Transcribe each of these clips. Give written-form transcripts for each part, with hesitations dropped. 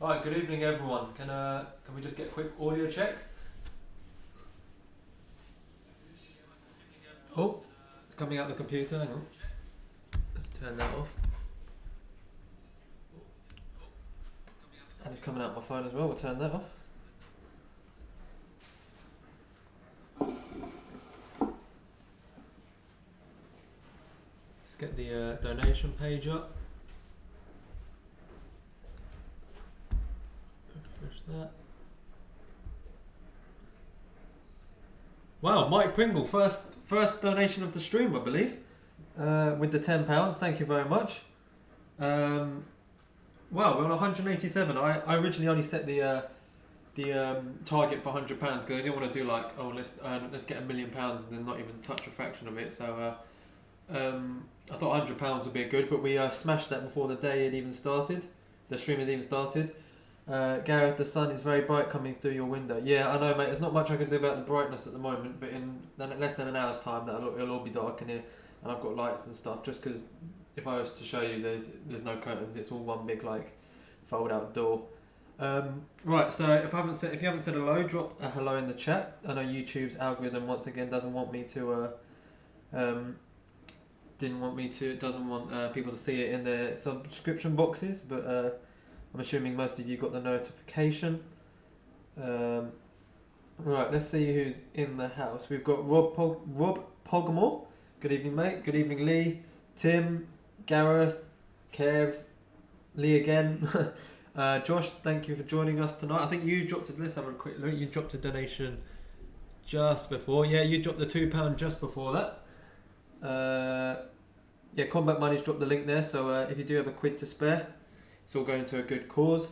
Right, good evening everyone. Can we just get a quick audio check? Oh, it's coming out the computer, hang on. Let's turn that off. And it's coming out my phone as well, we'll turn that off. Let's get the donation page up. Push that. Wow, Mike Pringle, first donation of the stream, I believe, with the £10. Thank you very much. Wow, we're on 187. I originally only set the target for £100 because I didn't want to do like, oh, let's get £1 million and then not even touch a fraction of it. So I thought £100 would be good, but we smashed that before the day had even started. The stream had even started. Gareth, the sun is very bright coming through your window. Yeah, I know, mate. There's not much I can do about the brightness at the moment, but in less than an hour's time, it'll all be dark in here, and I've got lights and stuff. Just because if I was to show you, there's no curtains. It's all one big like fold-out door. Right. So if you haven't said hello, drop a hello in the chat. I know YouTube's algorithm once again doesn't want people to see it in their subscription boxes, but I'm assuming most of you got the notification. Right, let's see who's in the house. We've got Rob Pogmore. Good evening, mate. Good evening, Lee. Tim, Gareth, Kev, Lee again. Josh, thank you for joining us tonight. I think you dropped it. Let's have a quick look. You dropped a donation just before. Yeah, you dropped the £2 just before that. Yeah, Combat Money's dropped the link there. So if you do have a quid to spare, it's all going to a good cause.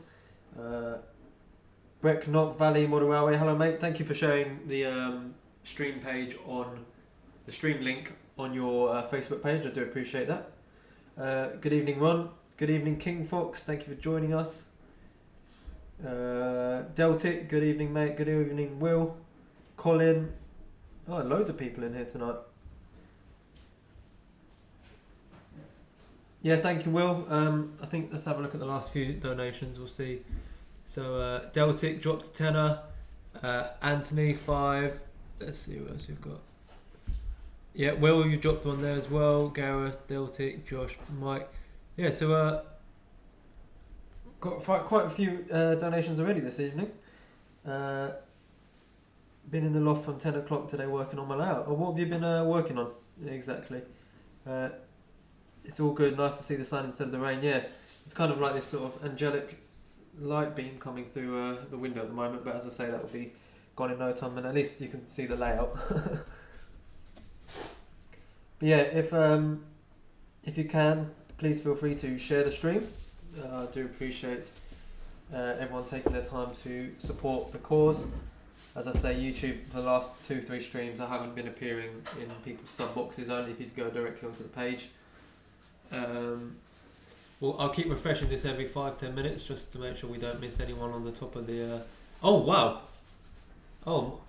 Brecknock Valley Model Railway. Hello, mate. Thank you for sharing the stream page on the stream link on your Facebook page. I do appreciate that. Good evening, Ron. Good evening, King Fox. Thank you for joining us. Deltic. Good evening, mate. Good evening, Will. Colin. Oh, loads of people in here tonight. Yeah, thank you, Will. I think let's have a look at the last few donations. We'll see. So Deltic dropped a tenner. Anthony 5. Let's see what else we've got. Yeah, Will, you dropped one there as well. Gareth, Deltic, Josh, Mike. Yeah, so got quite a few donations already this evening. Been in the loft from 10 o'clock today working on my layout. Or what have you been working on exactly? It's all good, nice to see the sun instead of the rain. Yeah, it's kind of like this sort of angelic light beam coming through the window at the moment, but as I say, that will be gone in no time, and at least you can see the layout. But yeah, if you can, please feel free to share the stream. I do appreciate everyone taking their time to support the cause. As I say, YouTube, for the last 2-3 streams, I haven't been appearing in people's sub boxes, only if you'd go directly onto the page. Well, I'll keep refreshing this every 5-10 minutes just to make sure we don't miss anyone on the top of the. Oh wow! Oh,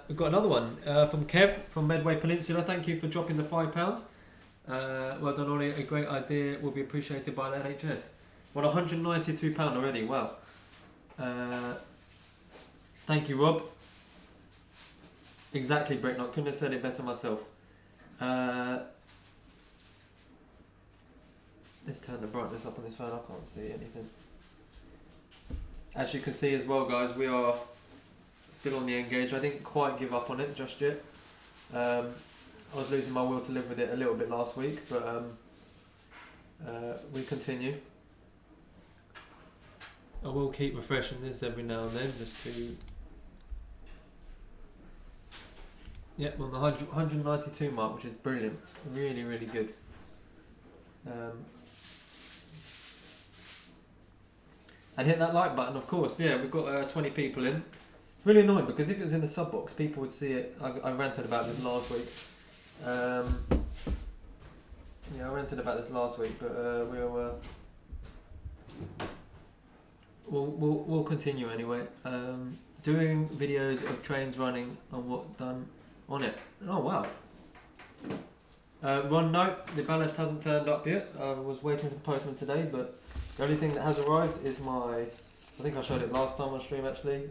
we've got another one from Kev from Medway Peninsula. Thank you for dropping the £5. Well done, Ollie. A great idea will be appreciated by the NHS. Well, £192 already. Wow. Thank you, Rob. Exactly, Brecknock. Couldn't have said it better myself. Let's turn the brightness up on this phone. I can't see anything. As you can see as well, guys, we are still on the Engage. I didn't quite give up on it just yet. I was losing my will to live with it a little bit last week, but we continue. I will keep refreshing this every now and then just to... Yep, on the 192 mark, which is brilliant. Really, really good. And hit that like button, of course. Yeah, we've got 20 people in. It's really annoying because if it was in the sub box, people would see it. I ranted about this last week. Yeah, I ranted about this last week, but we'll continue anyway. Doing videos of trains running and what done on it. Oh wow. Ron, no, the ballast hasn't turned up yet. I was waiting for the postman today, but the only thing that has arrived is my I think I showed it last time on stream actually.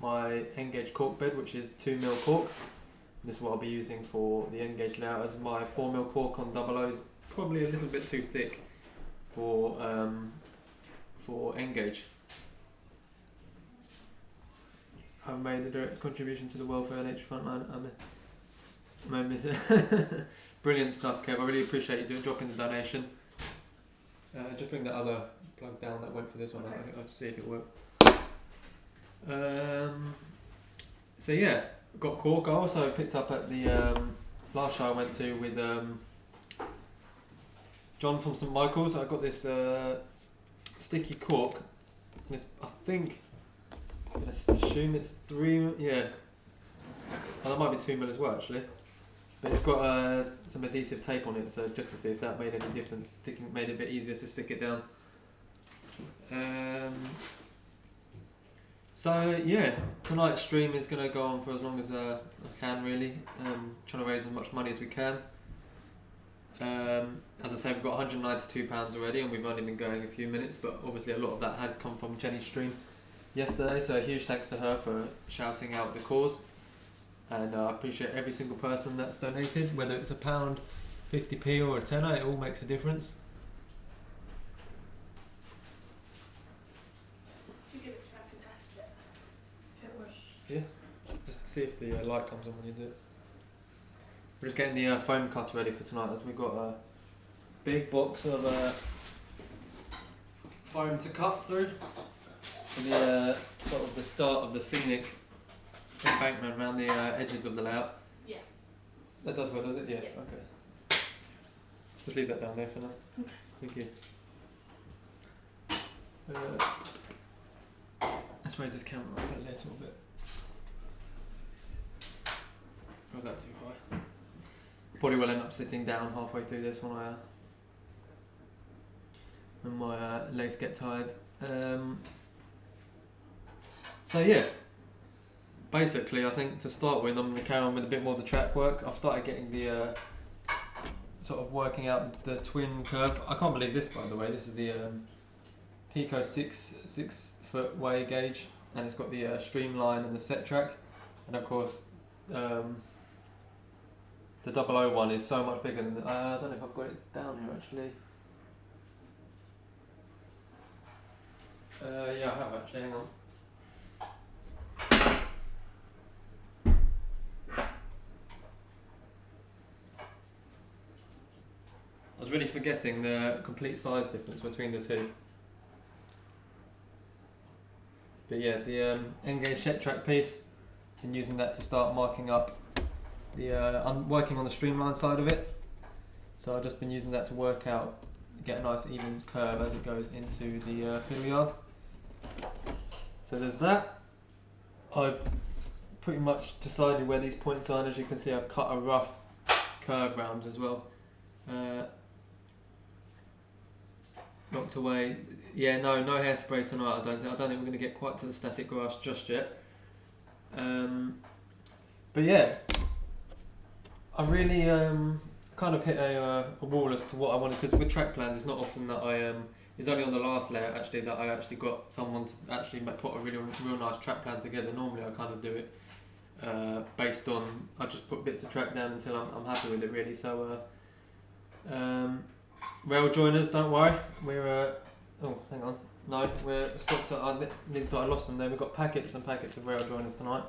My N-gauge cork bed, which is 2mm cork. This is what I'll be using for the N-gauge layout, as my 4mm cork on double O is probably a little bit too thick for N-gauge. I've made a direct contribution to the welfare NH frontline. Brilliant stuff, Kev. I really appreciate you dropping the donation. Just bring the other plug down that went for this one. I think I'll see if it works. So yeah, got cork. I also picked up at the last show I went to with John from St Michael's. I got this sticky cork, and it's, I think, let's assume it's 3. Yeah, oh, that might be 2mm as well actually. But it's got some adhesive tape on it, so just to see if that made any difference. Made it a bit easier to stick it down. So yeah, tonight's stream is going to go on for as long as I can really. Trying to raise as much money as we can. As I say, we've got £192 already, and we've only been going a few minutes, but obviously a lot of that has come from Jenny's stream yesterday, so a huge thanks to her for shouting out the cause. And I appreciate every single person that's donated, whether it's £1, 50p or a tenner, it all makes a difference. You give it to me, I can test it. If it was. Yeah, just see if the light comes on when you do it. We're just getting the foam cutter ready for tonight, as we've got a big box of foam to cut through. And the sort of the start of the scenic embankment around the edges of the layout. Yeah. That does well, does it? Yeah. Yeah. Okay. Just leave that down there for now. Okay. Thank you. Let's raise this camera up a little bit. Or was that too high? Probably will end up sitting down halfway through this when my legs get tired. So yeah, basically I think to start with I'm going to carry on with a bit more of the track work. I've started getting the sort of working out the twin curve. I can't believe this, by the way. This is the Pico 6 foot way gauge, and it's got the streamline and the set track, and of course the 00 one is so much bigger than I don't know if I've got it down here actually. Yeah, I have actually, hang on. I was really forgetting the complete size difference between the two. But yeah, the N-gauge set track piece, and using that to start marking up the, I'm working on the streamline side of it. So I've just been using that to work out, get a nice even curve as it goes into the fiddle yard. So there's that. I've pretty much decided where these points are, and as you can see I've cut a rough curve round as well. Knocked away. Yeah, no hairspray tonight. I don't think we're going to get quite to the static grass just yet. But yeah, I really kind of hit a wall as to what I wanted, because with track plans it's not often that it's only on the last layout actually that I actually got someone to actually put a real nice track plan together. Normally I kind of do it based on, I just put bits of track down until I'm happy with it really. So rail joiners, don't worry, we're oh hang on, no, we're stopped at, I thought I lost them there. We've got packets and packets of rail joiners tonight,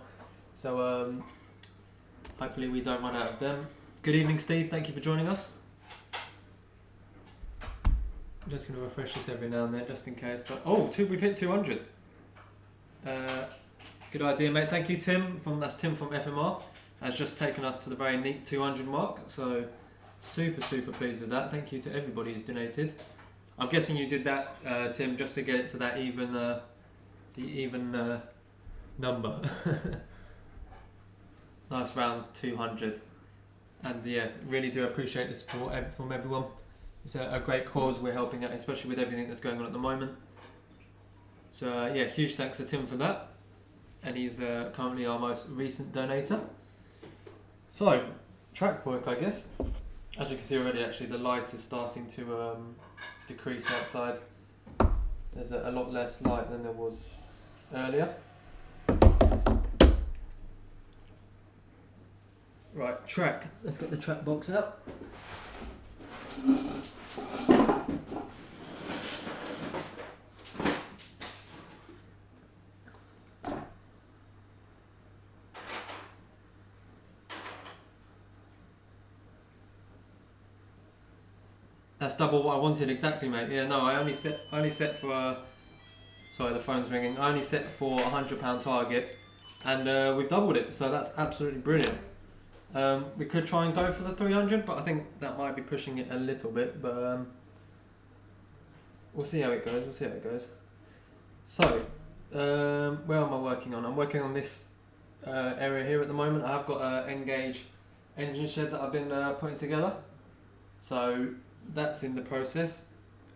so hopefully we don't run out of them. Good evening Steve, thank you for joining us. I'm just going to refresh this every now and then just in case, but we've hit 200. Good idea mate, thank you Tim, that's Tim from FMR, has just taken us to the very neat 200 mark, so super pleased with that. Thank you to everybody who's donated. I'm guessing you did that Tim just to get it to that even number. Nice round 200, and yeah, really do appreciate the support from everyone. It's a great cause we're helping out, especially with everything that's going on at the moment. So yeah, huge thanks to Tim for that, and he's currently our most recent donator. So track work, I guess. As you can see already, actually the light is starting to decrease outside. there's a lot less light than there was earlier. Right, track. Let's get the track box out. That's double what I wanted exactly, mate. Yeah, no, I only set for. Sorry, the phone's ringing. I only set for £100 target, and we've doubled it. So that's absolutely brilliant. We could try and go for the 300, but I think that might be pushing it a little bit. But we'll see how it goes. So, where am I working on? I'm working on this area here at the moment. I have got an Engage engine shed that I've been putting together. So that's in the process.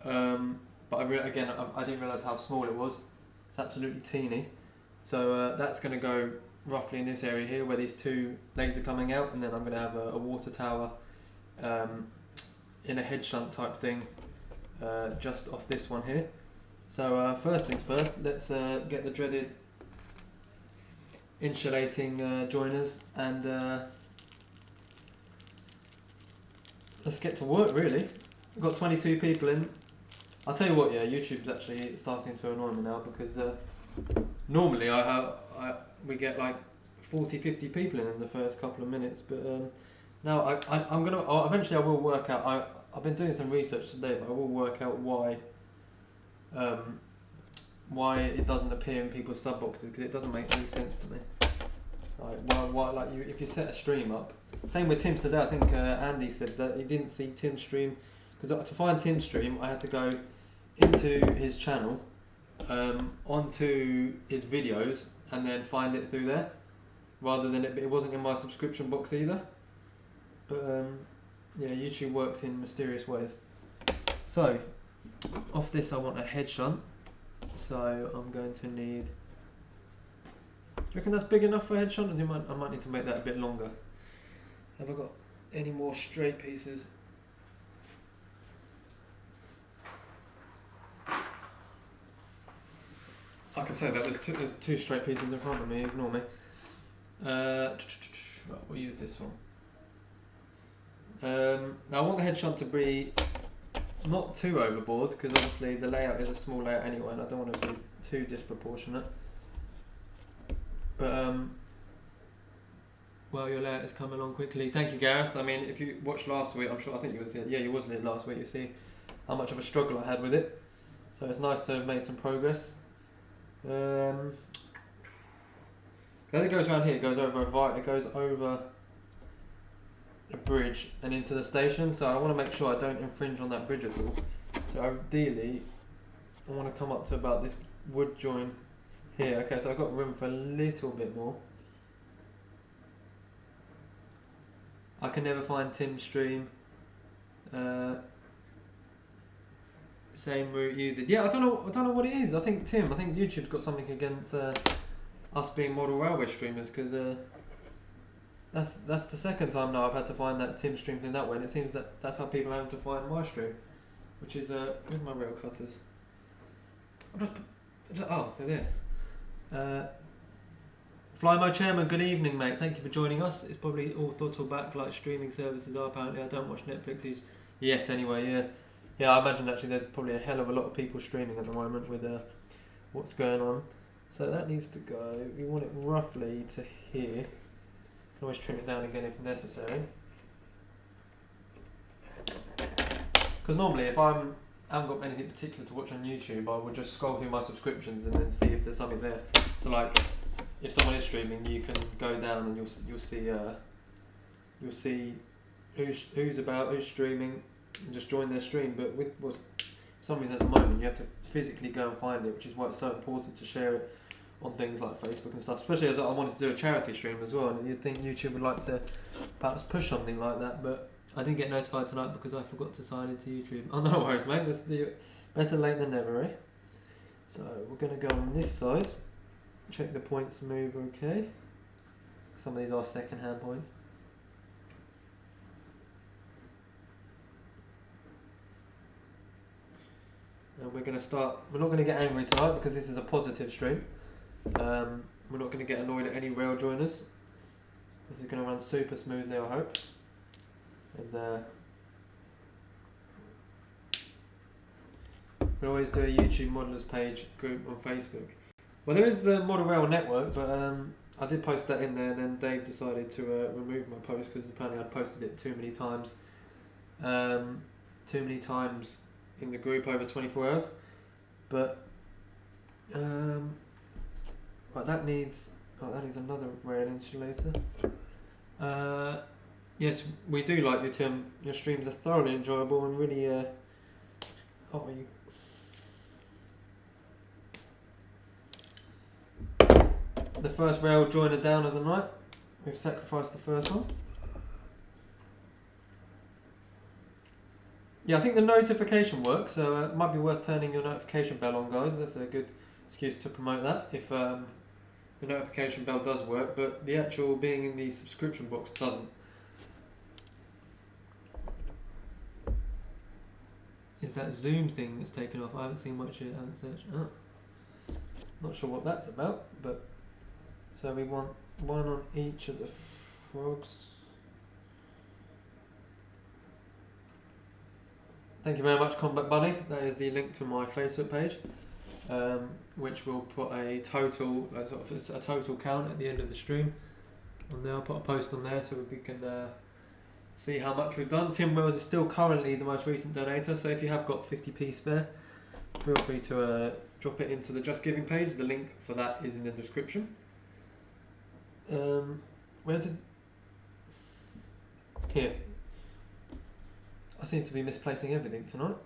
But I didn't realise how small it was. It's absolutely teeny. So that's going to go roughly in this area here where these two legs are coming out, and then I'm going to have a water tower in a head shunt type thing just off this one here. So first things first, let's get the dreaded insulating joiners, and let's get to work really. We've got 22 people in. I'll tell you what, yeah, YouTube's actually starting to annoy me now, because normally we get like 40-50 people in the first couple of minutes, but now eventually I will work out. I've been doing some research today, but I will work out why it doesn't appear in people's sub boxes, because it doesn't make any sense to me. If you set a stream up, same with Tim's today. I think Andy said that he didn't see Tim's stream, because to find Tim's stream I had to go into his channel, onto his videos, and then find it through there, rather than it wasn't in my subscription box either. But yeah, YouTube works in mysterious ways. So off this I want a head shunt, so I'm going to need. Do you reckon that's big enough for a head shunt, or I might need to make that a bit longer? Have I got any more straight pieces? I can say that there's two straight pieces in front of me, ignore me. Right, we'll use this one. Now I want the head shunt to be not too overboard, because obviously the layout is a small layout anyway, and I don't want it to be too disproportionate. But well, your layout has come along quickly. Thank you, Gareth. I mean, if you watched last week, I'm sure, I think you was here. Yeah, you was here last week. You see how much of a struggle I had with it. So it's nice to have made some progress. As it goes around here, it goes over a bridge and into the station. So I want to make sure I don't infringe on that bridge at all. So ideally, I want to come up to about this wood join here. Okay, so I've got room for a little bit more. I can never find Tim's stream. Same route you did. Yeah, I don't know what it is. I think YouTube's got something against us being model railway streamers, because that's the second time now I've had to find that Tim stream thing that way, and it seems that that's how people have to find my stream, which is where's my rail cutters? Oh, they're there. Flymo Chairman, good evening, mate. Thank you for joining us. It's probably all throttle back like streaming services are apparently. I don't watch Netflix yet anyway, yeah. Yeah, I imagine actually there's probably a hell of a lot of people streaming at the moment with what's going on. So that needs to go, we want it roughly to here. Can always trim it down again if necessary. Because normally if I haven't got anything particular to watch on YouTube, I would just scroll through my subscriptions and then see if there's something there. So like, if someone is streaming, you can go down and you'll see who's about, who's streaming, and just join their stream. But for some reason at the moment you have to physically go and find it, which is why it's so important to share it on things like Facebook and stuff, especially as I wanted to do a charity stream as well, and you'd think YouTube would like to perhaps push something like that, but I didn't get notified tonight because I forgot to sign into YouTube. Oh, no worries, mate. That's better late than never, eh? So we're going to go on this side, check the points move okay. Some of these are second hand points. And we're going to start. We're not going to get angry tonight because this is a positive stream. We're not going to get annoyed at any rail joiners. This is going to run super smoothly, I hope. And we always do a YouTube modelers page group on Facebook. Well, there is the Model Rail Network, but I did post that in there, and then Dave decided to remove my post because apparently I'd posted it too many times. Too many times in the group over 24 hours. But right, that needs another rail insulator. Yes, we do like you, Tim. Your streams are thoroughly enjoyable and really the first rail joiner down of the night. We've sacrificed the first one. Yeah, I think the notification works, so it might be worth turning your notification bell on, guys. That's a good excuse to promote that if the notification bell does work, but the actual being in the subscription box doesn't. Is that Zoom thing that's taken off? I haven't seen much yet, I haven't searched. Oh. Not sure what that's about, but so we want one on each of the frogs. Thank you very much, Combat Bunny. That is the link to my Facebook page, which will put a total, a total count at the end of the stream. On there, I'll put a post on there so we can see how much we've done. Tim Wells is still currently the most recent donator, so if you have got 50p spare, feel free to drop it into the Just Giving page. The link for that is in the description. Here. I seem to be misplacing everything tonight.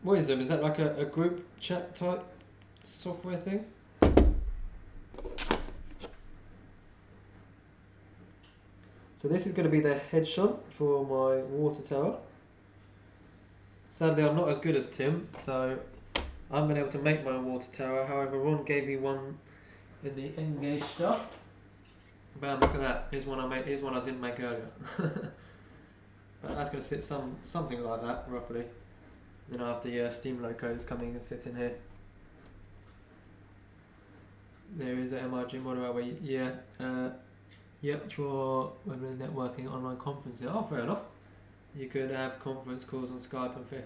What is it? Is that like a group chat type software thing? So this is going to be the head shunt for my water tower. Sadly, I'm not as good as Tim, so I haven't been able to make my water tower. However, Ron gave me one in the Engage stuff. Bam, look at that. Here's one I made. Here's one I didn't make earlier. But that's going to sit something like that, roughly. Then I have the steam locos coming and sit in here. There is a MRG model where for when we're networking online conferences. Oh, fair enough. You could have conference calls on Skype and Facebook.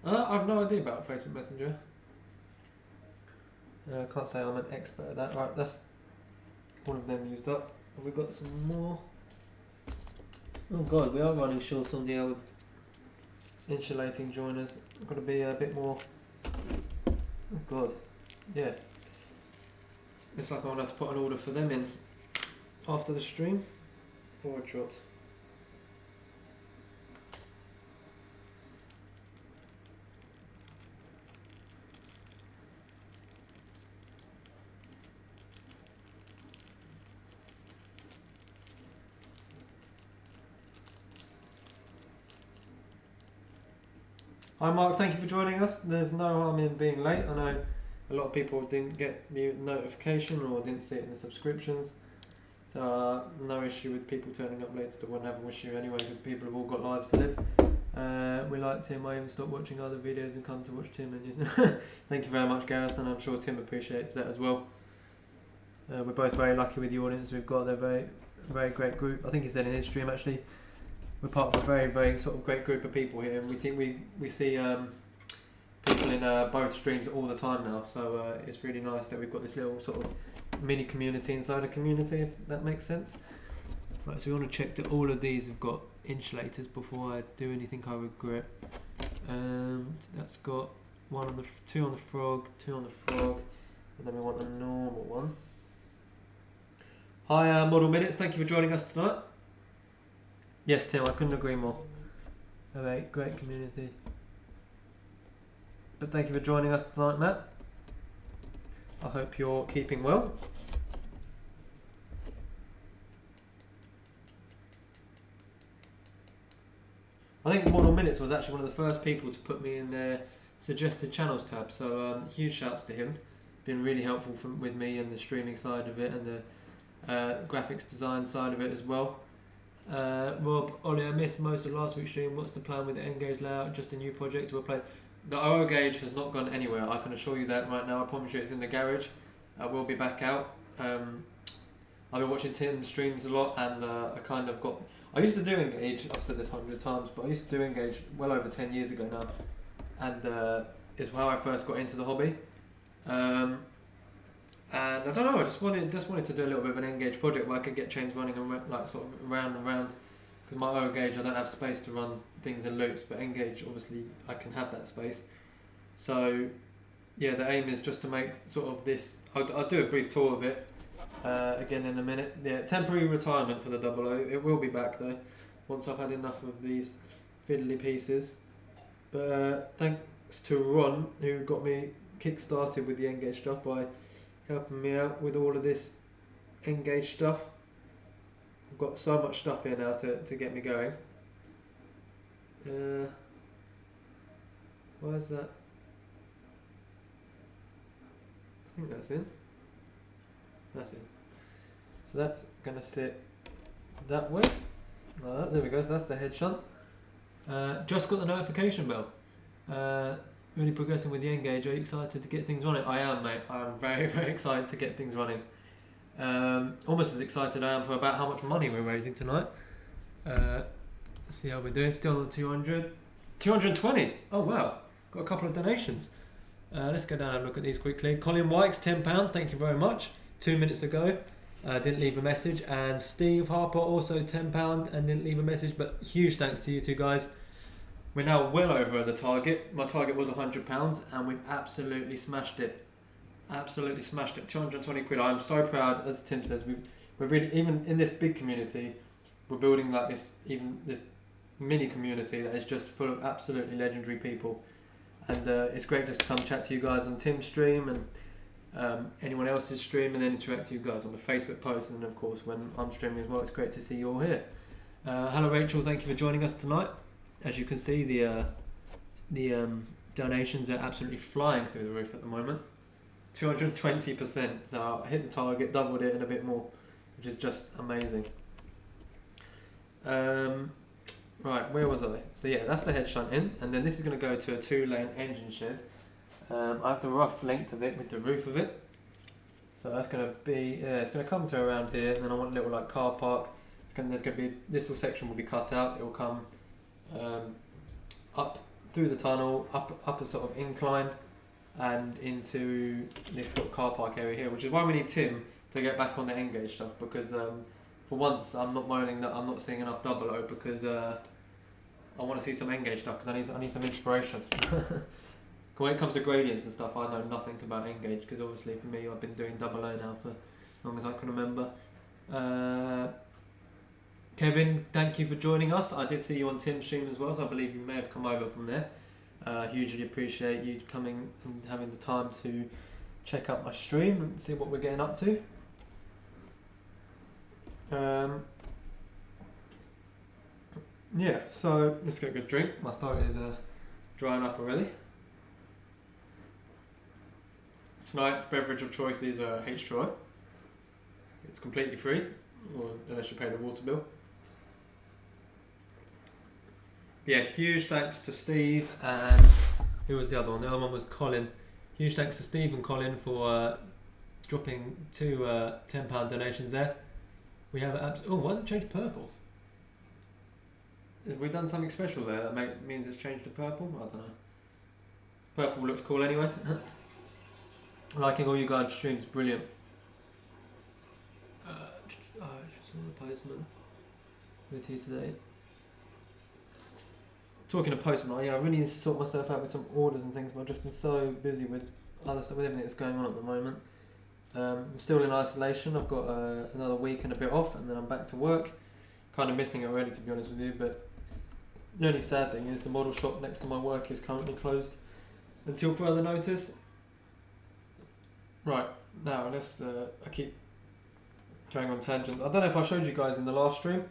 I have no idea about Facebook Messenger. I can't say I'm an expert at that. Right, that's one of them used up. Have we got some more? Oh god, we are running short on the old insulating joiners. I've got to be a bit more. Oh god, yeah. Looks like I'm going to have to put an order for them in after the stream. Or a trot. Hi Mark, thank you for joining us. There's no harm in being late. I know a lot of people didn't get the notification or didn't see it in the subscriptions. So no issue with people turning up late. Still wouldn't have an issue anyway because people have all got lives to live. We like Tim. I even stopped watching other videos and come to watch Tim. And thank you very much, Gareth, and I'm sure Tim appreciates that as well. We're both very lucky with the audience we've got. They're very, very great group. I think he said in his stream actually. We're part of a very, very sort of great group of people here, and we see people in both streams all the time now. So it's really nice that we've got this little sort of mini community inside a community, if that makes sense. Right, so we want to check that all of these have got insulators before I do anything I regret. That's got two on the frog, and then we want a normal one. Hi, Model Minutes. Thank you for joining us tonight. Yes, Tim, I couldn't agree more. A great community. But thank you for joining us tonight, Matt. I hope you're keeping well. I think Model Minutes was actually one of the first people to put me in their suggested channels tab, so huge shouts to him. Been really helpful with me and the streaming side of it and the graphics design side of it as well. Rob, Ollie, I missed most of last week's stream. What's the plan with the N-Gauge layout? Just a new project we're playing? The OO gauge has not gone anywhere. I can assure you that right now. I promise you it's in the garage. We'll be back out. I've been watching Tim's streams a lot, and I kind of got... I used to do N-Gauge, I've said this 100 times, but I used to do N-Gauge well over 10 years ago now. And it's how I first got into the hobby. And I don't know, I just wanted to do a little bit of an N-Gauge project where I could get chains running like sort of round and round. Because my O gauge, I don't have space to run things in loops, but N-Gauge, obviously, I can have that space. So, yeah, the aim is just to make sort of this... I'll do a brief tour of it again in a minute. Yeah, temporary retirement for the 00. It will be back, though, once I've had enough of these fiddly pieces. But thanks to Ron, who got me kick-started with the N-Gauge stuff by helping me out with all of this N-Gauge stuff. I've got so much stuff here now to get me going. Why is that? I think that's in. That's in. So that's going to sit that way. Like that. There we go. So that's the head shunt. Just got the notification bell. Really progressing with the N-Gauge. Are you excited to get things running? I am, mate. I am very, very excited to get things running. Almost as excited I am for about how much money we're raising tonight. Let's see how we're doing. Still on the 200. 220. Oh, wow. Got a couple of donations. Let's go down and have a look at these quickly. Colin Wykes, £10. Thank you very much. 2 minutes ago. Didn't leave a message. And Steve Harper, also £10 and didn't leave a message. But huge thanks to you two guys. We're now well over the target. My target was £100 and we've absolutely smashed it. Absolutely smashed it. 220 quid. I'm so proud, as Tim says, we're really, even in this big community, we're building like this mini community that is just full of absolutely legendary people. And it's great just to come chat to you guys on Tim's stream and anyone else's stream, and then interact with you guys on the Facebook post, and of course when I'm streaming as well. It's great to see you all here. Hello Rachel, thank you for joining us tonight. As you can see, the donations are absolutely flying through the roof at the moment. 220%. So I hit the target, doubled it, and a bit more, which is just amazing. Right, where was I? So yeah, that's the head shunt in, and then this is going to go to a 2-lane engine shed. I have the rough length of it with the roof of it. So that's going to be, it's going to come to around here, and then I want a little like car park. There's going to be, this little section will be cut out. It will come up through the tunnel, up a sort of incline, and into this little car park area here, which is why we need Tim to get back on the N-Gauge stuff, because for once I'm not moaning that I'm not seeing enough 00, because I want to see some N-Gauge stuff, because I need some inspiration. When it comes to gradients and stuff, I know nothing about N-Gauge, because obviously for me I've been doing 00 now for as long as I can remember. Kevin, thank you for joining us. I did see you on Tim's stream as well, so I believe you may have come over from there. Hugely appreciate you coming and having the time to check out my stream and see what we're getting up to. Yeah, so let's get a good drink. My throat is drying up already. Tonight's beverage of choice is H2O. It's completely free, or unless you pay the water bill. Yeah, huge thanks to Steve and who was the other one? The other one was Colin. Huge thanks to Steve and Colin for dropping two £10 donations there. We have why has it changed purple? Have we done something special there that means it's changed to purple? I don't know. Purple looks cool anyway. Liking all you guys' streams, brilliant. Just saw the postman with you today. Talking of postman, I really need to sort myself out with some orders and things, but I've just been so busy with other stuff, with everything that's going on at the moment. I'm still in isolation. I've got another week and a bit off, and then I'm back to work. Kind of missing it already, to be honest with you, but the only sad thing is the model shop next to my work is currently closed until further notice. Right, now let's, I keep going on tangents. I don't know if I showed you guys in the last stream,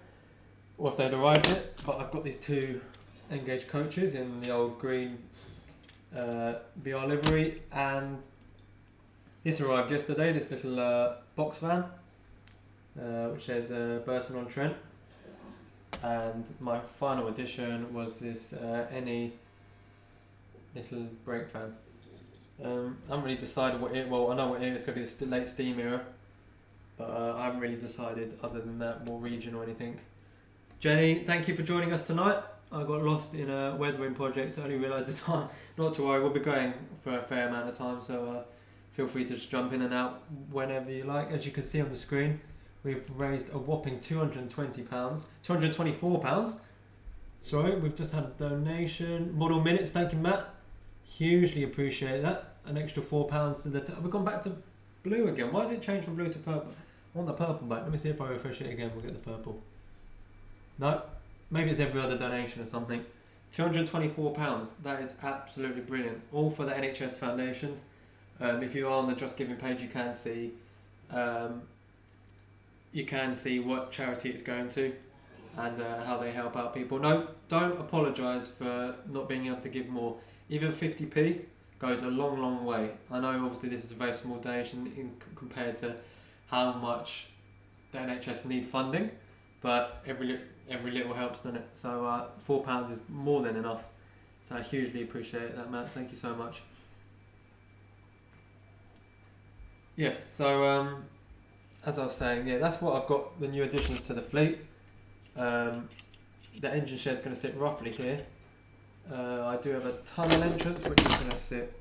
or if they'd arrived yet, but I've got these two N-Gauge coaches in the old green BR livery, and this arrived yesterday, this little box van. which says Burton on Trent. And my final addition was this any little brake fan. I haven't really decided what it. Well, I know what it is. It's going to be the late steam era, but I haven't really decided other than that what region or anything. Jenny, thank you for joining us tonight. I got lost in a weathering project. I only realised the time. Not to worry, we'll be going for a fair amount of time, so feel free to just jump in and out whenever you like. As you can see on the screen, we've raised a whopping £220, £224. Sorry, we've just had a donation. Model Minutes, thank you, Matt. Hugely appreciate that. An extra £4 to the. We've gone back to blue again. Why has it changed from blue to purple? I want the purple back. Let me see if I refresh it again. We'll get the purple. No, maybe it's every other donation or something. £224. That is absolutely brilliant. All for the NHS foundations. If you are on the Just Giving page, you can see. You can see what charity it's going to, and how they help out people. No, don't apologise for not being able to give more. Even 50p goes a long, long way. I know obviously this is a very small donation compared to how much the NHS need funding, but every little helps, doesn't it? So £4 is more than enough. So I hugely appreciate that, Matt. Thank you so much. Yeah, so as I was saying, yeah, that's what I've got, the new additions to the fleet. The engine shed's going to sit roughly here. I do have a tunnel entrance which is going to sit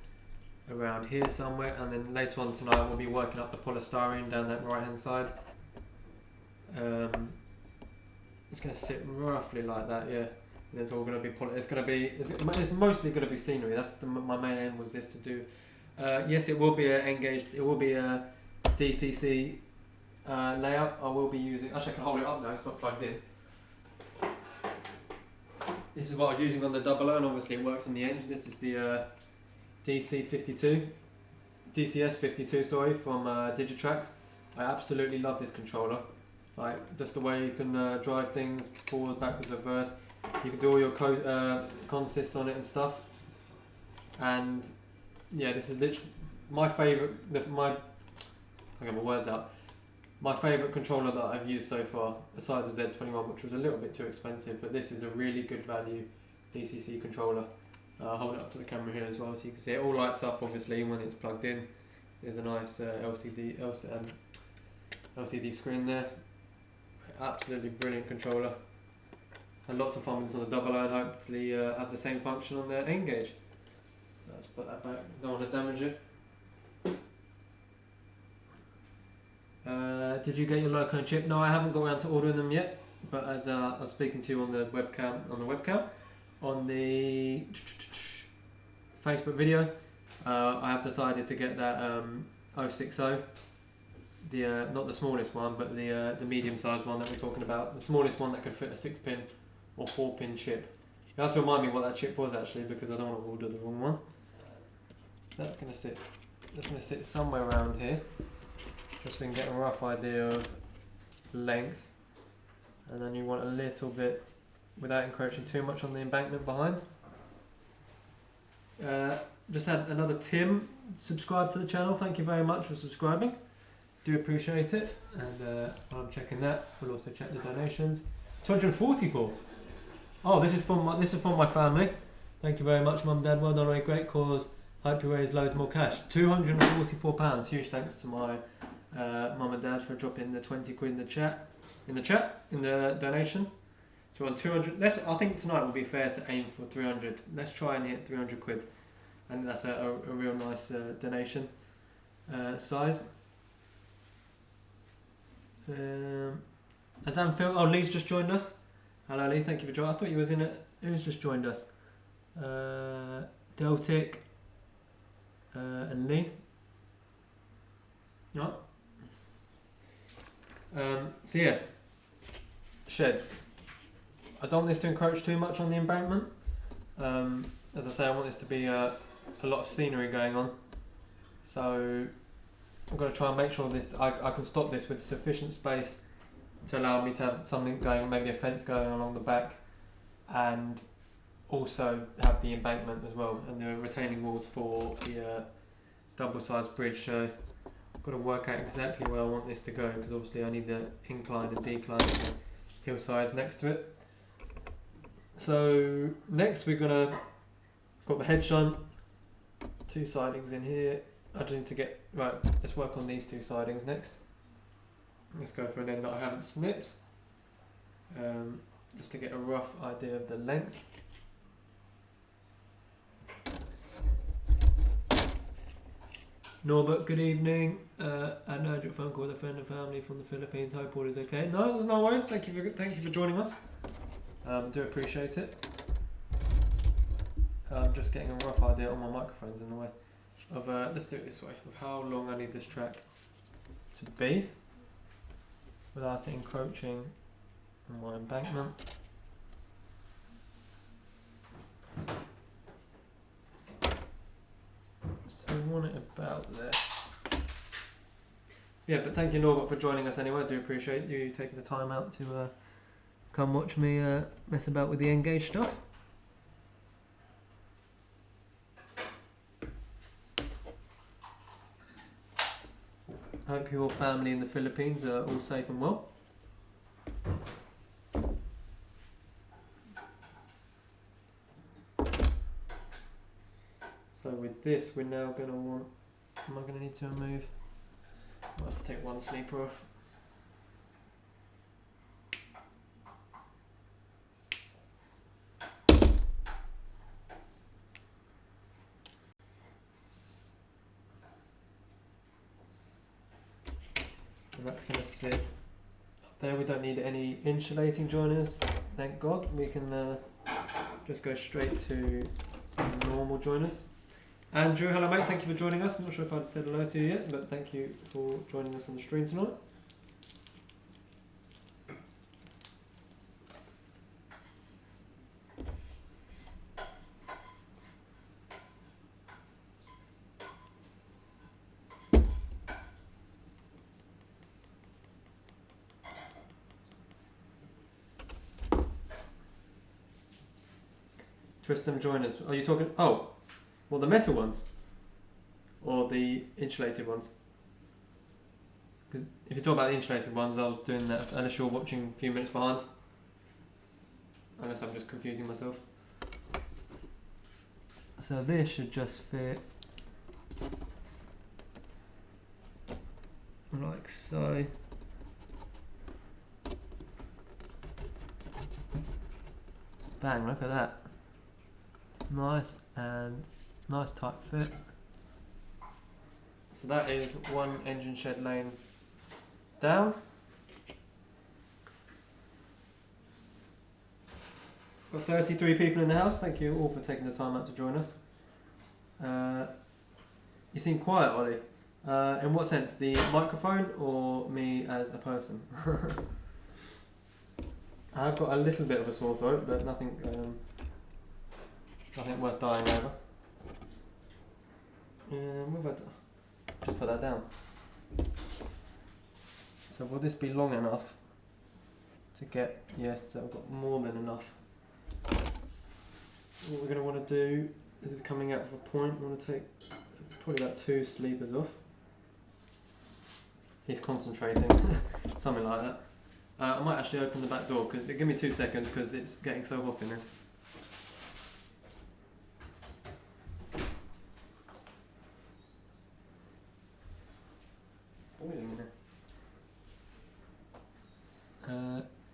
around here somewhere, and then later on tonight we'll be working up the polystyrene down that right hand side. It's going to sit roughly like that, yeah. And it's all going to be it's mostly going to be scenery. That's my main aim was this to do. Yes, it will be a DCC layout. I will be using. Actually, I can hold it up now. It's not plugged in. This is what I was using on the 00, and obviously it works on the engine. This is the DCS52, sorry, from Digitrax. I absolutely love this controller. Like just the way you can drive things forward, backwards, reverse. You can do all your consists on it and stuff. And yeah, this is literally my favourite. I get my words out. My favourite controller that I've used so far, aside the Z21, which was a little bit too expensive, but this is a really good value DCC controller. I'll hold it up to the camera here as well so you can see it all lights up obviously when it's plugged in. There's a nice LCD screen there. Absolutely brilliant controller. Had lots of fun with this on the 00 and hopefully have the same function on the N-Gauge. Let's put that back, don't want to damage it. Did you get your loco and chip? No, I haven't got around to ordering them yet. But as I was speaking to you on the webcam, on the Facebook video, I have decided to get that 060, not the smallest one, but the medium-sized one that we're talking about. The smallest one that could fit a 6-pin or 4-pin chip. You have to remind me what that chip was actually, because I don't want to order the wrong one. So that's going to sit. That's going to sit somewhere around here. Just so we can get a rough idea of length, and then you want a little bit without encroaching too much on the embankment behind. Just had another Tim subscribe to the channel. Thank you very much for subscribing. Do appreciate it. And while I'm checking that, we'll also check the donations. 244. Oh, this is from my family. Thank you very much, Mum, Dad. Well done on a great cause. Hope you raise loads more cash. £244. Huge thanks to my Mum and Dad for dropping the 20 quid in the donation. So on 200. I think tonight will be fair to aim for 300. Let's try and hit 300 quid. And that's a real nice donation size. Azam Phil. Oh, Lee's just joined us. Hello, Lee. Thank you for joining. I thought you was in it. Who's just joined us? Deltic and Lee. Right. So yeah, sheds. I don't want this to encroach too much on the embankment. As I say, I want this to be a lot of scenery going on. So I'm going to try and make sure this I can stop this with sufficient space to allow me to have something going, maybe a fence going along the back, and also have the embankment as well, and the retaining walls for the double-sized bridge. So got to work out exactly where I want this to go, because obviously I need the incline and decline and the hillsides next to it. So next we're gonna got the head shunt, 2 sidings in here. I just need to get right. Let's work on these 2 sidings next. Let's go for an end that I haven't snipped, just to get a rough idea of the length. Norbert, good evening. An urgent phone call with a friend and family from the Philippines. Hope all is okay. No, there's no worries. Thank you for joining us. Do appreciate it. I'm just getting a rough idea on my microphones in the way of let's do it this way, of how long I need this track to be without it encroaching on my embankment. So we want it about there. Yeah, but thank you, Norbert, for joining us anyway. I do appreciate you taking the time out to come watch me mess about with the Engage stuff. Hope your family in the Philippines are all safe and well. So with this, we're now going to want, am I going to need to remove, I'll have to take one sleeper off. And that's going to sit up there. We don't need any insulating joiners, thank God. We can just go straight to normal joiners. Andrew, hello mate, thank you for joining us. I'm not sure if I'd said hello to you yet, but thank you for joining us on the stream tonight. Tristan joiners. Are you talking? Oh, well, the metal ones or the insulated ones? Because if you talk about the insulated ones, I was doing that. Unless you're watching a few minutes behind. Unless I'm just confusing myself. So this should just fit like so. Bang! Look at that. Nice and nice tight fit. So that is one engine shed lane down. Got 33 people in the house. Thank you all for taking the time out to join us. You seem quiet, Ollie. In what sense? The microphone or me as a person? I've got a little bit of a sore throat, but nothing worth dying over. Just put that down. So will this be long enough to get? Yes, so I've got more than enough. So what we're going to want to do is it coming out of a point. We want to take probably about 2 sleepers off. He's concentrating, something like that. I might actually open the back door. Give me 2 seconds because it's getting so hot in here.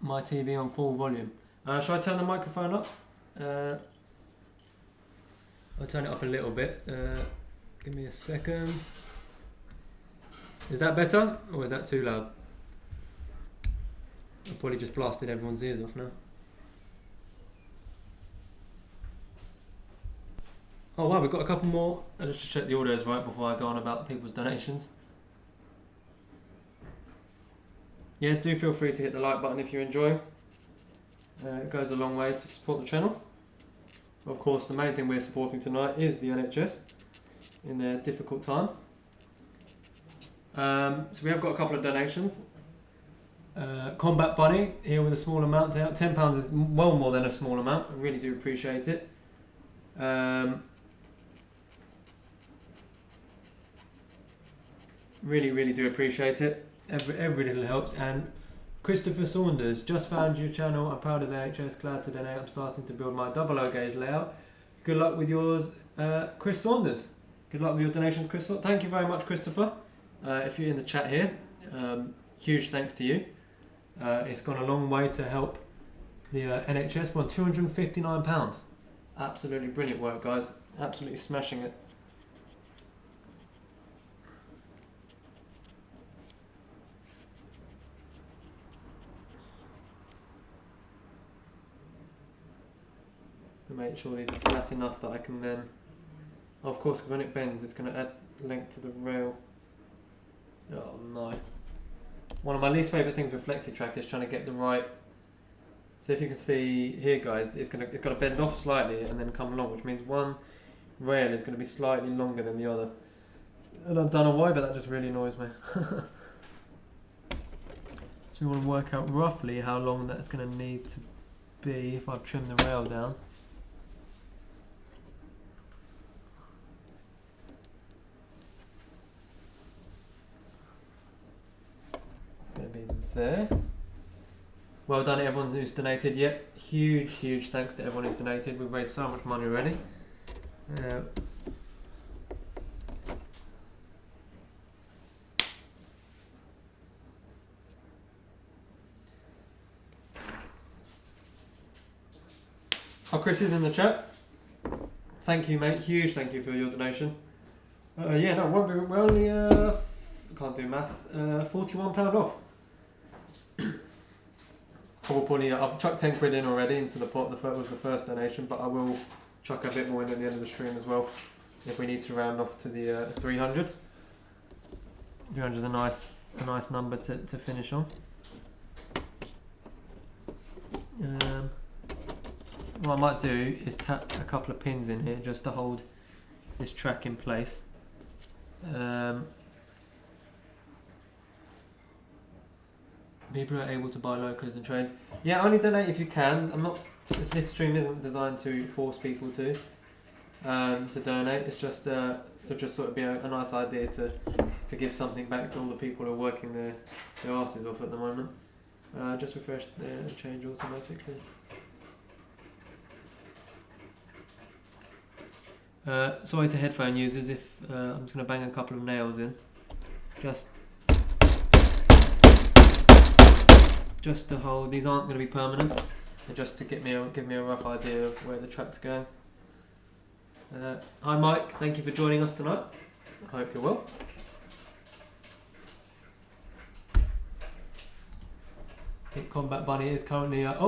My TV on full volume. Shall I turn the microphone up? I'll turn it up a little bit. Give me a second. Is that better or is that too loud? I've probably just blasted everyone's ears off now. Oh wow, we've got a couple more. I'll just check the audio is right before I go on about people's donations. Yeah, do feel free to hit the like button if you enjoy. It goes a long way to support the channel. Of course, the main thing we're supporting tonight is the NHS in their difficult time. So we have got a couple of donations. Combat Bunny here with a small amount. £10 is well more than a small amount. I really do appreciate it. Really do appreciate it. Every little helps. And Christopher Saunders, just found your channel. I'm proud of the NHS, glad to donate. I'm starting to build my 00 gauge layout. Good luck with yours, Chris Saunders. Good luck with your donations, Chris. Thank you very much, Christopher. If you're in the chat here, huge thanks to you. It's gone a long way to help the NHS. We're on £259. Absolutely brilliant work, guys. Absolutely smashing it. Make sure these are flat enough that I can then, of course, when it bends, it's going to add length to the rail. Oh no. One of my least favourite things with FlexiTrack is trying to get the right. So if you can see here, guys, it's got to bend off slightly and then come along, which means one rail is going to be slightly longer than the other. And I don't know why, but that just really annoys me. So we want to work out roughly how long that's going to need to be if I've trimmed the rail down. Going to be there. Well done everyone who's donated. Yep, huge thanks to everyone who's donated. We've raised so much money already. Oh, Chris is in the chat. Thank you, mate. Huge thank you for your donation. Yeah, no, we're only can't do maths. £41 off. Probably I've chucked 10 quid in already into the pot. Was the first donation, but I will chuck a bit more in at the end of the stream as well if we need to round off to the 300. 300 is a nice number to finish on. What I might do is tap a couple of pins in here just to hold this track in place. People are able to buy locos and trains. Yeah, only donate if you can. I'm not. This stream isn't designed to force people to donate. It's just it just sort of be a nice idea to give something back to all the people who are working their asses off at the moment. Just refresh and change automatically. Sorry to headphone users if I'm just going to bang a couple of nails in. Just to hold. These aren't going to be permanent. They're just to give me a rough idea of where the track's going. Hi Mike, thank you for joining us tonight. I hope you're well. I think Combat Bunny is currently got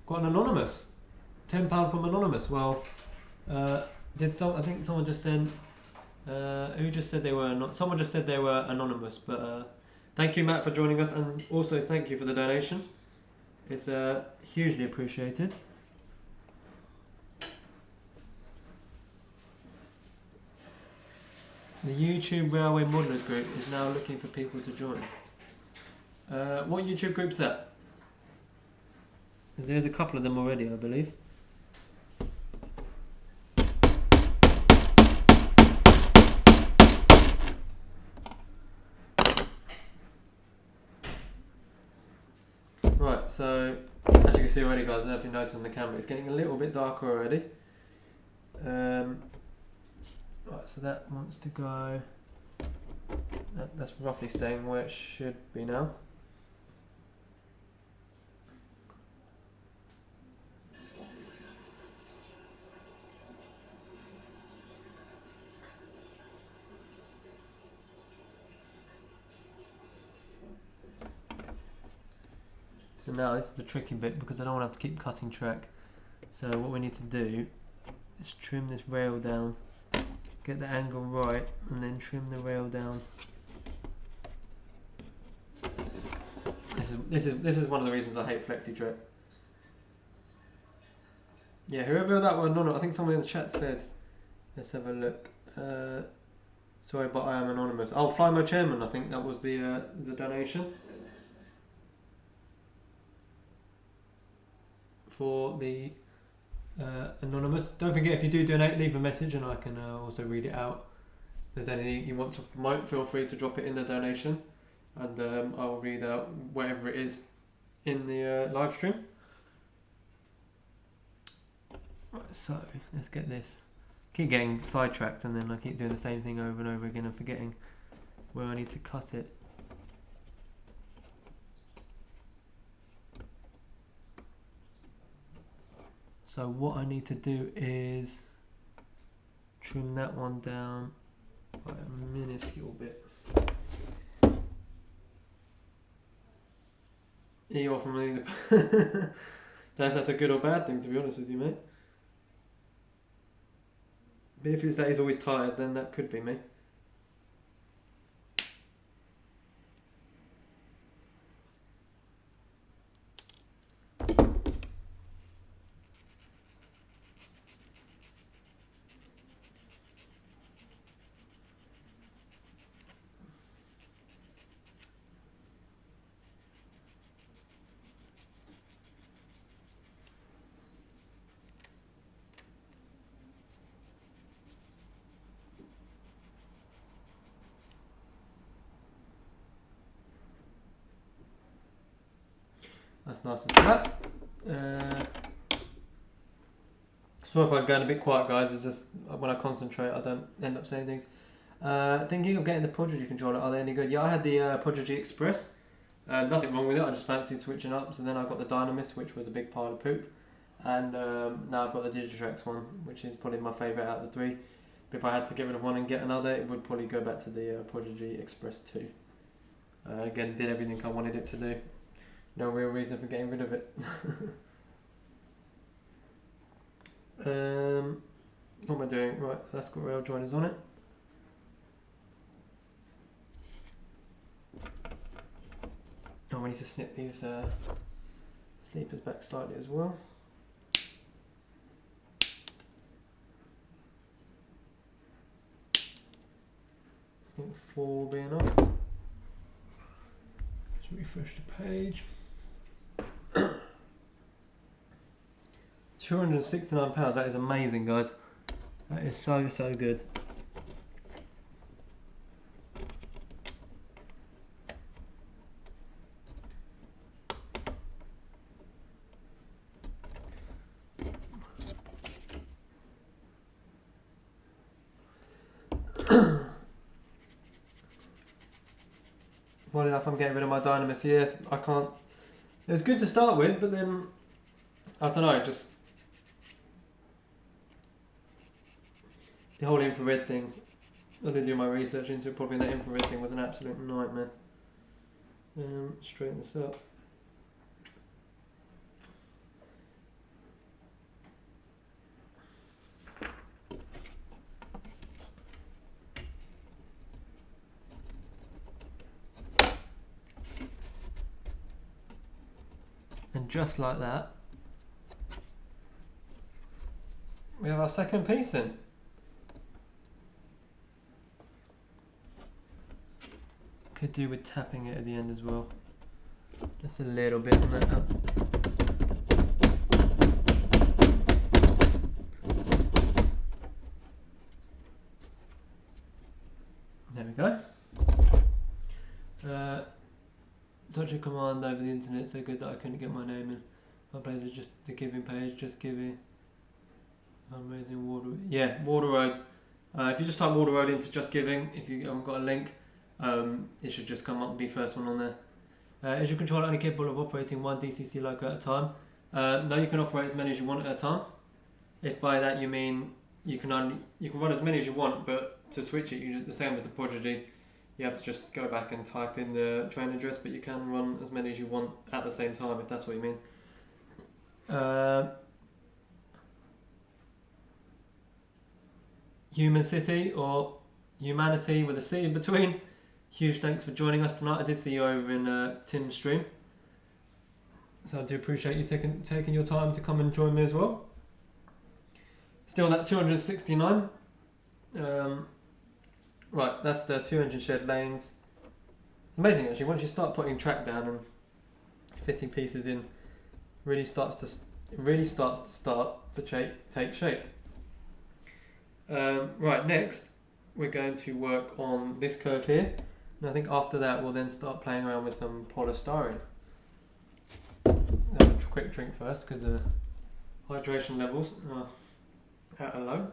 an anonymous. £10 from anonymous. Well, I think someone just said who just said they were someone just said they were anonymous, but thank you Matt for joining us, and also thank you for the donation. It's hugely appreciated. The YouTube Railway Modelers group is now looking for people to join. What YouTube group's that? There's a couple of them already, I believe. Right, so as you can see already, guys, I don't know if you noticed on the camera, it's getting a little bit darker already. Right, so that wants to go. That's roughly staying where it should be now. So now this is the tricky bit because I don't want to have to keep cutting track. So what we need to do is trim this rail down, get the angle right, and then trim the rail down. This is one of the reasons I hate FlexiTrack. Yeah, whoever that one, I think someone in the chat said. Let's have a look. Sorry, but I am anonymous. Oh, Flymo Chairman, I think that was the donation. For the anonymous. Don't forget, if you do donate, leave a message and I can also read it out there's anything you want to promote, feel free to drop it in the donation, and I'll read out whatever it is in the live stream. Right, so let's get this. Keep getting sidetracked, and then I keep doing the same thing over and over again and forgetting where I need to cut it. So what I need to do is trim that one down by a minuscule bit. You're from the that's a good or bad thing, to be honest with you, mate. But if it's that he's always tired, then that could be me. That's nice and flat. Sorry if I'm going a bit quiet, guys. It's just when I concentrate, I don't end up saying things. Thinking of getting the Prodigy controller. Are they any good? Yeah, I had the Prodigy Express. Nothing wrong with it. I just fancied switching up. So then I got the Dynamis, which was a big pile of poop. And now I've got the Digitrax one, which is probably my favourite out of the three. But if I had to get rid of one and get another, it would probably go back to the Prodigy Express 2. Again, did everything I wanted it to do. No real reason for getting rid of it. What am I doing? Right, that's got rail joiners on it. Oh, we need to snip these sleepers back slightly as well. I think 4 will be enough. Let's refresh the page. £269, that is amazing, guys. That is so good. Well enough, I'm getting rid of my Dynamis here. I can't. It was good to start with, but then I don't know, just the whole infrared thing. I didn't do my research into it. Probably that infrared thing was an absolute nightmare. Straighten this up. And just like that, we have our second piece in. Could do with tapping it at the end as well. Just a little bit on that. There we go. Such a command over the internet, so good that I couldn't get my name in. My page is just the giving page, just giving. Fundraising Wardle. Yeah, Wardle Road. If you just type Wardle Road into just giving, if you haven't got a link, it should just come up and be first one on there. Is your controller only capable of operating one DCC loco at a time? No, you can operate as many as you want at a time. If by that you mean you can run as many as you want, but to switch it, you just, the same as the Prodigy, you have to just go back and type in the train address, but you can run as many as you want at the same time, if that's what you mean. Human City, or Humanity with a C in between. Huge thanks for joining us tonight. I did see you over in Tim's stream, so I do appreciate you taking your time to come and join me as well. Still that 269. Right, that's the 200 shared lanes. It's amazing actually, once you start putting track down and fitting pieces in, it really starts to take shape. Right, next we're going to work on this curve here, and I think after that we'll then start playing around with some polystyrene. Have a quick drink first because the hydration levels are at a low.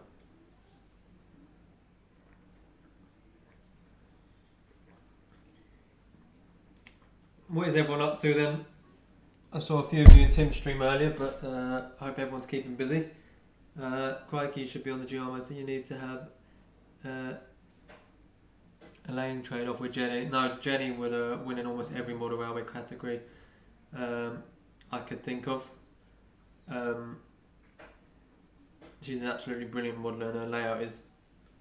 What is everyone up to then? I saw a few of you in Tim's stream earlier, but I hope everyone's keeping busy. Crikey, you should be on the GR, so you need to have a lane trade-off with Jenny. No, Jenny would win in almost every model railway category I could think of. She's an absolutely brilliant modeler and her layout is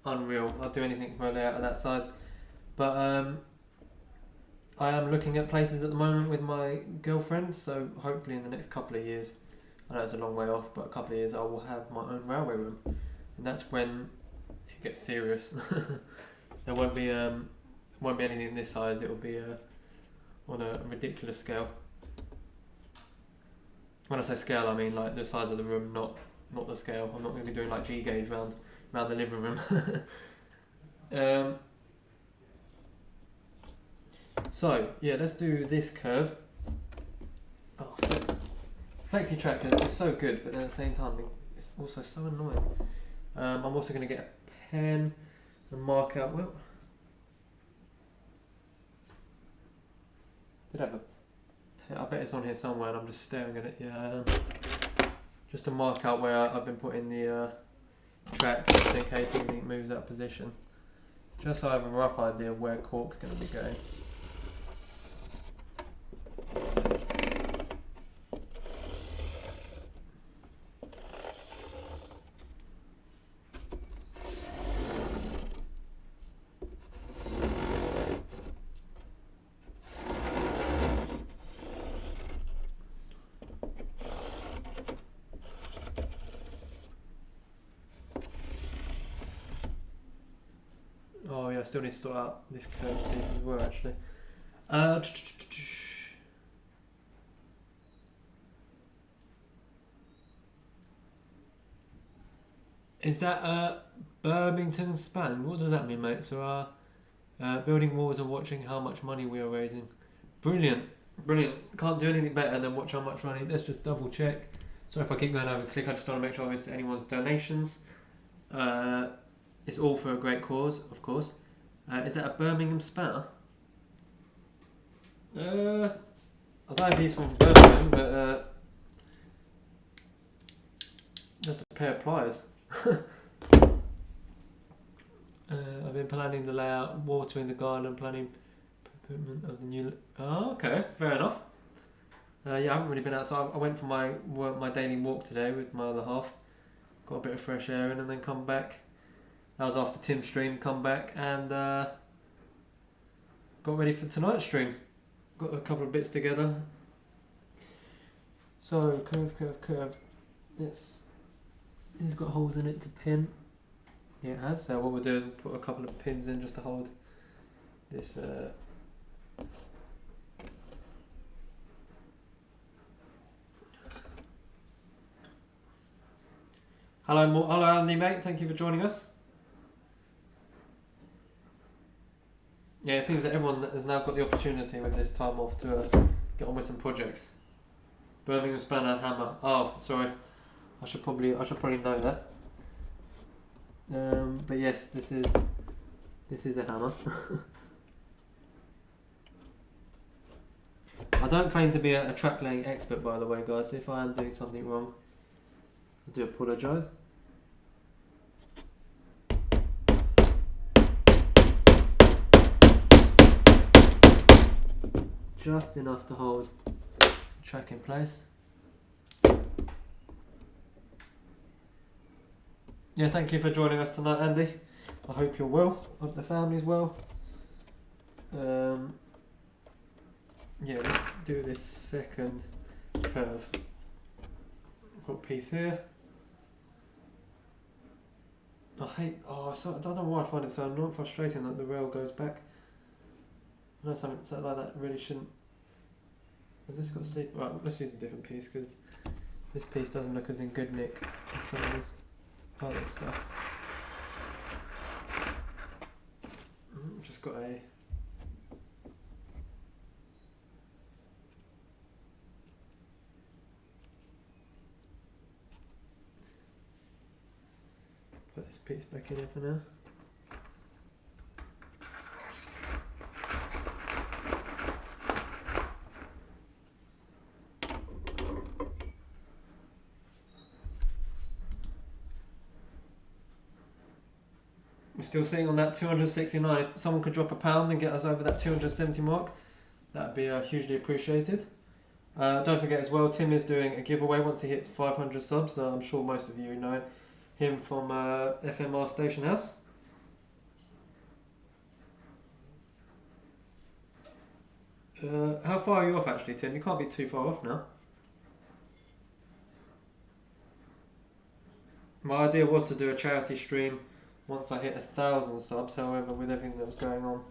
unreal. I'd do anything for a layout of that size. But I am looking at places at the moment with my girlfriend, so hopefully in the next couple of years, I know it's a long way off, but a couple of years I will have my own railway room. And that's when it gets serious. There won't be anything this size, it will be on a ridiculous scale. When I say scale, I mean like the size of the room, not the scale. I'm not going to be doing like G gauge round the living room. So yeah, let's do this curve. Oh, flexi track is so good, but then at the same time it's also so annoying. I'm also going to get a pen and mark out. Well, did I have a? I bet it's on here somewhere, and I'm just staring at it. Yeah, just to mark out where I've been putting the track, just in case anything moves out of position. Just so I have a rough idea of where cork's going to be going. Oh yeah, I still need to sort out this curve piece as well actually. Is that Birmingham span? What does that mean, mate? So building walls and watching how much money we are raising. Brilliant. Can't do anything better than watch how much money. Let's just double check. Sorry if I keep going over click, I just want to make sure I miss anyone's donations. It's all for a great cause, of course. Is that a Birmingham spanner? I don't know if he's from Birmingham, but just a pair of pliers. I've been planning the layout, watering the garden, planning equipment of the new. Oh, okay, fair enough. Yeah, I haven't really been outside. I went for my daily walk today with my other half. Got a bit of fresh air in, and then come back. That was after Tim's stream. Come back and got ready for tonight's stream. Got a couple of bits together. So curve. It's got holes in it to pin. Yeah, it has. So what we'll do is we'll put a couple of pins in just to hold this. Hello, Andy, mate. Thank you for joining us. Yeah, it seems that everyone has now got the opportunity with this time off to get on with some projects. Birmingham spanner, hammer. Oh, sorry. I should probably know that. But yes, this is a hammer. I don't claim to be a track laying expert, by the way, guys. So if I am doing something wrong, I do apologise. Just enough to hold the track in place. Yeah, thank you for joining us tonight, Andy. I hope you're well. I hope the family's well. Yeah, let's do this second curve. I've got a piece here. I don't know why I find it so annoying, frustrating that the rail goes back. I know something like that really shouldn't. Has this got sleep? Right, let's use a different piece because this piece doesn't look as in good nick as some of this other stuff. just got a... Put this piece back in here for now. We're still sitting on that 269. If someone could drop £1 and get us over that 270 mark, that would be hugely appreciated. Don't forget as well, Tim is doing a giveaway once he hits 500 subs. I'm sure most of you know him from FMR Station House. How far are you off actually, Tim? You can't be too far off now. My idea was to do a charity stream once I hit 1,000 subs. However, with everything that was going on,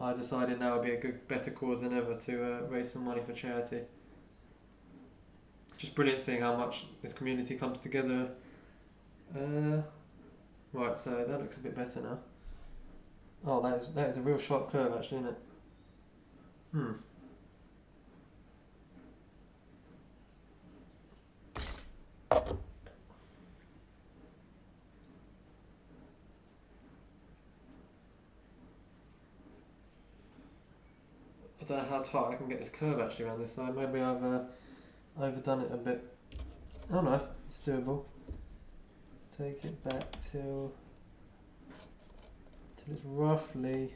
I decided now would be a better cause than ever to raise some money for charity. Just brilliant seeing how much this community comes together. Right, so that looks a bit better now. Oh, that is a real sharp curve actually, isn't it? I don't know how tight I can get this curve actually around this side. Maybe I've overdone it a bit. Oh no, it's doable. Let's take it back till it's roughly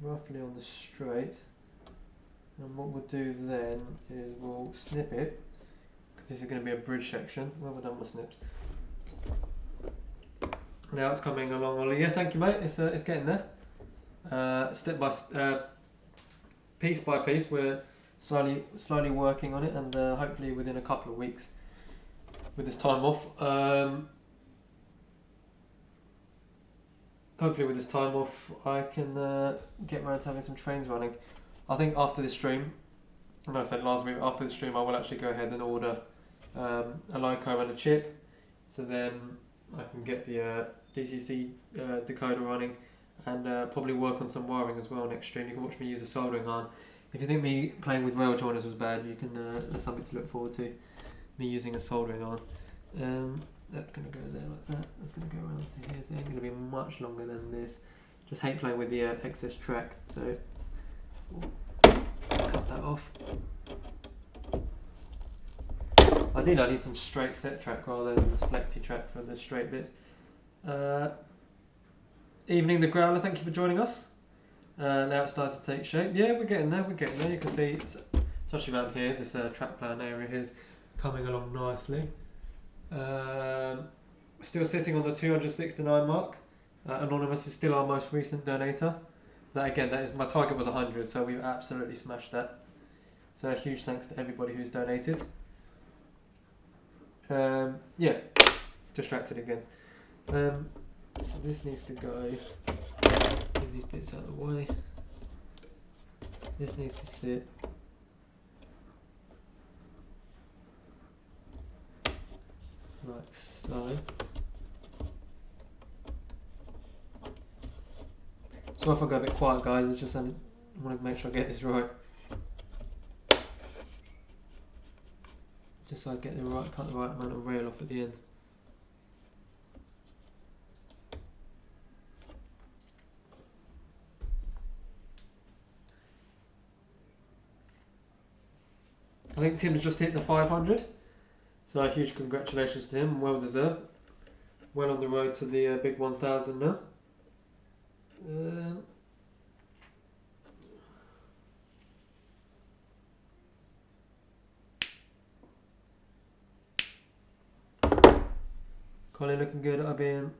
on the straight. And what we'll do then is we'll snip it, because this is going to be a bridge section. Well, I've done my snips. Now it's coming along, Ollie. Yeah, thank you, mate. It's getting there. Step by piece by piece, we're slowly working on it, and hopefully within a couple of weeks, with this time off, I can get around to having some trains running. I think after this stream, and I said last week, after the stream I will actually go ahead and order a loco and a chip, so then I can get the DCC decoder running, and probably work on some wiring as well next stream. You can watch me use a soldering iron. If you think me playing with rail joiners was bad, you can that's something to look forward to, me using a soldering iron. That's going to go there like that. That's going to go around to here. So it ain't going to be much longer than this. Just hate playing with the excess track, so we'll cut that off. Ideally I need some straight set track rather than this flexi track for the straight bits. Evening the Growler, thank you for joining us. Now it's starting to take shape. Yeah, we're getting there. You can see, especially around here, this track plan area is coming along nicely. Still sitting on the 269 mark. Anonymous is still our most recent donator. That again, that is my target was 100, so we've absolutely smashed that. So a huge thanks to everybody who's donated. Yeah, distracted again. So this needs to go. Get these bits out of the way. This needs to sit. Like so. So if I go a bit quiet, guys, it's just I want to make sure I get this right. Just so I get cut the right amount of rail off at the end. I think Tim's just hit the 500, so a huge congratulations to him, well deserved. Well on the road to the big 1,000 now. Colin looking good. I've been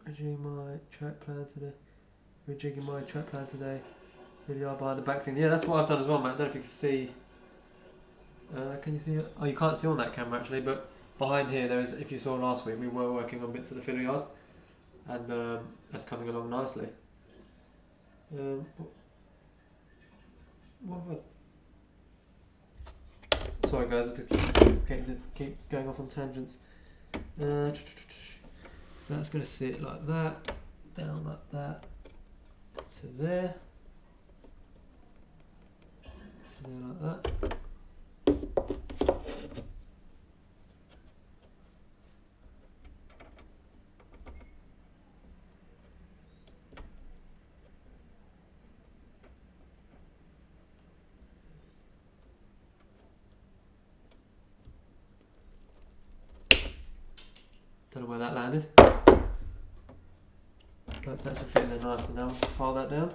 rejigging my track plan today. Really are behind the back scene. Yeah, that's what I've done as well, mate. I don't know if you can see. Can you see it? Oh, you can't see on that camera actually, but behind here there is, if you saw last week, we were working on bits of the filler yard, and that's coming along nicely. Sorry guys, I keep going off on tangents. So that's going to sit like that, down like that, to there. To there like that. Don't know where that landed. That's actually fitting there nice, and now file that down.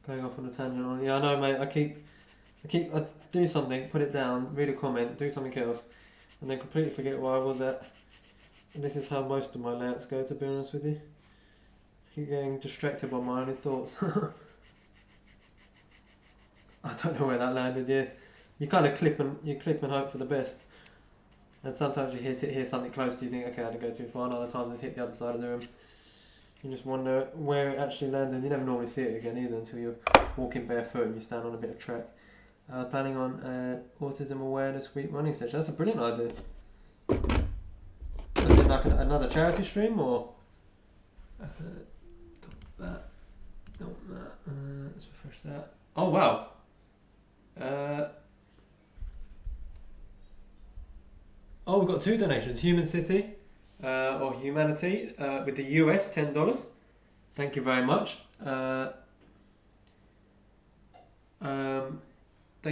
Going off on a tangent on. Yeah, I know, mate. I do something, put it down, read a comment, do something else, and then completely forget where I was at. And this is how most of my layouts go, to be honest with you. Keep getting distracted by my own thoughts. I don't know where that landed. Yeah, you kind of clip and hope for the best. And sometimes you hear something close to you, think, okay, I didn't go too far. And other times it hit the other side of the room. You just wonder where it actually landed. You never normally see it again either until you're walking barefoot and you stand on a bit of track. Planning on autism awareness week running session. That's a brilliant idea. Is it like another charity stream or? That. Let's refresh that. Oh wow. We've got 2 donations. Human City or Humanity with the US $10. Thank you very much. Thank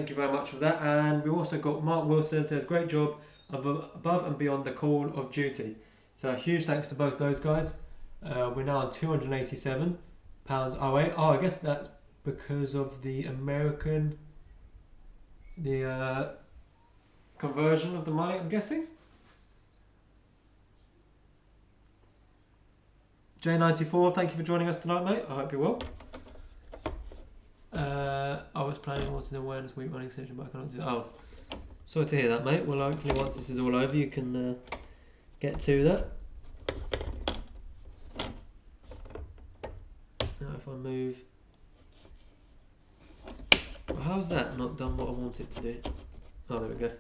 you very much for that. And we've also got Mark Wilson says, great job above and beyond the call of duty. So a huge thanks to both those guys. We're now on £287.08. I guess that's because of the American conversion of the money, I'm guessing. J94, thank you for joining us tonight, mate. I hope you're well. I was planning on Autism Awareness Week running session, but I cannot do that. Oh, sorry to hear that, mate. Well, hopefully once this is all over, you can get to that. Now if I move... Well, how's that not done what I wanted to do? Oh, there we go.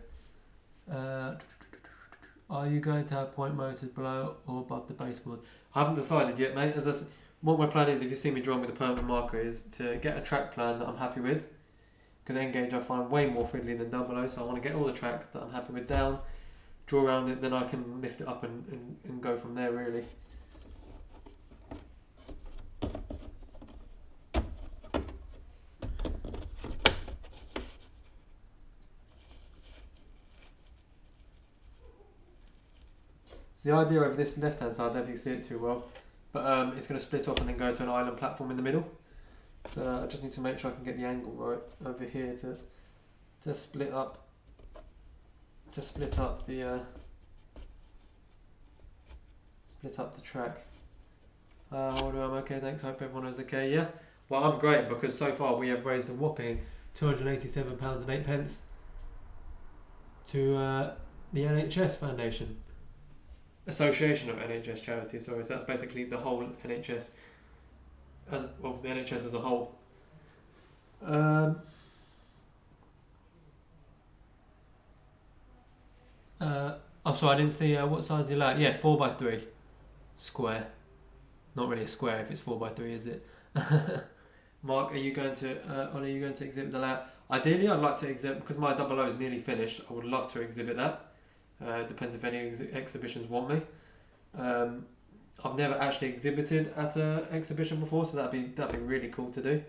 Are you going to have point motors below or above the baseboard? I haven't decided yet, mate. What my plan is, if you see me drawing with a permanent marker, is to get a track plan that I'm happy with. Because N-Gauge I find way more fiddly than 00, so I want to get all the track that I'm happy with down, draw around it, then I can lift it up and go from there, really. So the idea of this left-hand side, I don't think you see it too well, but it's going to split off and then go to an island platform in the middle. So I just need to make sure I can get the angle right over here to split up the split up the track. I'm okay, thanks. Hope everyone is okay. Yeah. Well, I'm great because so far we have raised a whopping £287.08 to the NHS Foundation. Association of NHS Charities, sorry, so that's basically the whole NHS, the NHS as a whole. I'm sorry, I didn't see what size you like. Yeah, 4x3 square. Not really a square if it's 4x3, is it? Mark, are you going to exhibit the layout? Ideally, I'd like to exhibit, because my 00 is nearly finished. I would love to exhibit that. Depends if any exhibitions want me. I've never actually exhibited at an exhibition before, so that'd be really cool to do.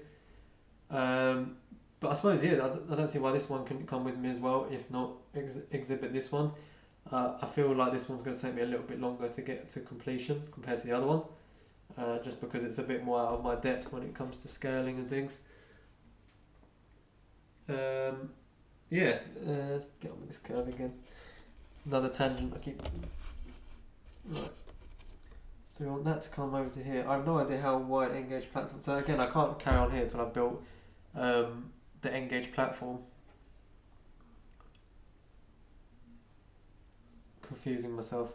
But I suppose I don't see why this one couldn't come with me as well. If not, exhibit this one. I feel like this one's going to take me a little bit longer to get to completion compared to the other one, just because it's a bit more out of my depth when it comes to scaling and things. Let's get on with this curve again. Another tangent. Right. So we want that to come over to here. I have no idea how wide N-Gauge platform. So again, I can't carry on here until I've built the N-Gauge platform. Confusing myself.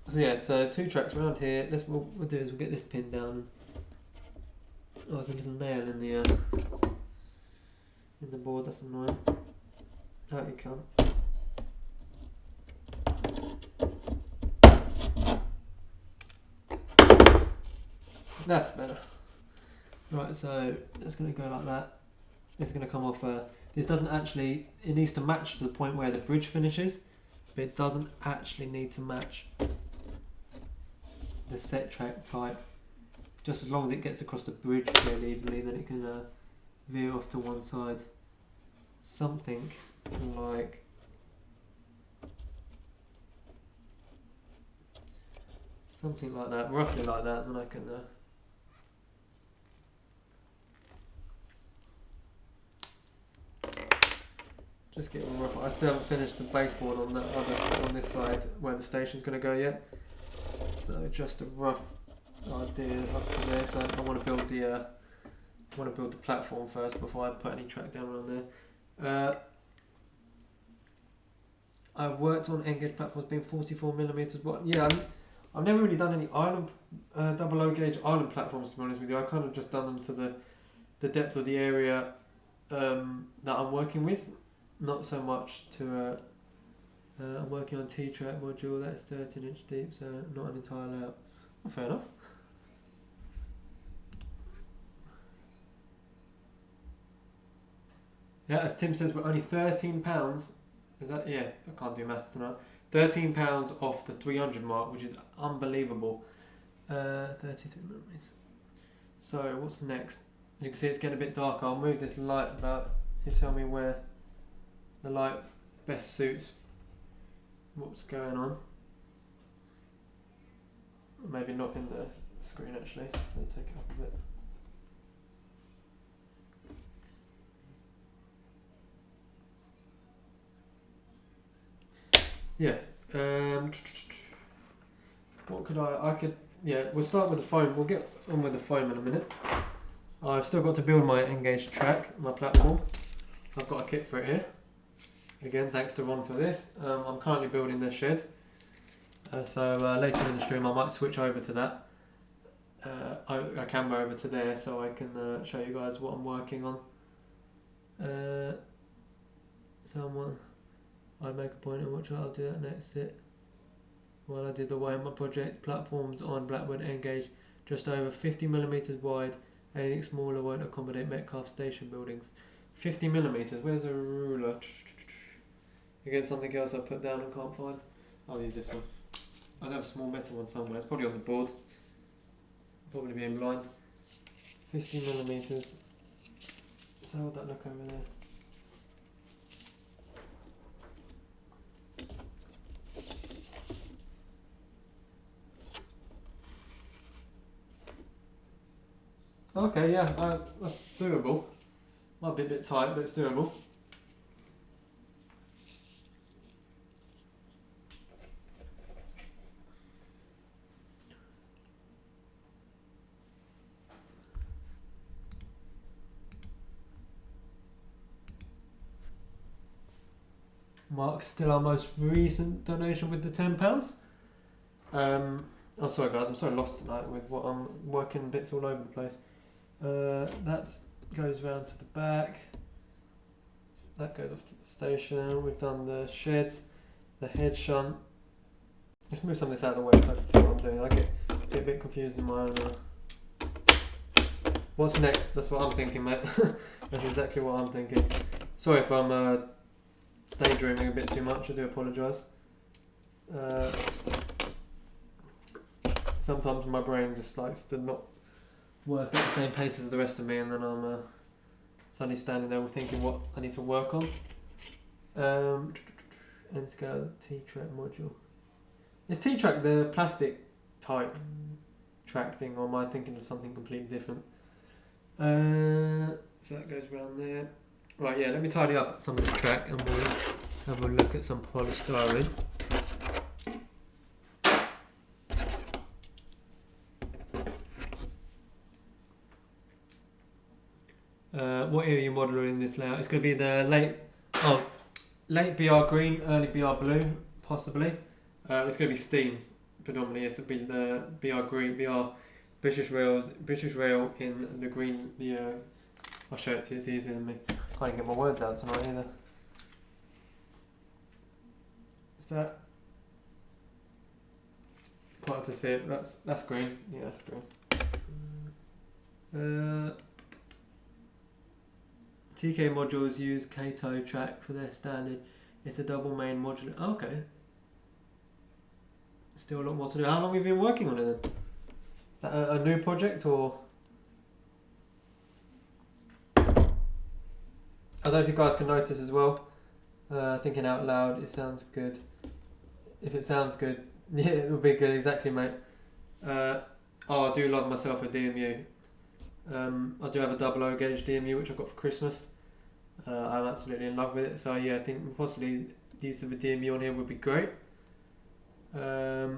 So yeah, so 2 tracks around here. What we'll do is we'll get this pin down. Oh, there's a little nail in the board. That's annoying. Out you come. That's better. Right, so it's going to go like that. It's going to come off. This doesn't actually. It needs to match to the point where the bridge finishes, but it doesn't actually need to match the set track type. Just as long as it gets across the bridge fairly evenly, then it can veer off to one side. Something like that, roughly like that, and then I can just get one rough. I still haven't finished the baseboard on this side where the station's going to go yet. So just a rough idea up to there. I want to build the platform first before I put any track down around there. I've worked on N-gauge platforms being 44mm. But yeah, I've never really done any island double O gauge island platforms, to be honest with you. I kind of just done them to the depth of the area that I'm working with, not so much to. I'm working on T-track module. That's 13-inch deep, so not an entire layout. Well, fair enough. Yeah, as Tim says, we're only £13. Is that? Yeah, I can't do maths tonight. £13 off the 300 mark, which is unbelievable. 33mm. So what's next? As you can see, it's getting a bit darker. I'll move this light about. You tell me where the light best suits what's going on. Maybe not in the screen actually, so take it up a bit. Yeah. What could I could. Yeah, we'll start with the foam. We'll get on with the foam in a minute. I've still got to build my N-gauge track, my platform. I've got a kit for it here. Again, thanks to Ron for this. I'm currently building the shed. So later in the stream I might switch over to that. I can go over to there so I can show you guys what I'm working on. I make a point in which I'll do that next sit. While I did the Wayma project, platforms on Blackwood N-gauge just over 50mm wide. Anything smaller won't accommodate Metcalfe station buildings. 50mm, where's a ruler? Again, something else I put down and can't find. I'll use this one. I'll have a small metal one somewhere. It's probably on the board. Probably being blind. 50mm. So how would that look over there? Okay, yeah, that's doable. Might be a bit tight, but it's doable. Mark's still our most recent donation with the £10. Oh, sorry guys, I'm so lost tonight with what I'm working bits all over the place. That goes round to the back. That goes off to the station. We've done the sheds, the head shunt. Let's move some of this out of the way so I can see what I'm doing. I get a bit confused in my own. What's next? That's what I'm thinking, mate. That's exactly what I'm thinking. Sorry if I'm daydreaming a bit too much. I do apologise. Sometimes my brain just likes to not work at the same pace as the rest of me, and then I'm suddenly standing there thinking what I need to work on. End scale T-track module. Is T-track the plastic type track thing, or am I thinking of something completely different? So that goes around there. Right, yeah, let me tidy up some of this track and we'll have a look at some polystyrene. What area are you modelling in this layout? It's going to be the late BR green, early BR blue, possibly. It's going to be steam predominantly. It's been the BR British Rail in the green. I'll show it to you. It's easier than me. Can't even get my words out tonight either. Is that quite hard to see it? That's green. Yeah, that's green. TK modules use Kato track for their standard. It's a double main module. Oh, okay. Still a lot more to do. How long have you been working on it then? Is that a new project or? I don't know if you guys can notice as well. Thinking out loud, it sounds good. If it sounds good, yeah, it will be good. Exactly, mate. I do love myself a DMU. I do have a 00 gauge DMU which I got for Christmas. I'm absolutely in love with it. So yeah, I think possibly the use of a DMU on here would be great. I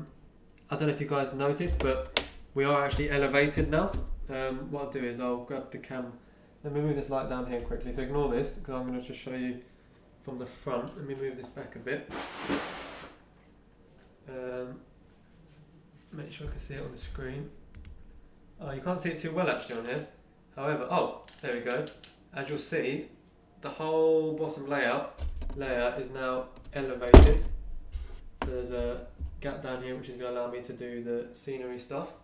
don't know if you guys noticed, but we are actually elevated now. What I'll do is I'll grab the cam. Let me move this light down here quickly. So ignore this because I'm going to just show you from the front. Let me move this back a bit. Make sure I can see it on the screen. Oh, you can't see it too well actually on here. However, there we go. As you'll see, the whole bottom layer is now elevated. So there's a gap down here which is going to allow me to do the scenery stuff.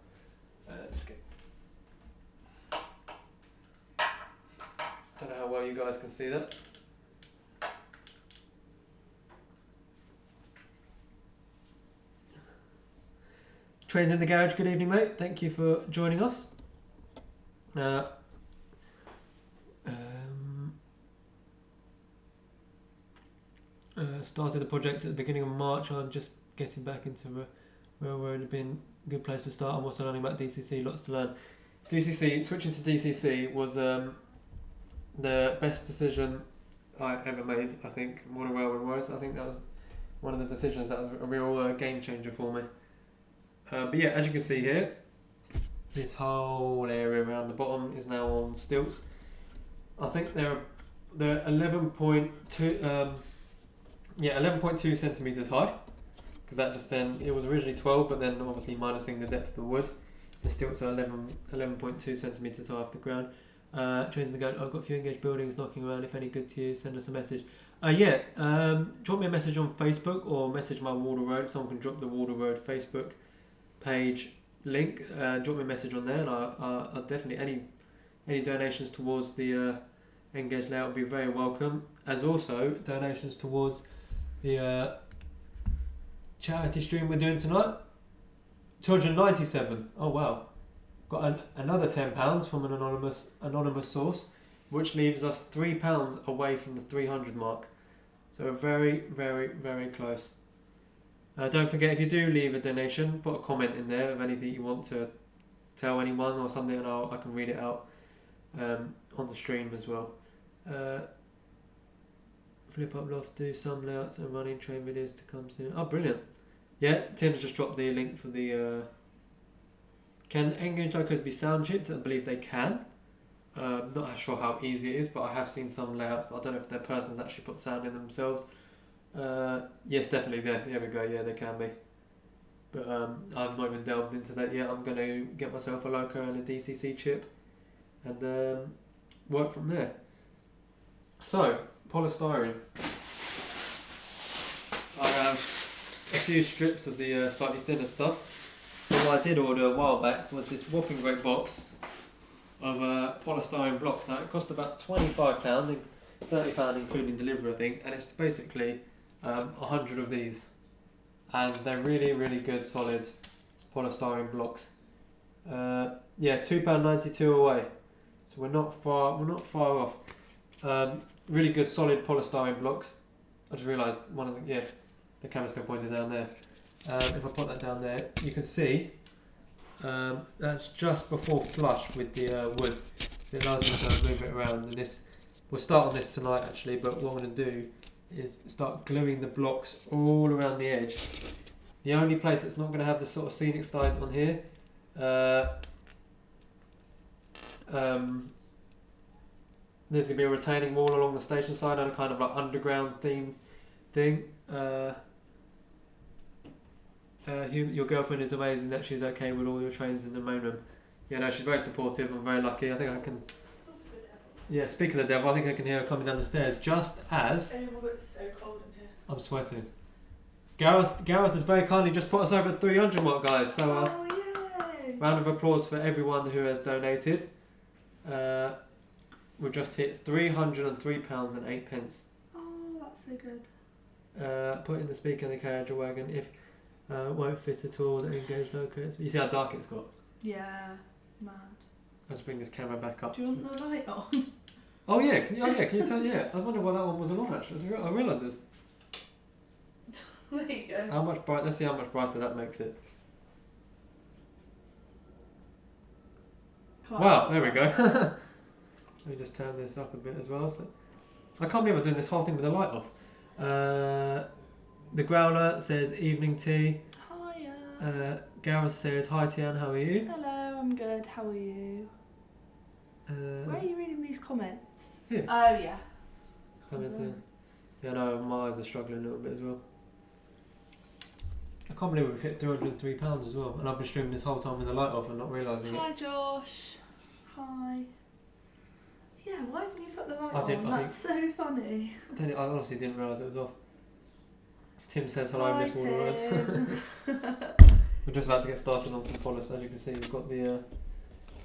Let's get. Don't know how well you guys can see that. Trains in the Garage, good evening mate, thank you for joining us. Started the project at the beginning of March. I'm just getting back into railroad. It's been a good place to start. I'm also learning about DCC, lots to learn. Switching to DCC was the best decision I ever made, I think, more than railroad was. I think that was one of the decisions that was a real game changer for me. But yeah, as you can see here, this whole area around the bottom is now on stilts. I think they're 11.2 centimeters high, because that just then it was originally 12, but then obviously minusing the depth of the wood, the stilts are 11.2 centimeters high off the ground. Trains to go. I've got a few engaged buildings knocking around. If any good to you, send us a message. Drop me a message on Facebook or message my Wardle Road. Someone can drop the Wardle Road Facebook page link. Drop me a message on there, and I'll definitely any donations towards the engaged layout will be very welcome. As also donations towards the charity stream we're doing tonight. 297. Oh wow. Got another £10 from an anonymous source, which leaves us £3 away from the 300 mark. So very, very, very close. Don't forget, if you do leave a donation, put a comment in there of anything you want to tell anyone or something, and I can read it out on the stream as well. Flip up loft, do some layouts and running train videos to come soon. Oh, brilliant. Yeah, Tim's just dropped the link for the... Can Engage locos be sound chipped? I believe they can. Not sure how easy it is, but I have seen some layouts, but I don't know if their persons actually put sound in themselves. Yes, definitely. There we go. Yeah, they can be. But I've not even delved into that yet. I'm going to get myself a loco and a DCC chip and work from there. So, polystyrene. I have a few strips of the slightly thinner stuff. What I did order a while back was this whopping great box of polystyrene blocks. Now it cost about £25, £30 including delivery I think, and it's basically 100 of these, and they're really, really good solid polystyrene blocks. Yeah, £2.92 away, so we're not far off. Really good solid polystyrene blocks. I just realised one of the the camera's still pointed down there. If I put that down there, you can see that's just before flush with the wood. So it allows me to move it around. And this, we'll start on this tonight actually, but what I'm going to do is start gluing the blocks all around the edge. The only place that's not going to have the sort of scenic side on here, there's going to be a retaining wall along the station side and a kind of like underground theme thing. Your girlfriend is amazing that she's okay with all your trains in the main room. Yeah, no, she's very supportive. I'm very lucky. I think I can. Yeah, speak of the devil, I think I can hear her coming down the stairs just as. Oh my god, it's so cold in here. I'm sweating. Gareth has very kindly just put us over the 300 mark, guys. So, yay! round of applause for everyone who has donated. We've just hit £303.08. Oh, that's so good. Put in the speaker in the carriage or wagon if won't fit at all. The engaged locates. You see how dark it's got? Yeah, mad. Let's bring this camera back up. Do you want the light on? Oh yeah, can you tell? Yeah, I wonder why that one wasn't on actually. I realised this. There you go. How much bright? Let's see how much brighter that makes it. Wow, there we go. Let me just turn this up a bit as well. So, I can't believe I'm doing this whole thing with the light off. The Growler says evening tea. Hiya. Gareth says hi Tian, how are you? Hello, I'm good. How are you? Where are you reading these comments? Here. Oh yeah. Comment there. Yeah, no, my eyes are struggling a little bit as well. I can't believe we've hit £303 as well, and I've been streaming this whole time with the light off and not realising it. Hi Josh. Hi. Yeah, why haven't you put the light I on? That's so funny. I honestly didn't realise it was off. Tim says hello, Hi, Miss Wardle. Tim. We're just about to get started on some polish. As you can see, we've got the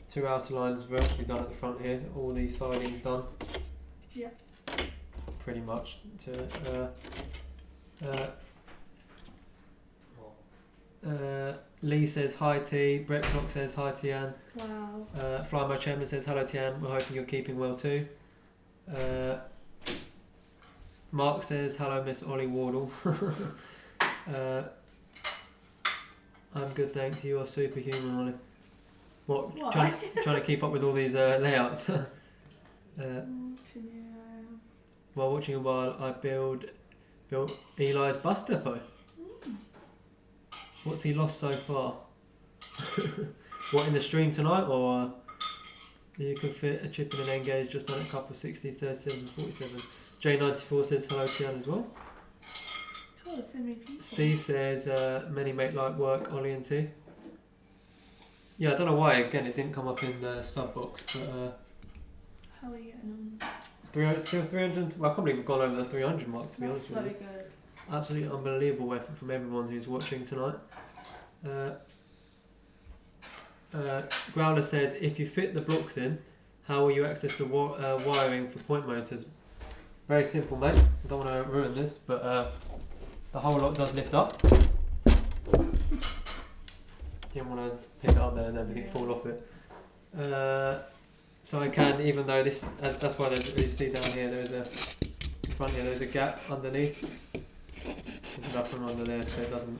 two outer lines virtually done at the front here. All the sidings done. Yeah. Pretty much. Lee says hi T. Brett Clock says hi Tian. Wow. Flymo Chairman says hello Tian. We're hoping you're keeping well too. Mark says hello Miss Ollie Wardle. I'm good, thanks. You are superhuman, Ollie. What? Trying to keep up with all these layouts. While watching a while, I built Eli's bus depot. What's he lost so far? What, in the stream tonight, or you can fit a chip in an engage just on a couple of 60s, 37, 47. J94 says hello Tian as well. God, so many people. Steve says many make light work, Ollie and T. Yeah, I don't know why. Again, it didn't come up in the sub box, but how are you getting on? 300, still 300. Well, I can't believe we've gone over the 300 mark. To be That's honest so with you. good. Absolutely unbelievable effort from everyone who's watching tonight. Growler says, if you fit the blocks in, how will you access the wiring for point motors? Very simple, mate. I don't want to ruin this, but the whole lot does lift up. Didn't want to pick it up there and everything fall off it. So I can, even though this, that's why there's, you see down here, there's a, in front here, there's a gap underneath. There's nothing under there, so it doesn't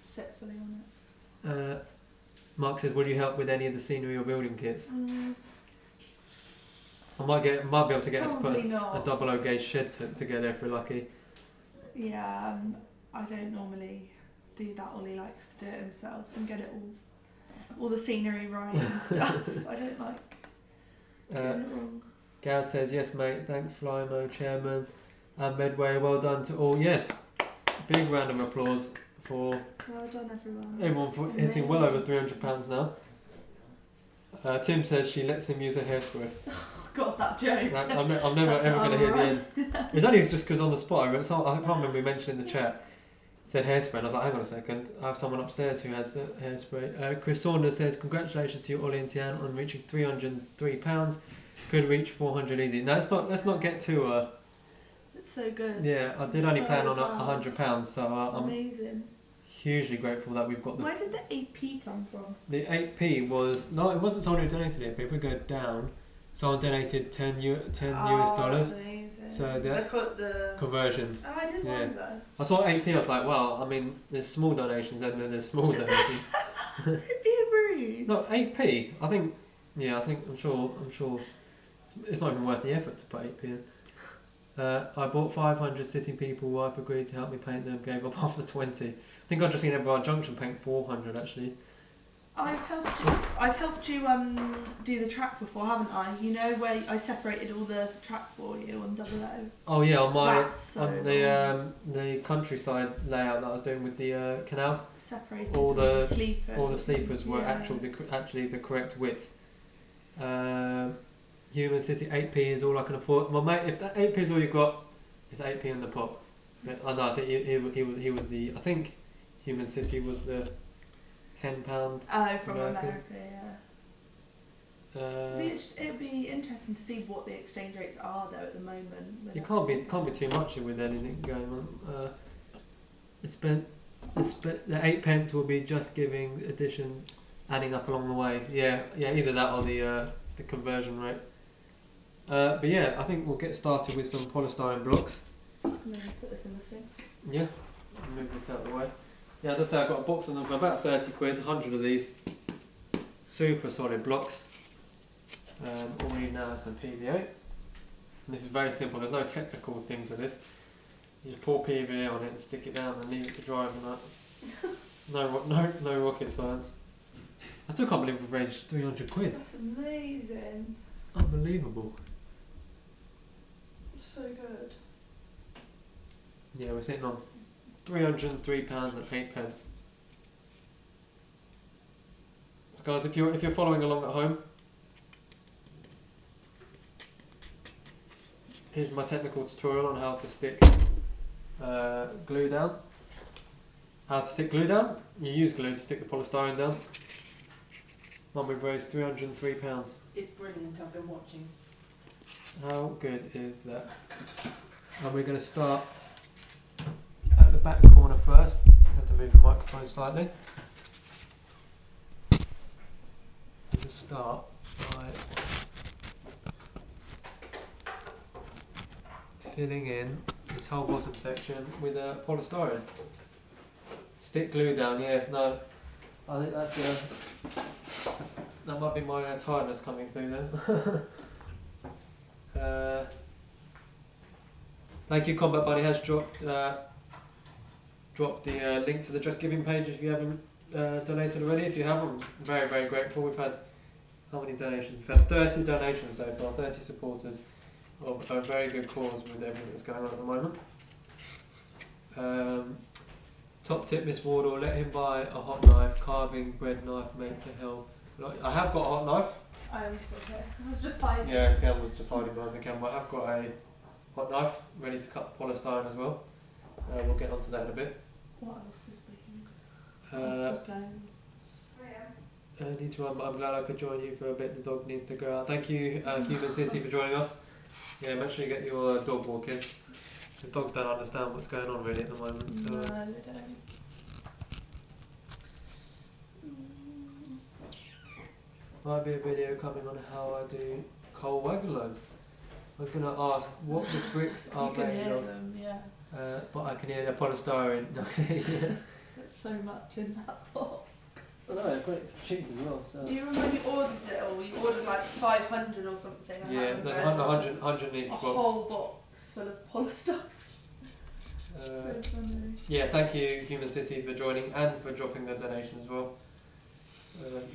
Set fully on it. Mark says, will you help with any of the scenery or building kits? I might be able to get her to put a 00 gauge shed together if we're lucky. Yeah, I don't normally do that. Ollie likes to do it himself and get it all the scenery right and stuff. I don't like getting it wrong. Gav says, yes mate, thanks Flymo Chairman and Medway, well done to all. Yes, big round of applause for well done everyone for hitting well over £300 now. Tim says she lets him use a hairspray. Got that joke. Right, I'm never ever going to hear the end. It's only just because on the spot, I can't remember we mentioned in the chat, said hairspray, and I was like, hang on a second, I have someone upstairs who has hairspray. Chris Saunders says, congratulations to you, Ollie and Tian, on reaching £303. Could reach 400 easy. Now, let's not get too... it's so good. Yeah, I did only plan on £100, so I'm amazing. Hugely grateful that we've got the... Where did the 8p come from? The 8p was... No, it wasn't someone who donated it, but if we go down... Someone donated $10 US dollars. Amazing. So the conversion. Oh, I didn't know that. I saw 8p. I was like, well, I mean, there's small donations and then there's small donations. Don't be rude. No, 8p. I think. Yeah, I'm sure. It's not even worth the effort to put 8p in. I bought 500 sitting people. Wife agreed to help me paint them. Gave up after 20. I think I've just seen Everard Junction paint 400 actually. I've helped you do the track before, haven't I? You know where I separated all the track for you on double O. Oh yeah, on my That's so on the countryside layout that I was doing with the canal. separated all the sleepers. All the sleepers were Yeah. actually the correct width. Human City 8p is all I can afford. Well, mate, if that 8p is all you got, it's 8p in the pot. But, I know. I think he was the. I think Human City was the £10. Oh, from American. America, yeah. It'd be interesting to see what the exchange rates are though at the moment. It can't be too much with anything going on. The 8 pence will be just giving additions, adding up along the way. Yeah, either that or the conversion rate. But yeah, I think we'll get started with some polystyrene blocks. I'm gonna put this in the sink. Yeah, I'll move this out of the way. Yeah, as I say, I've got a box of them for about 30 quid, 100 of these. Super solid blocks. All we need now is some PVA. And this is very simple, there's no technical thing to this. You just pour PVA on it and stick it down and leave it to dry overnight. No rocket science. I still can't believe we've raised 300 quid. That's amazing. Unbelievable. So good. Yeah, we're sitting on £303 and 8 pence. Guys, if you're following along at home, here's my technical tutorial on how to stick glue down. How to stick glue down? You use glue to stick the polystyrene down. One we've raised £303. It's brilliant, I've been watching. How good is that? And we're going to start at the back corner first. I have to move the microphone slightly. We'll just start by filling in this whole bottom section with polystyrene. Stick glue down, yeah, no. I think that's that might be my tiredness coming through then. Thank you, Combat Bunny has dropped the link to the Just Giving page if you haven't donated already. If you have, I'm very, very grateful. We've had, how many donations? We've had 30 donations so far, 30 supporters of a very good cause with everything that's going on at the moment. Top tip, Miss Wardle, let him buy a hot knife. Carving bread knife makes a hell. I have got a hot knife. I am still here. I was just hiding. Yeah, Tian was just hiding behind the camera. I have got a hot knife ready to cut the polystyrene as well. We'll get onto that in a bit. What else is being? What else is going? I need to run, but I'm glad I could join you for a bit. The dog needs to go out. Thank you, Human City, for joining us. Yeah, make sure you get your dog walking. The dogs don't understand what's going on really at the moment. So. No, they don't. Might be a video coming on how I do coal wagon loads. I was going to ask what the bricks are You can made hear of. them, yeah. But I can hear the polystyrene. There's so much in that pot. I know, they're great cheap as well. So. Do you remember when you ordered it, or you ordered like 500 or something? I Yeah, can't there's remember. 100 in each A box. whole box full of polystyrene. So funny. Yeah, thank you, Human City, for joining and for dropping the donation as well.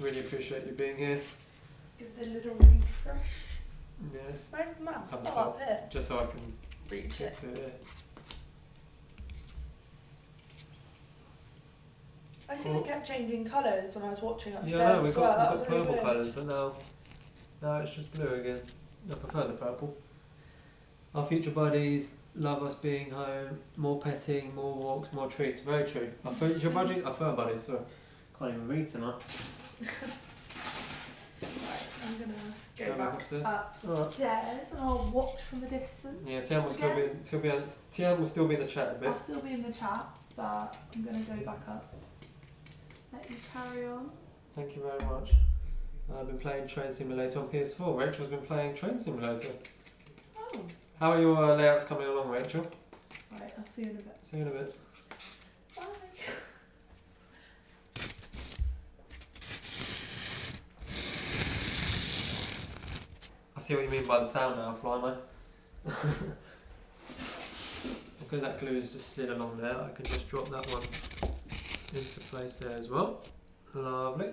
Really appreciate you being here. Give it a little refresh. Yes, Where's the mouse? Have Oh, a up there. just so I can Reach get it. to it. I see it kept changing colours when I was watching upstairs. Yeah, we've as well. That got was really purple weird. colours, but now it's just blue again. I prefer the purple. Our future buddies love us being home. More petting, more walks, more treats. Very true. Our future buddies, our fur buddies. So can't even read tonight. Right, I'm gonna Go go back upstairs. upstairs and I'll watch from a distance. Yeah, Tian will still be in the chat a bit. I'll still be in the chat, but I'm gonna go back up. Let you carry on. Thank you very much. I've been playing Train Simulator on PS4. Rachel's been playing Train Simulator. Oh. How are your layouts coming along, Rachel? Right, I'll see you in a bit. See you in a bit. Bye. I see what you mean by the sound now, Flyman. Because that glue is just slid along there, I can just drop that one into place there as well. Lovely.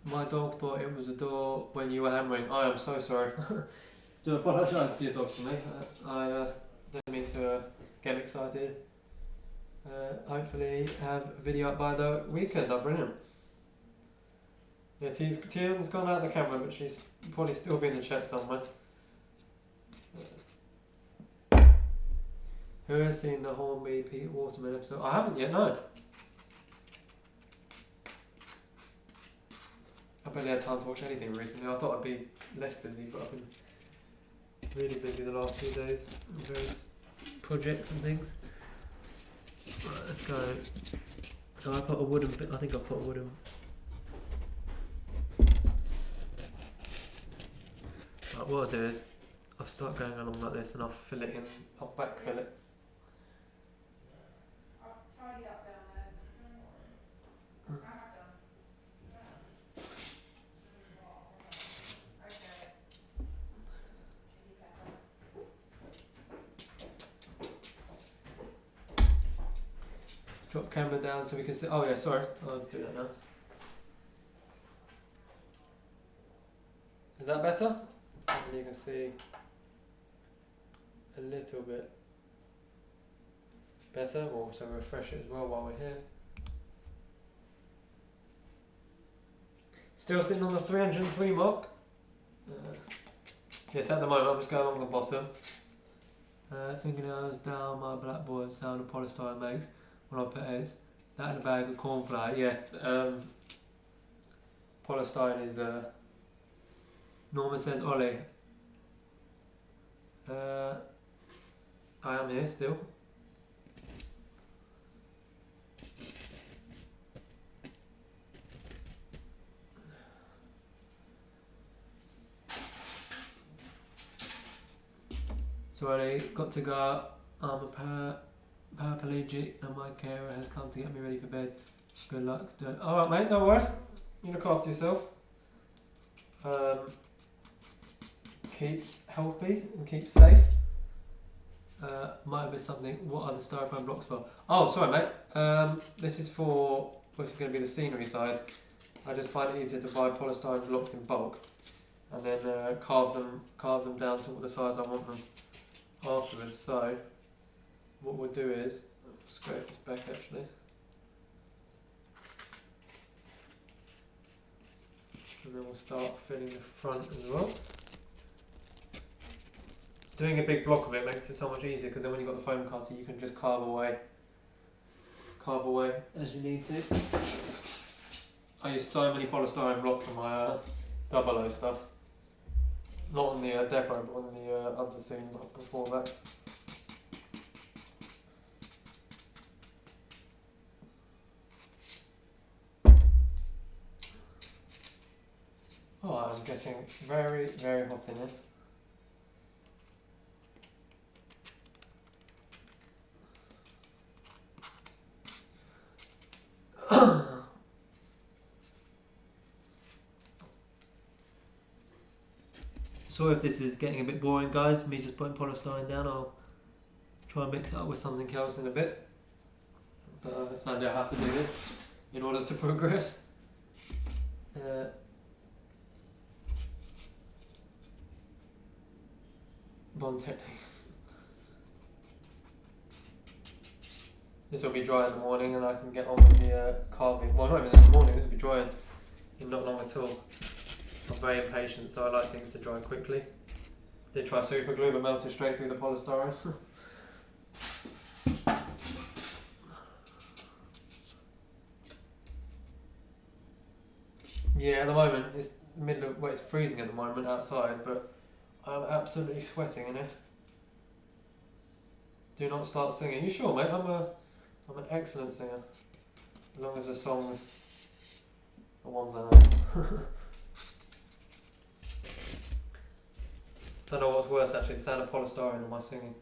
My dog thought it was a door when you were hammering. I am so sorry. Do apologise to your dog for me. I didn't mean to get excited. Hopefully have a video up by the weekend. Oh, brilliant. Yeah, Tier's gone out of the camera, but she's probably still be in the chat somewhere. Who has seen the Hornby Pete Waterman episode? I haven't yet, no. I barely had time to watch anything recently. I thought I'd be less busy, but I've been really busy the last few days with various projects and things. Right, let's go. So I put a wooden bit. I think I put a wooden. Right, what I'll do is I'll start going along like this and I'll fill it in. I'll backfill it. Drop camera down so we can see. Oh yeah, sorry. I'll do that now. Is that better? And you can see a little bit better. We'll also refresh it as well while we're here. Still sitting on the 303 mark. Yes, at the moment I'm just going along the bottom. Fingernails down my blackboard, sound of polystyrene makes. When I put is that in a bag of corn flour. Yeah, polystyrene is. Norman says, Ollie. I am here still. So Ollie, got to go. I'm a paraplegic and my carer has come to get me ready for bed. Good luck. Alright mate, no worries. You look after yourself. Keep healthy and keep safe. Might have missed something. What are the styrofoam blocks for? Oh, sorry mate. This is for, this is going to be the scenery side. I just find it easier to buy polystyrene blocks in bulk and then carve them down to the size I want them afterwards. So what we'll do is, I'll scrape this back actually. And then we'll start filling the front as well. Doing a big block of it makes it so much easier because then when you've got the foam cutter you can just carve away as you need to. I use so many polystyrene blocks on my 00 stuff. Not on the depot but on the other scene before that. Oh, I'm getting very, very hot in here. Sorry if this is getting a bit boring guys, me just putting polystyrene down. I'll try and mix it up with something else in a bit. But sadly I have to do this in order to progress. Bond technique. This will be dry in the morning and I can get on with the carving. Well, not even in the morning, this will be dry in not long at all. I'm very impatient, so I like things to dry quickly. Did try super glue but melted straight through the polystyrene. Yeah, at the moment it's middle of, well, it's freezing at the moment outside, but I'm absolutely sweating in it. Do not start singing. You sure, mate? I'm an excellent singer, as long as the songs are ones I know. Don't know what's worse actually, the sound of polystyrene or my singing.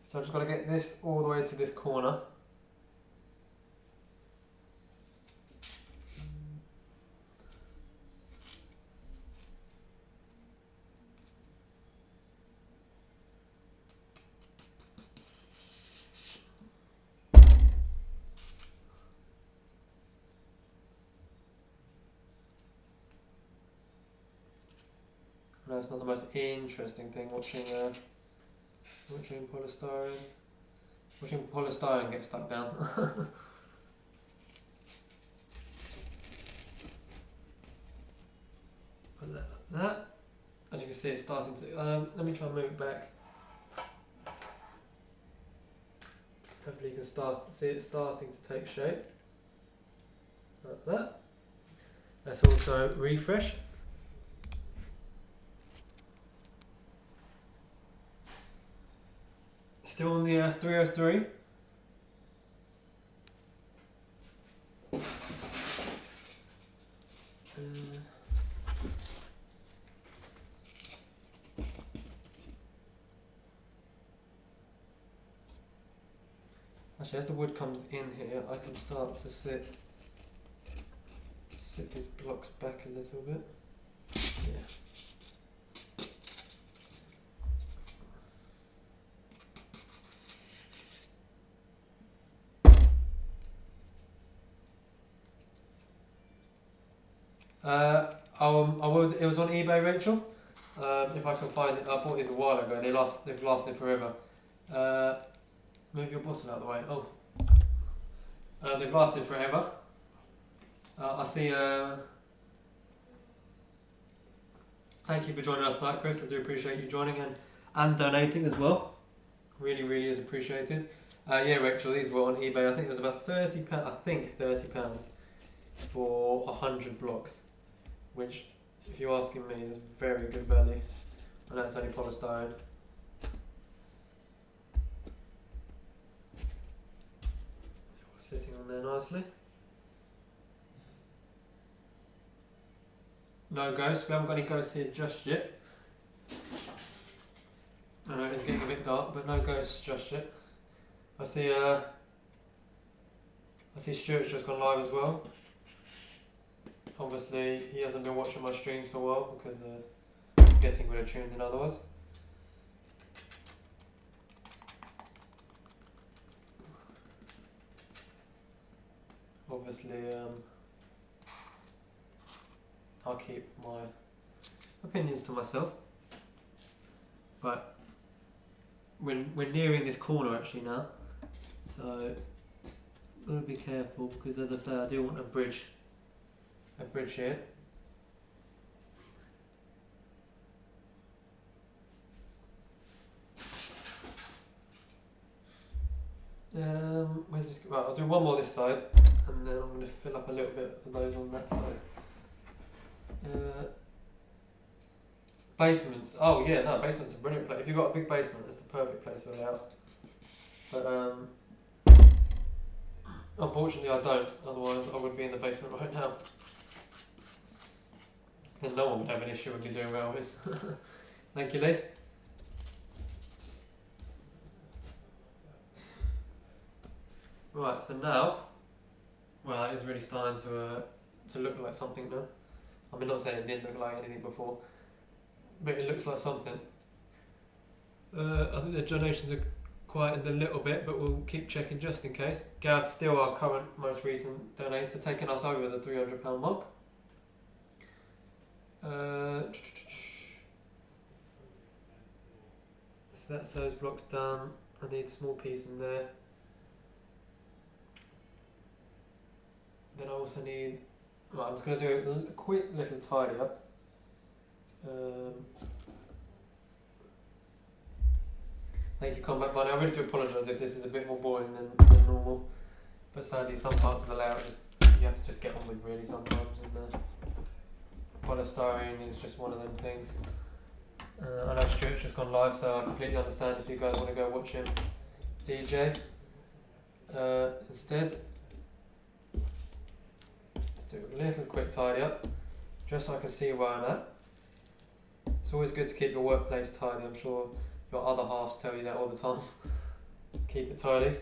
So I've just got to get this all the way to this corner. it's not the most interesting thing watching polystyrene. Watching polystyrene get stuck down. Put that like that. As you can see, it's starting to. Let me try and move it back. Hopefully, you can see it starting to take shape. Like that. Let's also refresh. Still on the 303. Actually, as the wood comes in here, I can start to sit these blocks back a little bit. Yeah. I will. It was on eBay, Rachel. If I can find it, I bought these a while ago, and they've lasted forever. Move your bottle out of the way. Oh, they've lasted forever. I see. Thank you for joining us tonight, Chris. I do appreciate you joining and donating as well. Really, really is appreciated. Yeah, Rachel, these were on eBay. I think it was about £30. I think £30 for 100 blocks, which, if you're asking me, is very good value. I know it's only polystyrene. Sitting on there nicely. No ghosts. We haven't got any ghosts here just yet. I know it's getting a bit dark, but no ghosts just yet. I see Stuart's just gone live as well. Obviously, he hasn't been watching my streams for a while because I'm guessing he would have tuned in otherwise. Obviously, I'll keep my opinions to myself. But we're nearing this corner actually now, so gotta be careful because, as I say, I do want a bridge here. Where's this? Right, I'll do one more this side, and then I'm going to fill up a little bit of those on that side. Basements. Oh yeah, no, basement's a brilliant place. If you've got a big basement, it's the perfect place for it out. But unfortunately, I don't. Otherwise, I would be in the basement right now. Then no one would have an issue with me doing railways. Thank you, Lee. Right, so now, well, it is really starting to look like something now. I mean, not saying it didn't look like anything before, but it looks like something. I think the donations are quietened a little bit, but we'll keep checking just in case. Gareth's still our current most recent donator, taking us over the £300 mark. So that's those blocks done. I need a small piece in there. Then I also need. Right, I'm just going to do a quick little tidy up. Thank you, Combat Money. I really do apologise if this is a bit more boring than normal, but sadly some parts of the layout you have to just get on with really sometimes, and polystyrene is just one of them things. I know Stuart's just gone live, so I completely understand if you guys want to go watch him DJ instead. Let's do a little quick tidy up, just so I can see where I'm at. It's always good to keep your workplace tidy. I'm sure your other halves tell you that all the time. Keep it tidy.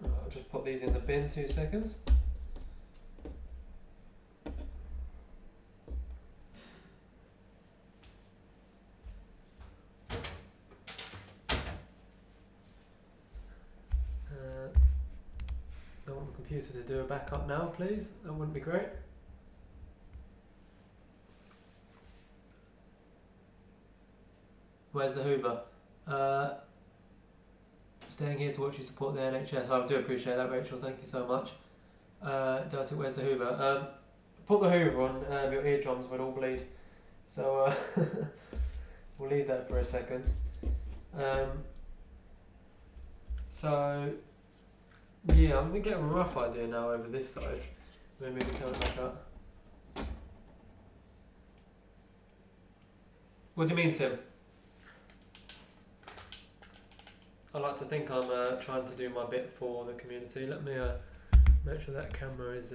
I'll just put these in the bin, 2 seconds. computer to do a backup now, please. That wouldn't be great. Where's the Hoover? Staying here to watch you support the NHS. I do appreciate that, Rachel. Thank you so much. Delta, where's the Hoover? Put the Hoover on. Your eardrums would all bleed. So we'll leave that for a second. So yeah, I'm gonna get a rough idea now over this side. Let me move the camera back up. What do you mean, Tim? I like to think I'm trying to do my bit for the community. Let me make sure that camera is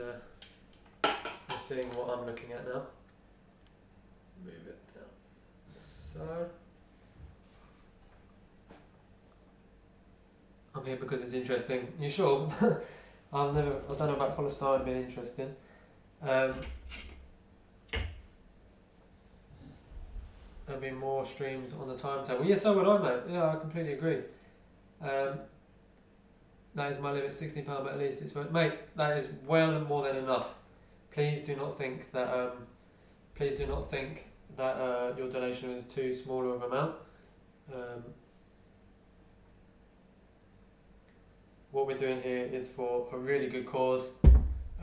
seeing what I'm looking at now. Move it down. So I'm here because it's interesting. You sure? I don't know about polystyrene being interesting. There'll be more streams on the timetable. Yeah, so would I, mate. Yeah, I completely agree. That is my limit, £16, but at least it's mate. That is well and more than enough. Please do not think that. Your donation is too small of an amount. What we're doing here is for a really good cause.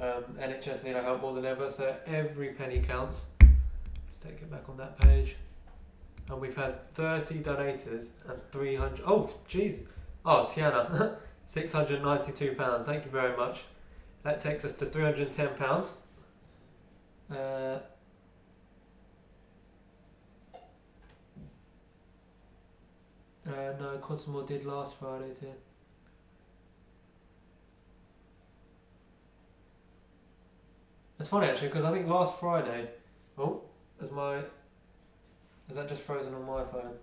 NHS need our help more than ever, so every penny counts. Let's take it back on that page. And we've had 30 donators and 300. Oh, jeez. Oh, Tiana, £692. Thank you very much. That takes us to £310. No, Cottesmore did last Friday too. It's funny actually because I think last Friday. Oh, is that just frozen on my phone?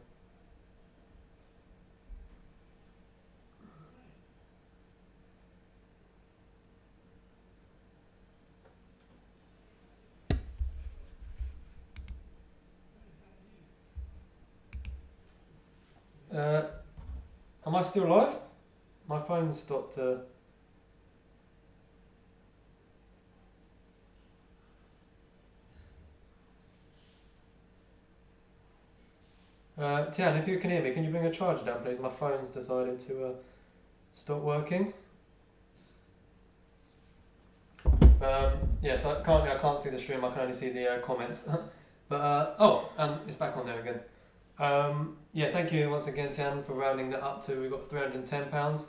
Am I still live? My phone stopped. Tian, if you can hear me, can you bring a charger down, please? My phone's decided to stop working. Yes, currently I can't see the stream. I can only see the comments. But it's back on there again. Thank you once again, Tian, for rounding that up to. We got £310.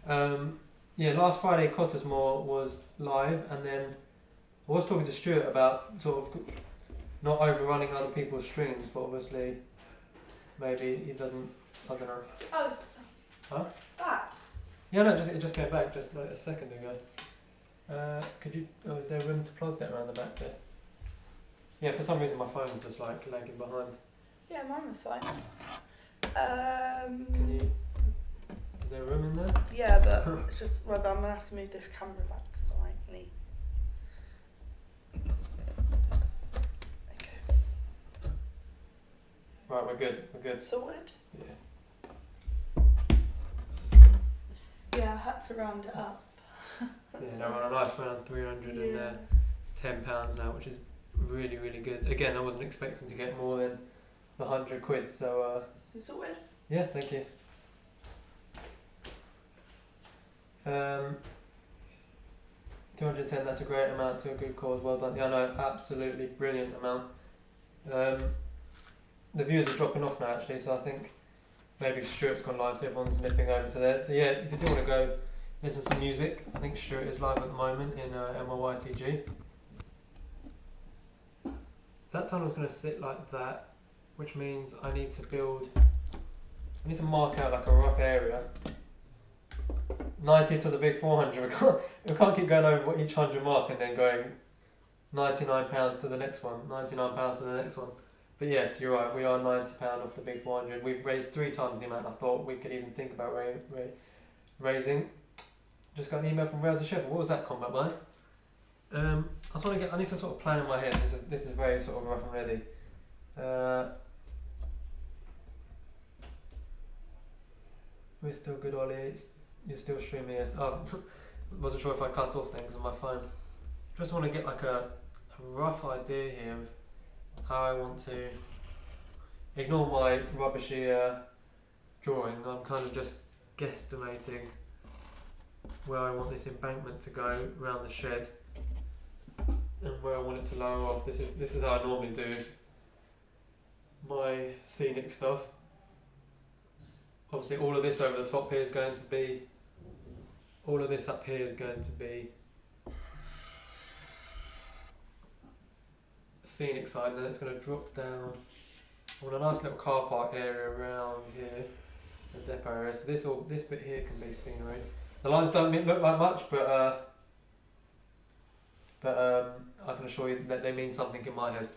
Last Friday Cottesmore was live, and then I was talking to Stuart about sort of not overrunning other people's streams, but obviously maybe he doesn't. I don't know. Oh, huh? Back. Yeah, no, it just came back just like a second ago. Could you? Oh, is there room to plug that around the back there? Yeah, for some reason my phone's just like lagging behind. Yeah, mine was fine. Can you? Is there room in there? Yeah, but it's just whether I'm gonna have to move this camera back slightly. Okay. Right, we're good. Sorted? Yeah. Yeah, I had to round it up. Yeah, no, we're on a nice round £310 now, which is really, really good. Again, I wasn't expecting to get more than the £100, so You sorted? yeah, thank you. 210, that's a great amount to a good cause, well done. Yeah, no, absolutely brilliant amount. The views are dropping off now actually, so I think maybe Stuart's gone live, so everyone's nipping over to there. So yeah, if you do want to go listen to some music, I think Stuart is live at the moment in MYCG. So that tunnel's going to sit like that, which means I need to mark out like a rough area. 90 to the big 400. We can't keep going over each 100 mark and then going £99 to the next one, £99 to the next one. But yes, you're right, we are £90 off the big 400. We've raised 3 times the amount I thought we could even think about raising. Just got an email from Rails of Shepherd. What was that combat by? I need to sort of plan in my head. This is very sort of rough and ready. We're still good, Ollie. You're still streaming, yes. Oh, Wasn't sure if I cut off things on my phone. Just want to get like a rough idea here of how I want to ignore my rubbishy drawing. I'm kind of just guesstimating where I want this embankment to go around the shed and where I want it to lower off. This is how I normally do my scenic stuff. Obviously all of this over the top here is going to be, all of this up here is going to be scenic side, and then it's going to drop down. I want a nice little car park area around here, the depot area. So this bit here can be scenery. The lines don't look like much, but I can assure you that they mean something in my head.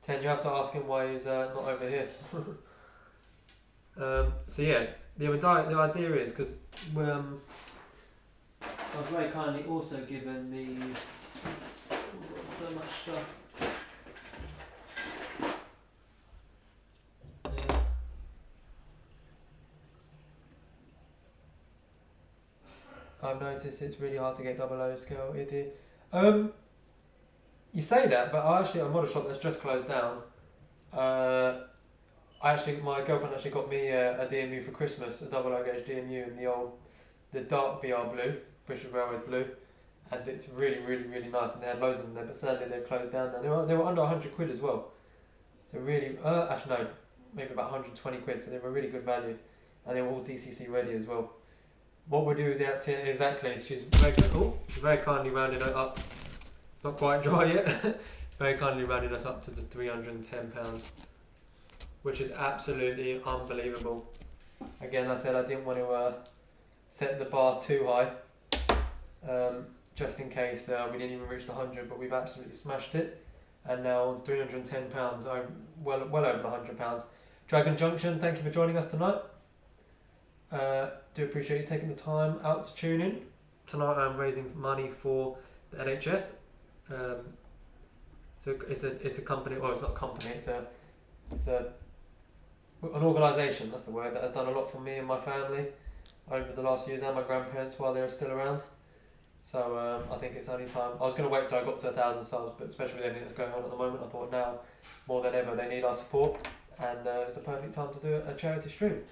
Ten, you have to ask him why he's not over here. So yeah, the idea is because I've very kindly also given these so much stuff. Yeah. I've noticed it's really hard to get 00 scale ED. You say that, but I'm at a shop that's just closed down. My girlfriend actually got me a DMU for Christmas, a 00 gauge DMU in the dark BR blue, British Railway blue, and it's really, really, really nice. And they had loads of them there, but sadly they've closed down now. They were under 100 quid as well. So really, actually no, maybe about 120 quid. So they were really good value, and they were all DCC ready as well. What we'll do with that exactly? She's very kindly rounded it up. It's not quite dry yet. Very kindly rounded us up to the £310, which is absolutely unbelievable. Again, I said I didn't want to set the bar too high, just in case we didn't even reach the 100, but we've absolutely smashed it. And now £310, well over the £100. Dragon Junction, thank you for joining us tonight. Do appreciate you taking the time out to tune in. Tonight I'm raising money for the NHS. So it's a company. Well, it's not a company. It's an organisation. That's the word, that has done a lot for me and my family over the last years, and my grandparents while they were still around. So I think it's only time. I was going to wait till I got to 1,000 subs, but especially with everything that's going on at the moment, I thought now more than ever they need our support, and it's the perfect time to do a charity stream.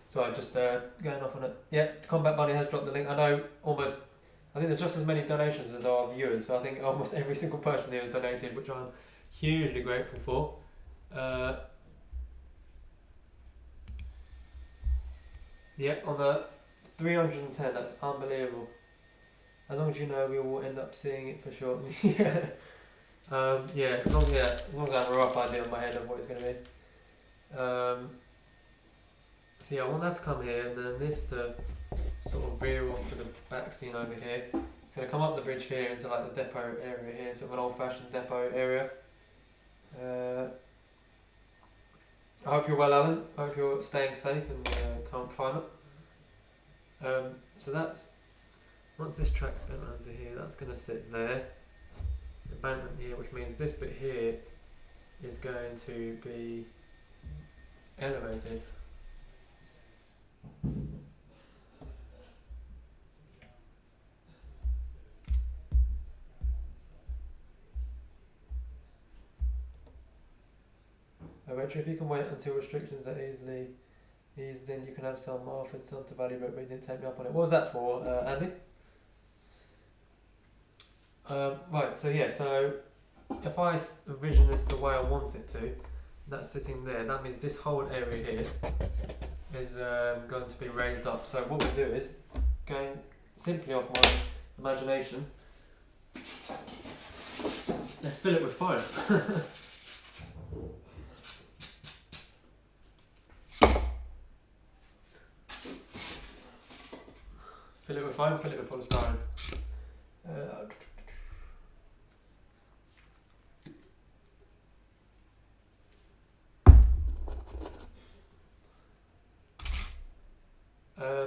So I'm just going off on it. Yeah, Combat Bunny has dropped the link. I know I think there's just as many donations as our viewers, so I think almost every single person here has donated, which I'm hugely grateful for. Yeah, on the 310, that's unbelievable. As long as you know, we will end up seeing it for sure. Yeah. As long as I have a rough idea in my head of what it's going to be. So yeah, I want that to come here, and then this to sort of veer onto the back scene over here. It's going to come up the bridge here into like the depot area here, sort of an old-fashioned depot area. I hope you're well, Alan. I hope you're staying safe in the current climate. So that's, once this track's bent under here, that's going to sit there. Embankment here, which means this bit here is going to be elevated. Retro, if you can wait until restrictions are easily eased, then you can have some offered some to value, but you didn't take me up on it. What was that for, Andy? Right, so yeah, so if I envision this the way I want it to, that's sitting there, that means this whole area here is going to be raised up. So what we'll do is, going simply off my imagination, let's fill it with foam. Fill it with foam, fill it with polystyrene.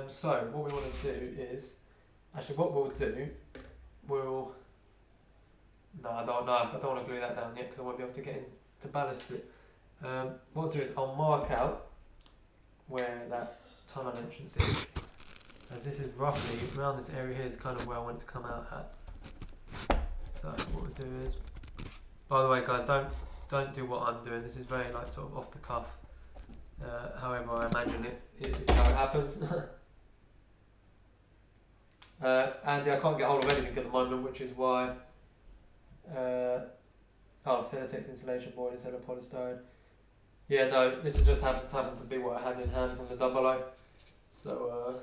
So what we want to do is, actually what we'll do, I don't want to glue that down yet because I won't be able to get into ballast it. What I'll do is I'll mark out where that tunnel entrance is, as this is roughly around this area here is kind of where I want it to come out at. So what we'll do is, by the way guys, don't do what I'm doing, this is very like sort of off the cuff. However I imagine it is how it happens. Andy, I can't get hold of anything at the moment, which is why Celotex insulation board instead of polystyrene. Yeah, no, this has just happened to be what I had in hand from the double O. So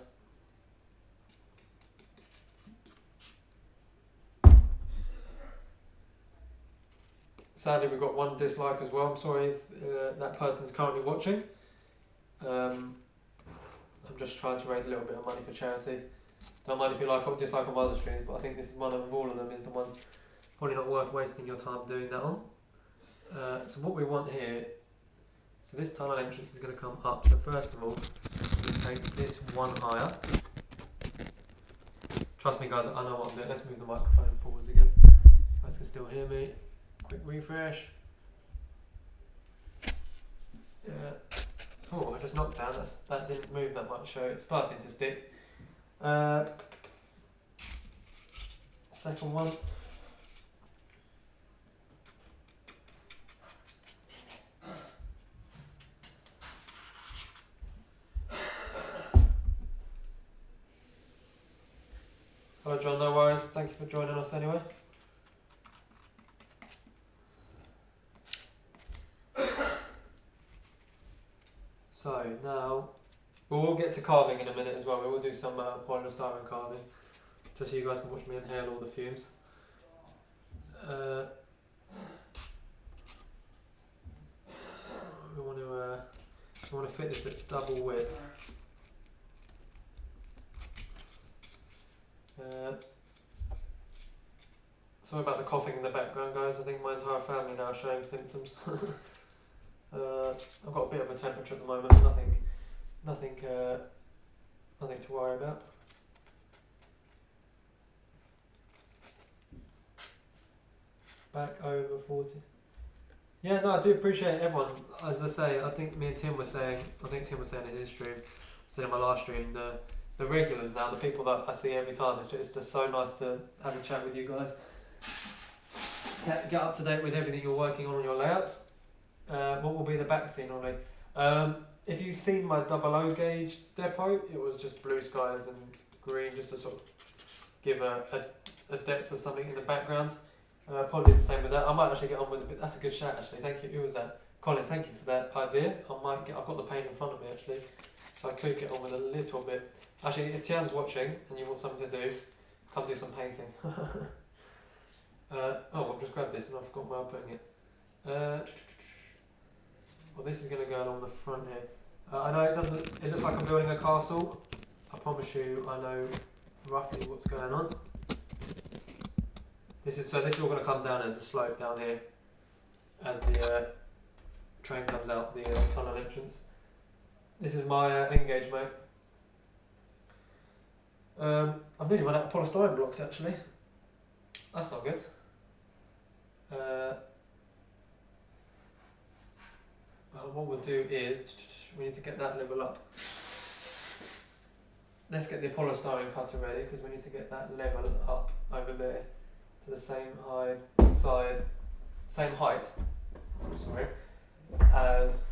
sadly we've got one dislike as well. I'm sorry if that person's currently watching. I'm just trying to raise a little bit of money for charity. Don't mind if you like or dislike on my other streams, but I think this is one of all of them is the one probably not worth wasting your time doing that on. So what we want here, so this tunnel entrance is going to come up. So first of all, we take this one higher. Trust me guys, I know what I'm doing. Let's move the microphone forwards again. You guys can still hear me. Quick refresh. Oh, I just knocked down. That didn't move that much, so it's starting to stick. Second one. Hello John, no worries. Thank you for joining us anyway. So now, we'll get to carving in a minute as well. We will do some polystyrene carving, just so you guys can watch me inhale all the fumes. We want to fit this at double width. Sorry about the coughing in the background, guys. I think my entire family now is showing symptoms. I've got a bit of a temperature at the moment. Nothing to worry about. Back over 40. Yeah, no, I do appreciate everyone. As I say, I think me and Tim were saying. I think Tim was saying in his stream, said in my last stream, the regulars now, the people that I see every time. It's just so nice to have a chat with you guys. Get up to date with everything you're working on your layouts. What will be the back scene on it? If you've seen my 00 gauge depot, it was just blue skies and green, just to sort of give a depth of something in the background. Probably the same with that. I might actually get on with a bit. That's a good shout actually. Thank you. Who was that? Colin. Thank you for that idea. I've got the paint in front of me actually, so I could get on with a little bit. Actually, if Tian's watching and you want something to do, come do some painting. I've just grabbed this and I forgot where I'm putting it. Well, this is going to go along the front here. I know it looks like I'm building a castle. I promise you, I know roughly what's going on. This is all going to come down as a slope down here, as the train comes out the tunnel entrance. This is my N-gauge, mate. I've nearly run out of polystyrene blocks actually. That's not good. What we'll do is we need to get that level up. Let's get the polystyrene cutter ready because we need to get that level up over there to the same height as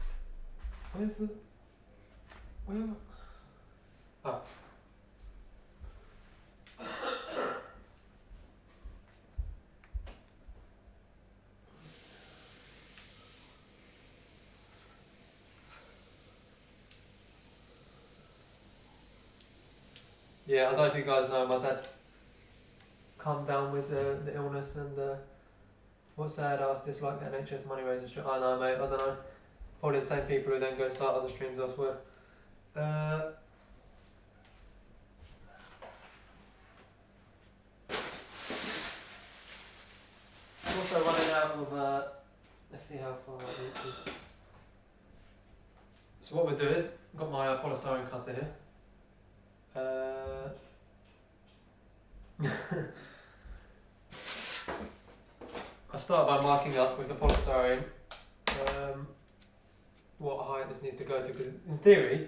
yeah, I don't know if you guys know, my dad calmed down with the illness and what's sad, I disliked the NHS money raisers. I know, mate, I don't know. Probably the same people who then go start other streams elsewhere. So what we'll do is, I've got my polystyrene cutter here. I start by marking up with the polystyrene what height this needs to go to, because in theory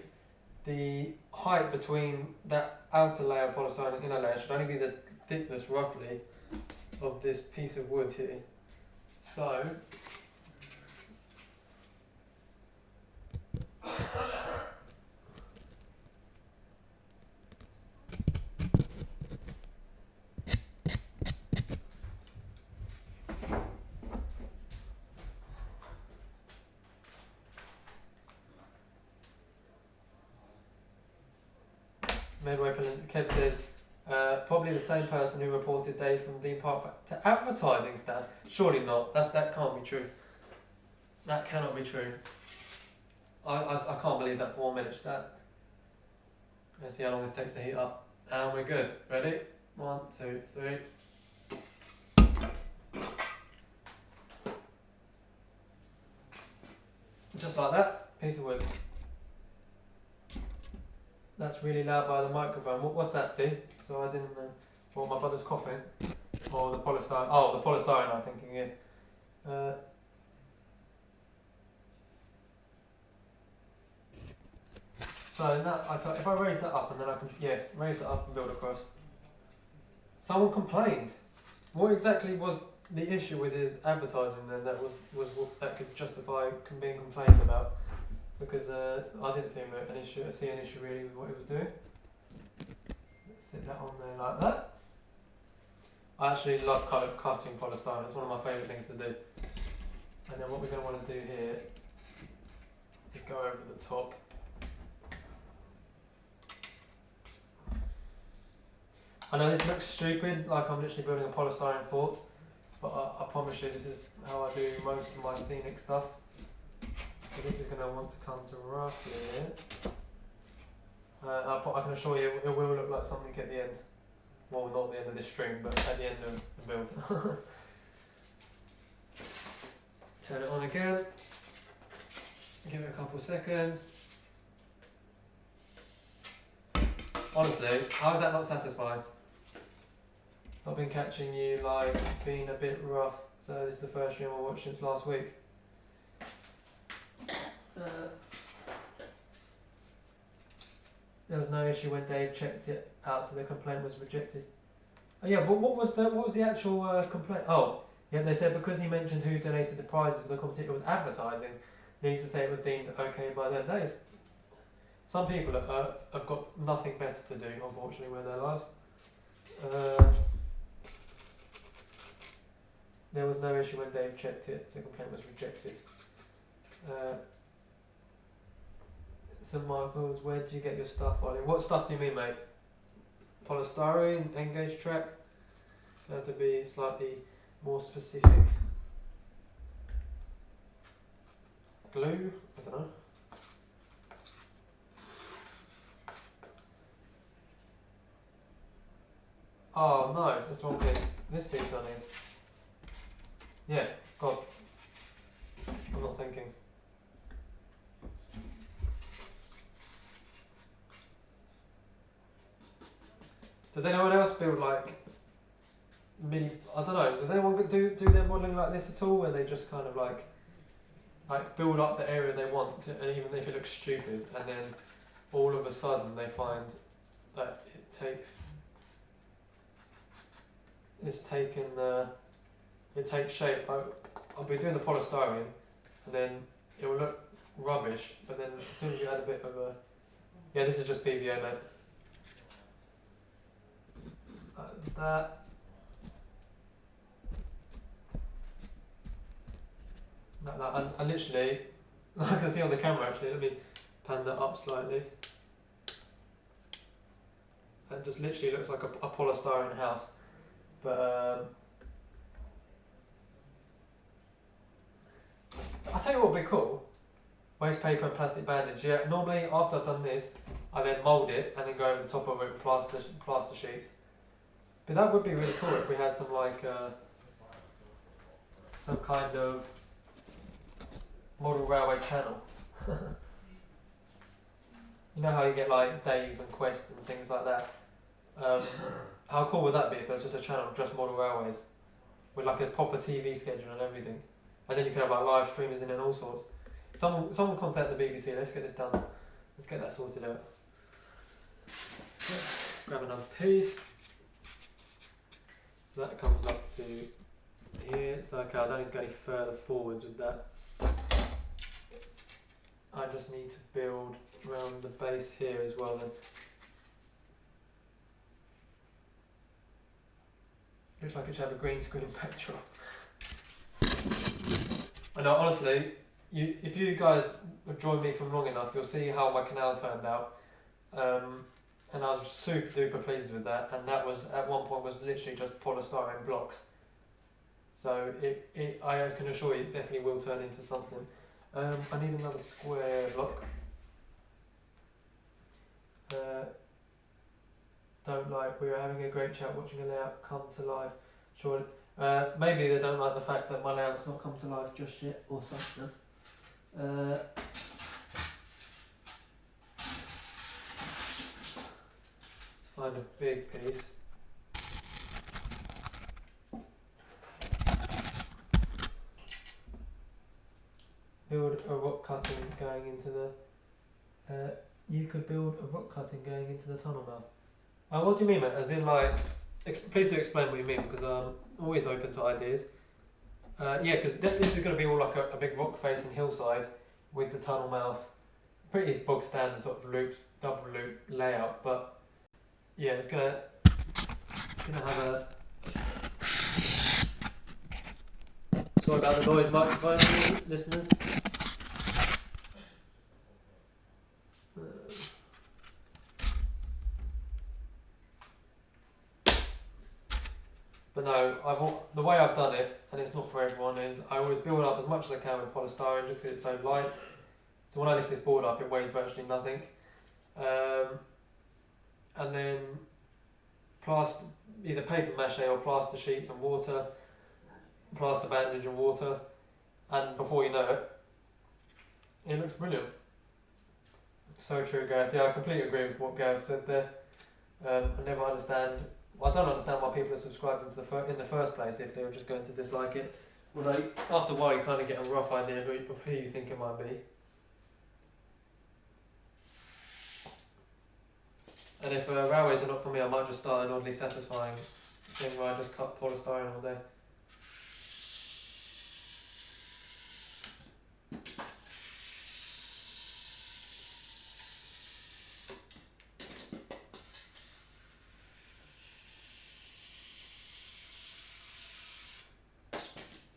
the height between that outer layer of polystyrene and inner layer should only be the thickness roughly of this piece of wood here. So Midway Kev says, probably the same person who reported Dave from Dean Park to advertising stand. Surely not. That can't be true. That cannot be true. I can't believe that for 1 minute. Let's see how long this takes to heat up. And we're good. Ready? 1, 2, 3. Just like that. Piece of wood. That's really loud by the microphone. What's that, T? So I didn't know. Well, my brother's coughing. Or the polystyrene. Oh, the polystyrene, I'm thinking, yeah. So if I raise that up and then I can, raise that up and build across. Someone complained. What exactly was the issue with his advertising then that that could justify being complained about? Because I didn't see an issue really with what he was doing. Let's sit that on there like that. I actually love cutting polystyrene. It's one of my favourite things to do. And then what we're going to want to do here is go over the top. I know this looks stupid, like I'm literally building a polystyrene fort, but I promise you this is how I do most of my scenic stuff. So this is going to want to come to roughly here. I can assure you it will look like something at the end. Well, not at the end of this string, but at the end of the build. Turn it on again. Give it a couple of seconds. Honestly, how is that not satisfying? I've been catching you like being a bit rough, so this is the first stream I watched since last week. There was no issue when Dave checked it out, so the complaint was rejected. Oh yeah, but what was the actual complaint? Oh, yeah, they said because he mentioned who donated the prizes for the competition, it was advertising. Needs to say it was deemed okay by them. That is, some people have got nothing better to do, unfortunately, with their lives. There was no issue when Dave checked it, so the complaint was rejected. St Michael's, where did you get your stuff, Ollie? What stuff do you mean, mate? Polystyrene, Engage track? You have to be slightly more specific. Glue? I don't know. Oh no, that's the wrong piece. This piece I need. Yeah, God. I'm not thinking. Does anyone else build like mini? I don't know. Does anyone do their modelling like this at all, where they just kind of like build up the area they want, and even if it looks stupid, and then all of a sudden they find that it takes shape. I'll be doing the polystyrene, and then it will look rubbish, but then as soon as you add a bit of this is just PVA, mate. That. I literally, I can see on the camera actually, let me pan that up slightly. It just literally looks like a polystyrene house. But I'll tell you what would be cool. Waste paper and plastic bandage. Yeah, normally after I've done this, I then mould it and then go over the top of it with plaster sheets. But that would be really cool if we had some some kind of model railway channel. You know how you get like Dave and Quest and things like that. How cool would that be if there was just a channel just model railways with like a proper TV schedule and everything, and then you could have like live streamers in and all sorts. Someone contact the BBC. Let's get this done. Let's get that sorted out. Grab another piece. So that comes up to here. So okay, I don't need to go any further forwards with that. I just need to build around the base here as well then. Looks like it should have a green screen backdrop. I know, honestly, if you guys have joined me for long enough, you'll see how my canal turned out. And I was super duper pleased with that, and that was, at one point, was literally just polystyrene blocks. So I can assure you it definitely will turn into something. I need another square block. Don't like, we were having a great chat watching a layout come to life. Surely. Maybe they don't like the fact that my layout's not come to life just yet, or something. Find a big piece. Build a rock cutting going into the. You could build a rock cutting going into the tunnel mouth. What do you mean, mate? As in, like, please do explain what you mean, because I'm always open to ideas. Yeah, because this is going to be all like a big rock facing hillside with the tunnel mouth. Pretty bog standard sort of loop, double loop layout, but yeah, it's gonna have a. Sorry about the noise, microphone, listeners. But no, the way I've done it, and it's not for everyone, is I always build up as much as I can with polystyrene just because it's so light. So when I lift this board up, it weighs virtually nothing. And then either paper mache or plaster sheets and water, plaster bandage and water, and before you know it, it looks brilliant. So true, Gareth. Yeah, I completely agree with what Gareth said there. I never understand. Well, I don't understand why people are subscribed in the first place if they were just going to dislike it. Well, after a while, you kind of get a rough idea of who you think it might be. And if railways are not for me, I might just start an oddly satisfying thing where I just cut polystyrene all day.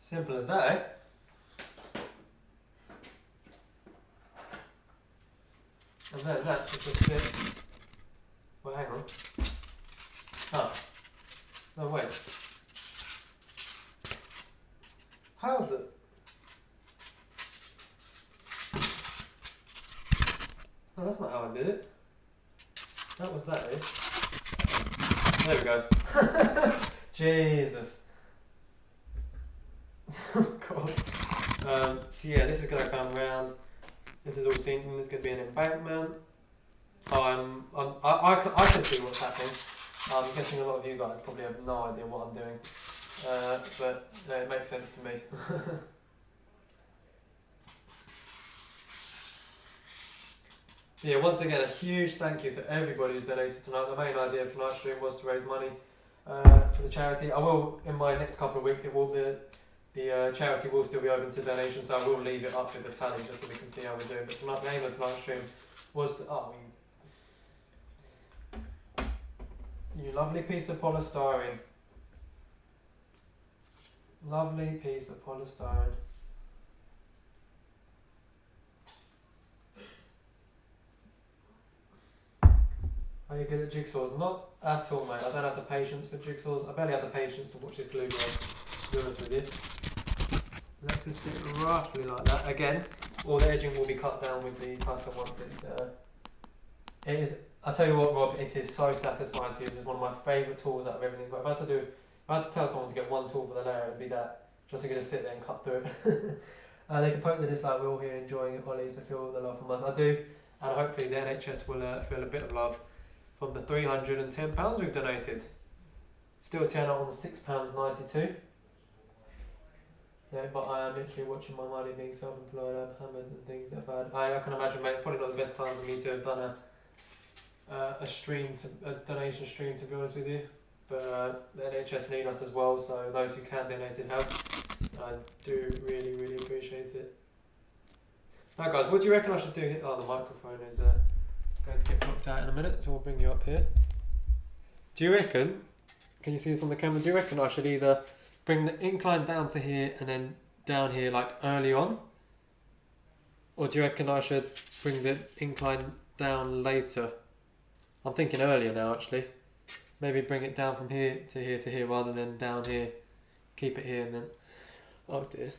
Simple as that, eh? And then that should just sit. Well, hang on. Oh. No, wait. How the. Oh, that's not how I did it. That was that, eh? There we go. Jesus. God. So yeah, this is going to come round. This is all seen. There's going to be an embankment. I can see what's happening. I'm guessing a lot of you guys probably have no idea what I'm doing, but it makes sense to me. So yeah, once again, a huge thank you to everybody who's donated tonight. The main idea of tonight's stream was to raise money for the charity. I will, in my next couple of weeks, the charity will still be open to donations, so I will leave it up with the tally just so we can see how we're doing. But tonight, the aim of tonight's stream was to... Oh, you lovely piece of polystyrene. Lovely piece of polystyrene. Are you good at jigsaws? Not at all, mate. I don't have the patience for jigsaws. I barely have the patience to watch this glue dry, to be honest with you. Let's just sit roughly like that. Again, all the edging will be cut down with the cutter once it's... it is... I tell you what, Rob, it is so satisfying to use. It's one of my favourite tools out of everything. But if I had to tell someone to get one tool for the layer, it'd be that. Just so you can just sit there and cut through it. They can poke the dislike wheel here, enjoying it, Ollie, so feel the love from us. I do. and hopefully the NHS will feel a bit of love from the £310 we've donated. Still turn out on the £6.92. Yeah, but I am literally watching my money being self-employed. I've hammered and things that I've had. I can imagine, mate, it's probably not the best time for me to have done a donation stream, to be honest with you. But the NHS need us as well, so those who can donate it help. I do really, really appreciate it. Now, guys, what do you reckon I should do here? Oh, the microphone is going to get knocked out in a minute, so we'll bring you up here. Do you reckon, can you see this on the camera, do you reckon I should either bring the incline down to here and then down here like early on? Or do you reckon I should bring the incline down later? I'm thinking earlier now, actually. Maybe bring it down from here to here to here rather than down here. Keep it here and then... Oh dear.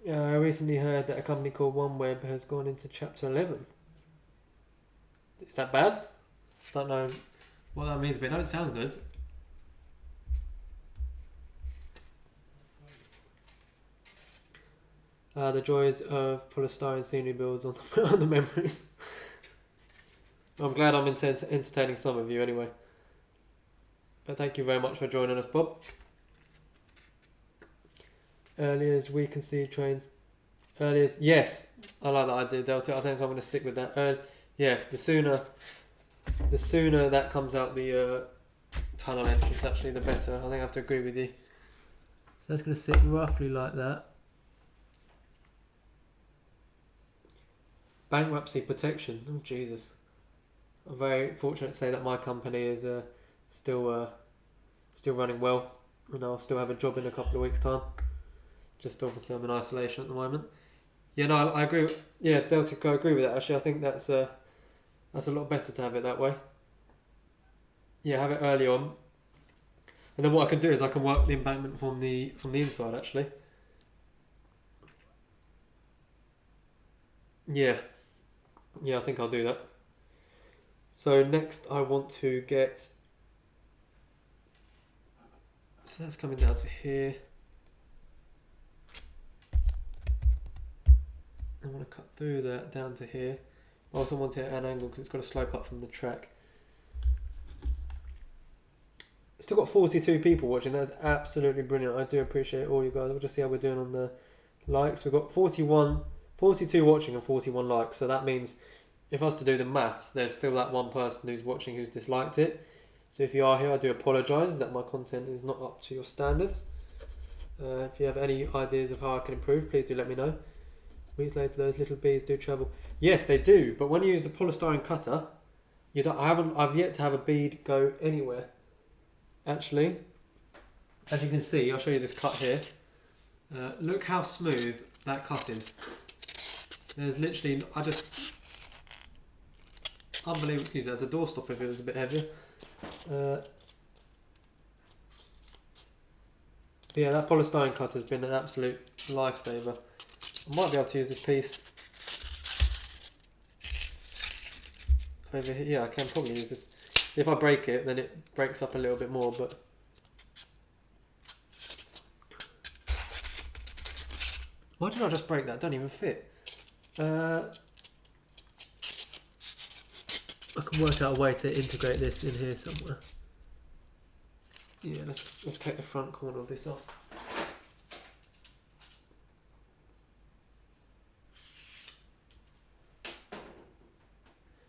I recently heard that a company called OneWeb has gone into Chapter 11. Is that bad? Don't know what that means, but it don't sound good. The joys of polystyrene scenery builds on the memories. I'm glad I'm entertaining some of you anyway. But thank you very much for joining us, Bob. Early as we can see trains. Early as, yes, I like that idea, Delta. I think I'm going to stick with that. Yeah, the sooner that comes out the tunnel entrance, actually, the better. I think I have to agree with you. So that's going to sit roughly like that. Bankruptcy protection. Oh Jesus! I'm very fortunate to say that my company is still running well, and I'll still have a job in a couple of weeks' time. Just obviously I'm in isolation at the moment. Yeah, no, I agree. Yeah, Delta, I agree with that. Actually, I think that's a lot better to have it that way. Yeah, have it early on, and then what I can do is I can work the embankment from the inside. Actually, yeah, I think I'll do that. So next, I want to get. So that's coming down to here. I want to cut through that down to here. I also want it at an angle because it's got to slope up from the track. Still got 42 people watching. That's absolutely brilliant. I do appreciate all you guys. We'll just see how we're doing on the likes. We've got 42 watching and 41 likes. So that means if I was to do the maths, there's still that one person who's watching who's disliked it. So if you are here, I do apologise that my content is not up to your standards. If you have any ideas of how I can improve, please do let me know. Weeks later, those little bees do travel. Yes, they do. But when you use the polystyrene cutter, I've yet to have a bead go anywhere. Actually, as you can see, I'll show you this cut here. Look how smooth that cut is. There's literally, unbelievable. Use that as a doorstop if it was a bit heavier. Yeah, that polystyrene cutter has been an absolute lifesaver. I might be able to use this piece over here. Yeah, I can probably use this. If I break it, then it breaks up a little bit more, but why did I just break that? It don't even fit. I can work out a way to integrate this in here somewhere. Yeah, let's take the front corner of this off.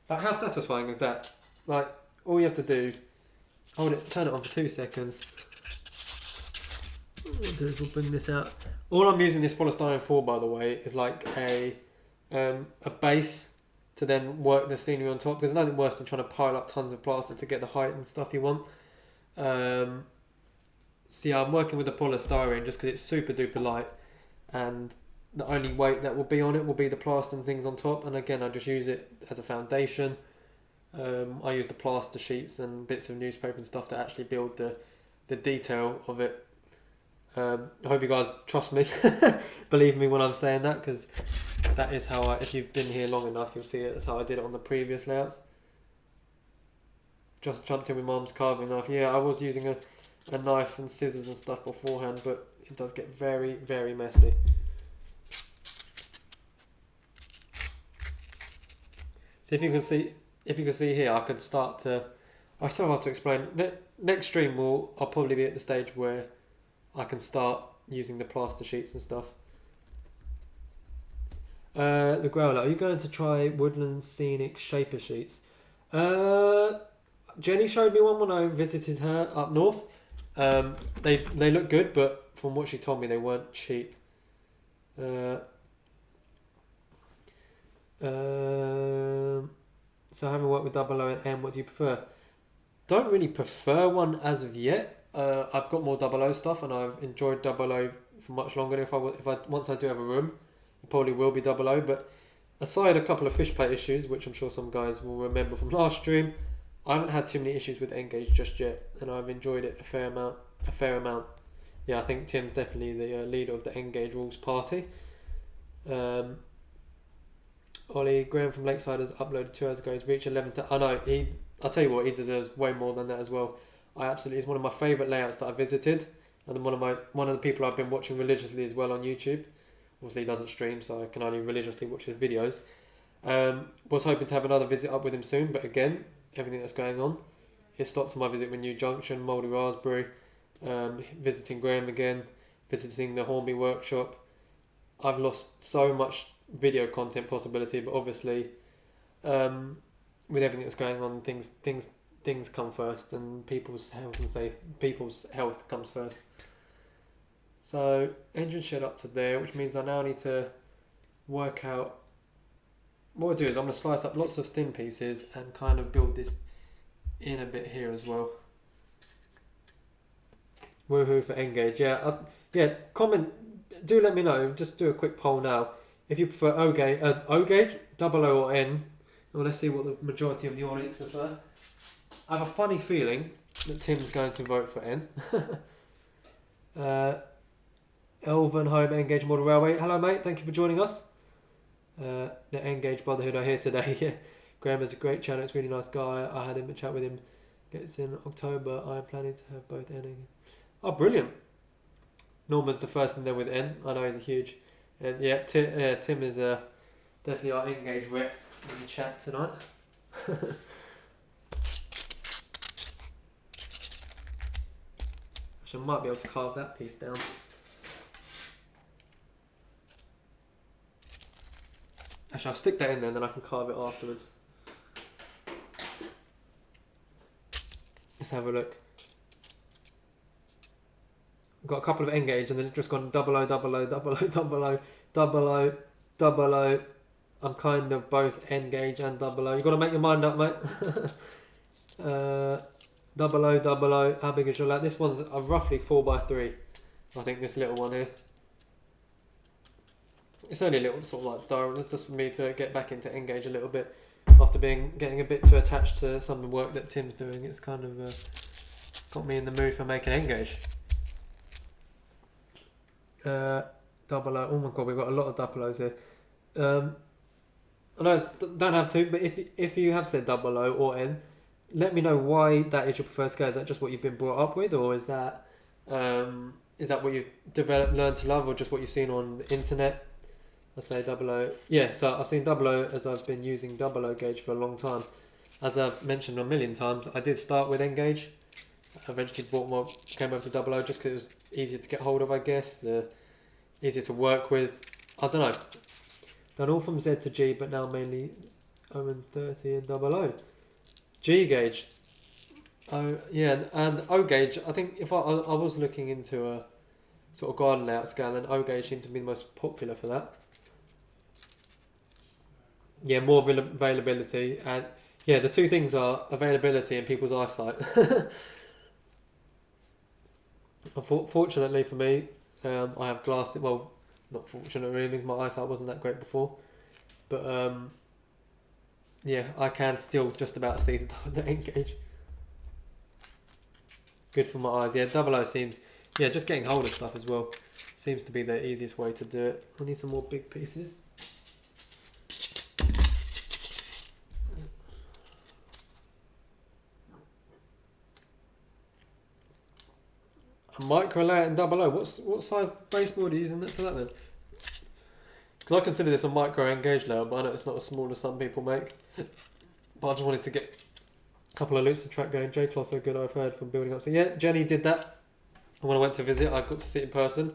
But how satisfying is that? Like, all you have to do, hold it, turn it on for 2 seconds. What we'll do is we'll bring this out. All I'm using this polystyrene for, by the way, is like a base to then work the scenery on top. Because there's nothing worse than trying to pile up tons of plaster to get the height and stuff you want. So yeah, I'm working with the polystyrene just because it's super duper light, and the only weight that will be on it will be the plaster and things on top. And again, I just use it as a foundation. I use the plaster sheets and bits of newspaper and stuff to actually build the detail of it. I hope you guys trust me, believe me when I'm saying that, because that is how if you've been here long enough, you'll see it. That's how I did it on the previous layouts. Just jumped in with Mum's carving knife. Yeah, I was using a knife and scissors and stuff beforehand, but it does get very, very messy. So if you can see here, I could start to. It's so hard to explain. Next stream I'll probably be at the stage where I can start using the plaster sheets and stuff. The Growler, are you going to try Woodland Scenic Shaper sheets? Jenny showed me one when I visited her up north. They look good, but from what she told me, they weren't cheap. So having worked with Double O and M, what do you prefer? Don't really prefer one as of yet. I've got more Double O stuff, and I've enjoyed Double O for much longer. If I once I do have a room, it probably will be Double O. But aside a couple of fish plate issues, which I'm sure some guys will remember from last stream, I haven't had too many issues with Engage just yet, and I've enjoyed it a fair amount. Yeah, I think Tim's definitely the leader of the Engage rules party. Ollie Graham from Lakeside has uploaded 2 hours ago. He's reached 11. I know I'll tell you what, he deserves way more than that as well. It's one of my favourite layouts that I visited, and one of the people I've been watching religiously as well on YouTube. Obviously, he doesn't stream, so I can only religiously watch his videos. Was hoping to have another visit up with him soon, but again, everything that's going on, it stopped my visit with New Junction, Mouldy Raspberry, visiting Graham again, visiting the Hornby workshop. I've lost so much video content possibility, but obviously with everything that's going on, things come first, and people's health comes first. So engine shed up to there, which means I now need to work out what I'll do is I'm going to slice up lots of thin pieces and kind of build this in a bit here as well. Woohoo for Engage. Comment, do let me know, just do a quick poll now if you prefer O-gauge, double O or N. Well, let's see what the majority of the audience prefer. I have a funny feeling that Tim's going to vote for N. Elven Home Engage Model Railway. Hello mate, thank you for joining us. The Engage Brotherhood are here today. Yeah. Graham is a great channel, it's a really nice guy. I had him a chat with him. Gets in October. I am planning to have both N and... Oh, brilliant. Norman's the first in there with N. I know he's a huge... And yeah, Tim is definitely our Engage rep in the chat tonight. I might be able to carve that piece down. Actually, I'll stick that in there and then I can carve it afterwards. Let's have a look. I've got a couple of Engage and then it's just gone double O, double O, double O, double O, double O, double O. I'm kind of both Engage and double O. You've got to make your mind up, mate. Double O, double O. How big is your lap? This one's roughly 4x3. I think this little one here. It's only a little sort of like diary. It's just for me to get back into Engage a little bit after getting a bit too attached to some of the work that Tim's doing. It's kind of got me in the mood for making Engage. Double O. Oh my god, we've got a lot of double O's here. I know don't have to, but if you have said double O or N, let me know why that is your preferred scale. Is that just what you've been brought up with, or is that what you've learned to love, or just what you've seen on the internet? I say double O. Yeah, so I've seen double O as I've been using double O gauge for a long time. As I've mentioned a million times, I did start with Engage. I eventually came over to double O just because it was easier to get hold of, I guess. Easier to work with. I don't know. Done all from Z to G, but now mainly O and 30 and double O. G gauge. Oh yeah, and O gauge. I think if I was looking into a sort of garden layout scale, and O gauge seemed to be the most popular for that. Yeah, more availability, and yeah, the two things are availability and people's eyesight. Unfortunately for me, I have glasses. Well, not fortunate really, because my eyesight wasn't that great before, but yeah, I can still just about see the Engage. Good for my eyes. Yeah, double O seems. Yeah, just getting hold of stuff as well seems to be the easiest way to do it. I need some more big pieces. A micro layout in double O. What size baseboard are you using for that then? Because I consider this a micro engage layout, but I know it's not as small as some people make. But I just wanted to get a couple of loops of track going. J-Class are good, I've heard, from building up. So yeah, Jenny did that. And when I went to visit, I got to see it in person,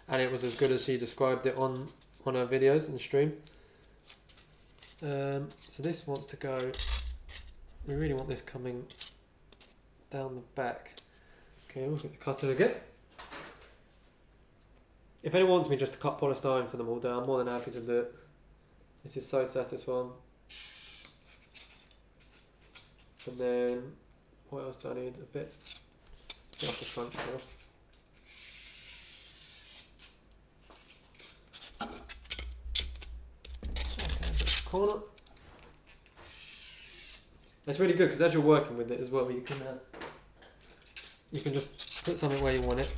and it was as good as she described it on her videos and stream. So this wants to go. We really want this coming down the back. Okay, we'll get the cutter again. If anyone wants me just to cut polystyrene for them all down, I'm more than happy to do it. It is so satisfying. And then, what else do I need? A bit off the front now. Corner. It's really good because as you're working with it as well, you can just put something where you want it,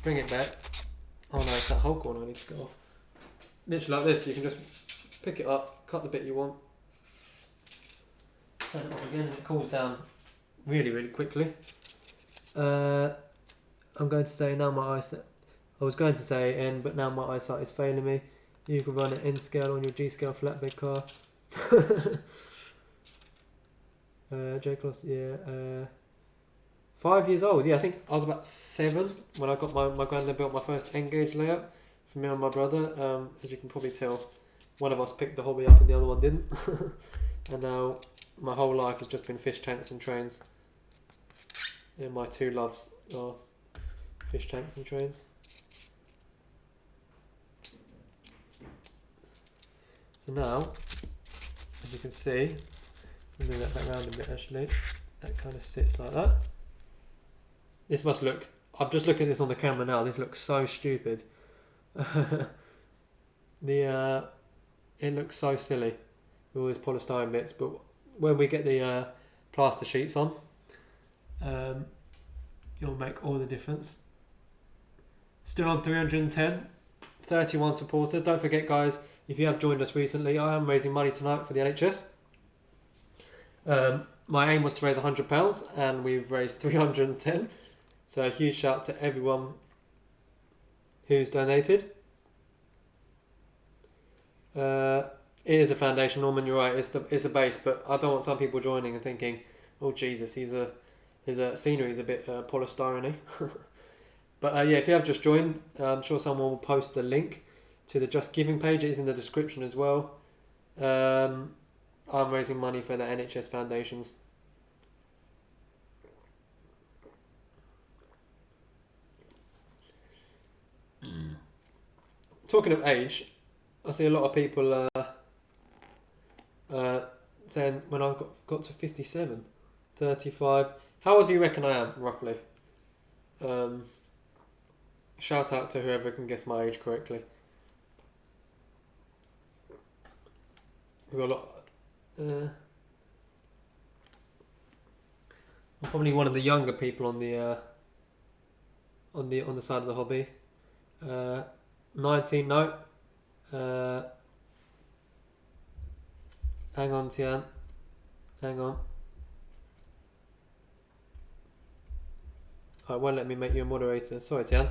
bring it back. Oh no, it's that whole corner I need to go off. Literally like this, you can just pick it up, cut the bit you want, turn it off again, and it cools down really, really quickly. I'm going to say now my eyesight. I was going to say N, but now my eyesight is failing me. You can run an N scale on your G scale flatbed car. J-Class, yeah. 5 years old, yeah, I think I was about 7 when I got my granddad built my first N-gauge layout for me and my brother. As you can probably tell, one of us picked the hobby up and the other one didn't. And now my whole life has just been fish tanks and trains. Yeah, my two loves are fish tanks and trains. So now, as you can see, I'll move that back around a bit actually, that kind of sits like that. This must look, I'm just looking at this on the camera now, this looks so stupid. It looks so silly with all these polystyrene bits, but when we get the plaster sheets on, it'll make all the difference. Still on 310, 31 supporters. Don't forget guys, if you have joined us recently, I am raising money tonight for the NHS. My aim was to raise £100 and we've raised 310. So a huge shout out to everyone who's donated. It is a foundation, Norman, you're right, it's a base, but I don't want some people joining and thinking, oh Jesus, his scenery is a bit polystyrene. But yeah, if you have just joined, I'm sure someone will post the link to the Just Giving page. It is in the description as well. I'm raising money for the NHS foundations. Talking of age, I see a lot of people saying when I got to 57, 35. How old do you reckon I am, roughly? Shout out to whoever can guess my age correctly. There's a lot. I'm probably one of the younger people on the side of the hobby. 19, no. Hang on, Tian. Hang on. I won't let me make you a moderator. Sorry, Tian.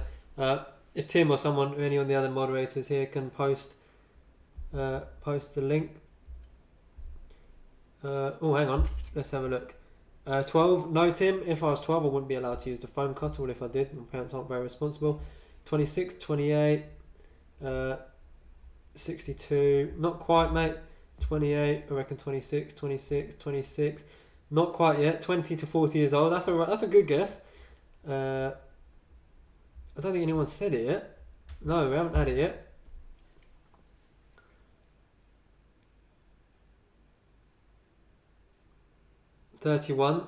If Tim or someone, any of the other moderators here can post the link. Oh, hang on. Let's have a look. 12. No, Tim. If I was 12, I wouldn't be allowed to use the foam cutter. Well, if I did, my parents aren't very responsible. 26, 28, 62. Not quite, mate. 28. I reckon 26, 26, 26. Not quite yet. 20 to 40 years old. That's alright. That's a good guess. I don't think anyone's said it yet. No, we haven't had it yet. $31.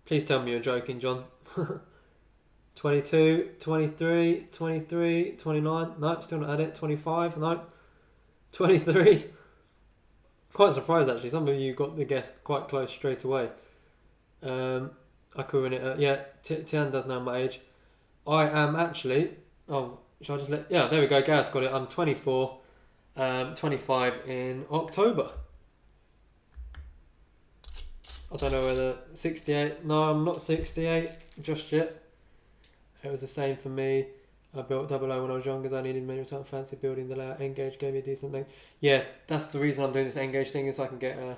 Please tell me you're joking, John. 22, 23, 23, 29. Nope, still not had it. 25. Nope. 23. Quite surprised actually. Some of you got the guess quite close straight away. I could run it. Yeah, Tian does know my age. I am actually. Oh, shall I just let? Yeah, there we go. Gaz got it. I'm 24. 25 in October. I don't know whether 68. No, I'm not 68 just yet. It was the same for me. I built Double O when I was young because I needed manual time. Fancy building the layout. Engage gave me a decent thing. Yeah, that's the reason I'm doing this Engage thing, is I can get a...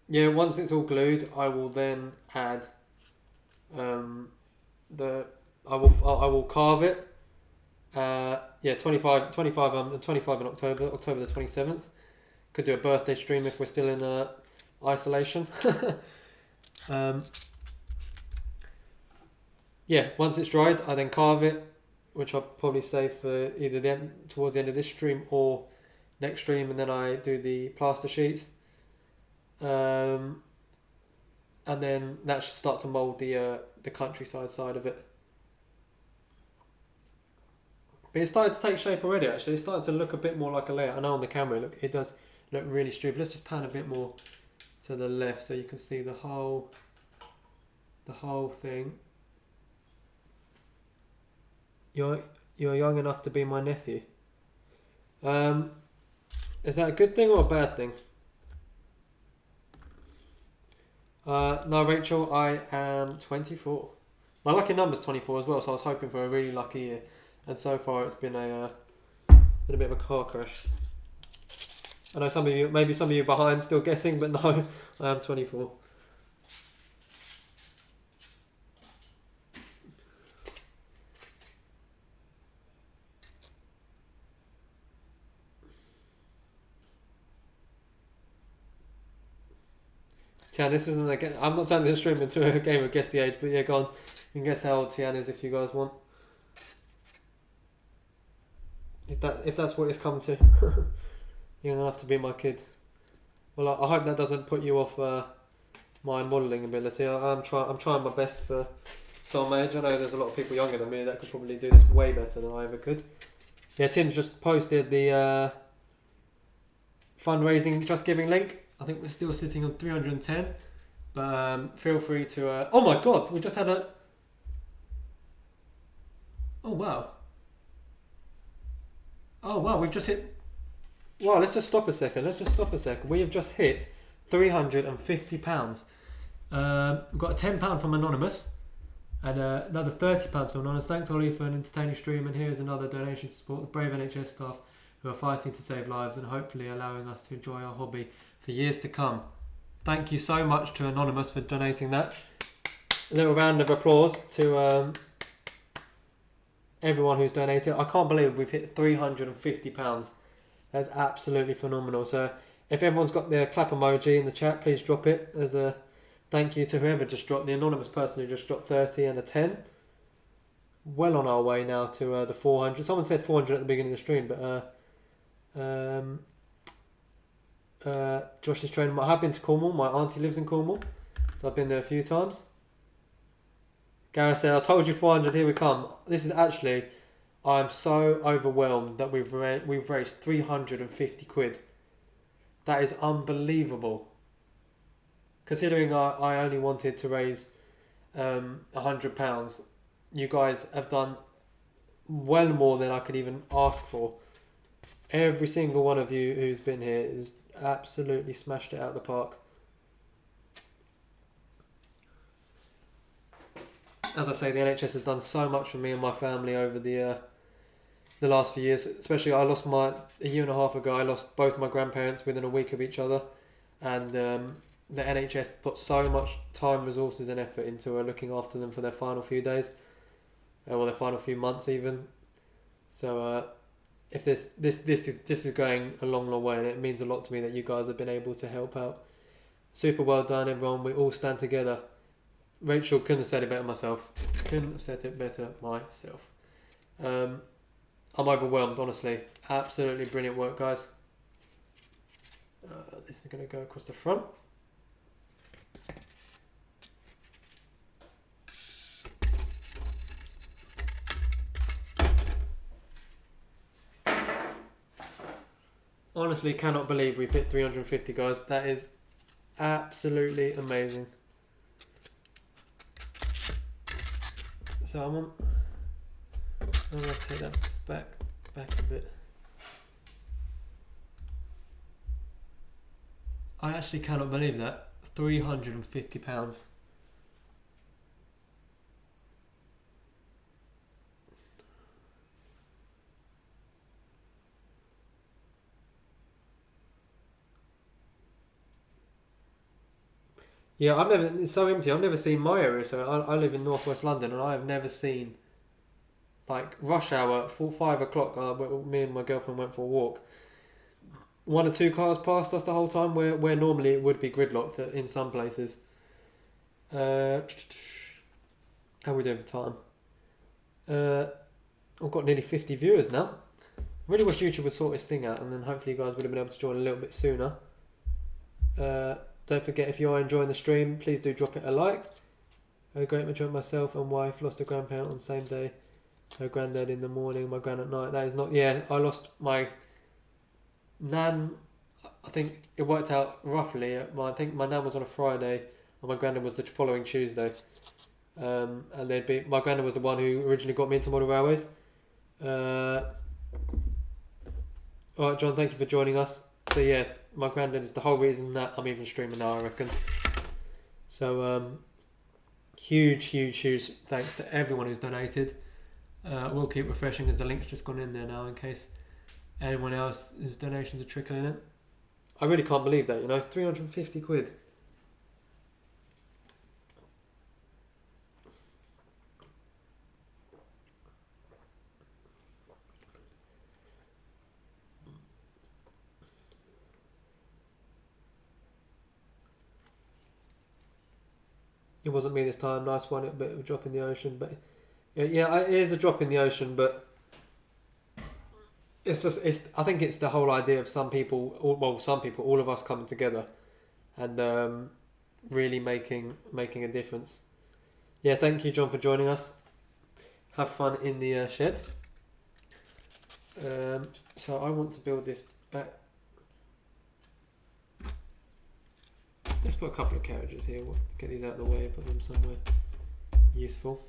Yeah, once it's all glued, I will then add the... I will carve it. Yeah, 25 in October the 27th. Could do a birthday stream if we're still in isolation. Yeah, once it's dried, I then carve it, which I'll probably save for either towards the end of this stream or next stream, and then I do the plaster sheets. And then that should start to mould the countryside side of it. But it's started to take shape already, actually. It's starting to look a bit more like a layout. I know on the camera it does look really stupid. Let's just pan a bit more to the left so you can see the whole thing. You're young enough to be my nephew. Is that a good thing or a bad thing? No, Rachel, I am 24. My lucky number's 24 as well, so I was hoping for a really lucky year. And so far it's been a bit of a car crash. I know maybe some of you behind still guessing, but no, I am 24. Tian, this isn't I'm not turning this stream into a game of guess the age, but yeah, go on. You can guess how old Tian is if you guys want. If that's what it's come to. You're gonna have to be my kid. Well, I hope that doesn't put you off my modelling ability. I'm trying my best for some age. I know there's a lot of people younger than me that could probably do this way better than I ever could. Yeah, Tim's just posted the fundraising Just Giving link. I think we're still sitting on 310, but feel free to... oh my god, we just had a... Oh wow. Oh wow, we've just hit... Wow, let's just stop a second. We have just hit £350. We've got a £10 from Anonymous and another £30 from Anonymous. Thanks Ollie for an entertaining stream, and here's another donation to support the brave NHS staff who are fighting to save lives and hopefully allowing us to enjoy our hobby for years to come. Thank you so much to Anonymous for donating that. A little round of applause to everyone who's donated. I can't believe we've hit £350. That's absolutely phenomenal. So if everyone's got their clap emoji in the chat, please drop it as a thank you to whoever just dropped, the anonymous person who just dropped 30 and a 10. Well on our way now to the 400. Someone said 400 at the beginning of the stream, but Josh is training. I have been to Cornwall. My auntie lives in Cornwall, so I've been there a few times. Gareth said, I told you 400, here we come. This is actually, I'm so overwhelmed that we've raised 350 quid. That is unbelievable. Considering I only wanted to raise £100, you guys have done well more than I could even ask for. Every single one of you who's been here has absolutely smashed it out of the park. As I say, the NHS has done so much for me and my family over the last few years. Especially, a year and a half ago, I lost both my grandparents within a week of each other, and the NHS put so much time, resources, and effort into looking after them for their final few days, or their final few months even. So, if this is going a long way, and it means a lot to me that you guys have been able to help out. Super well done, everyone. We all stand together. Rachel couldn't have said it better myself. I'm overwhelmed, honestly. Absolutely brilliant work, guys. This is going to go across the front. Honestly, cannot believe we've hit 350, guys. That is absolutely amazing. So I'm going to take that back a bit. I actually cannot believe that. £350. Yeah, I've never. It's so empty. I've never seen my area. So I live in northwest London, and I have never seen like rush hour at 5 o'clock. Me and my girlfriend went for a walk. 1 or 2 cars passed us the whole time. Where normally it would be gridlocked in some places. How are we doing for time? I've got nearly 50 viewers now. Really wish YouTube would sort this thing out, and then hopefully you guys would have been able to join a little bit sooner. Don't forget, if you are enjoying the stream, please do drop it a like. A great majority myself and wife lost a grandparent on the same day. Her granddad in the morning, my gran at night. That is not... Yeah, I lost my nan... I think it worked out roughly. I think my nan was on a Friday and my granddad was the following Tuesday. And my granddad was the one who originally got me into model railways. Alright, John, thank you for joining us. So yeah, my granddad is the whole reason that I'm even streaming now, I reckon. So huge thanks to everyone who's donated. We'll keep refreshing as the link's just gone in there now in case anyone else's donations are trickling in. I really can't believe that, 350 quid. It wasn't me this time. Nice one. A bit of a drop in the ocean, but yeah, it is a drop in the ocean. But I think it's the whole idea of some people, all of us coming together, and really making a difference. Yeah, thank you, John, for joining us. Have fun in the shed. So I want to build this back. Let's put a couple of carriages here. We'll get these out of the way, put them somewhere useful.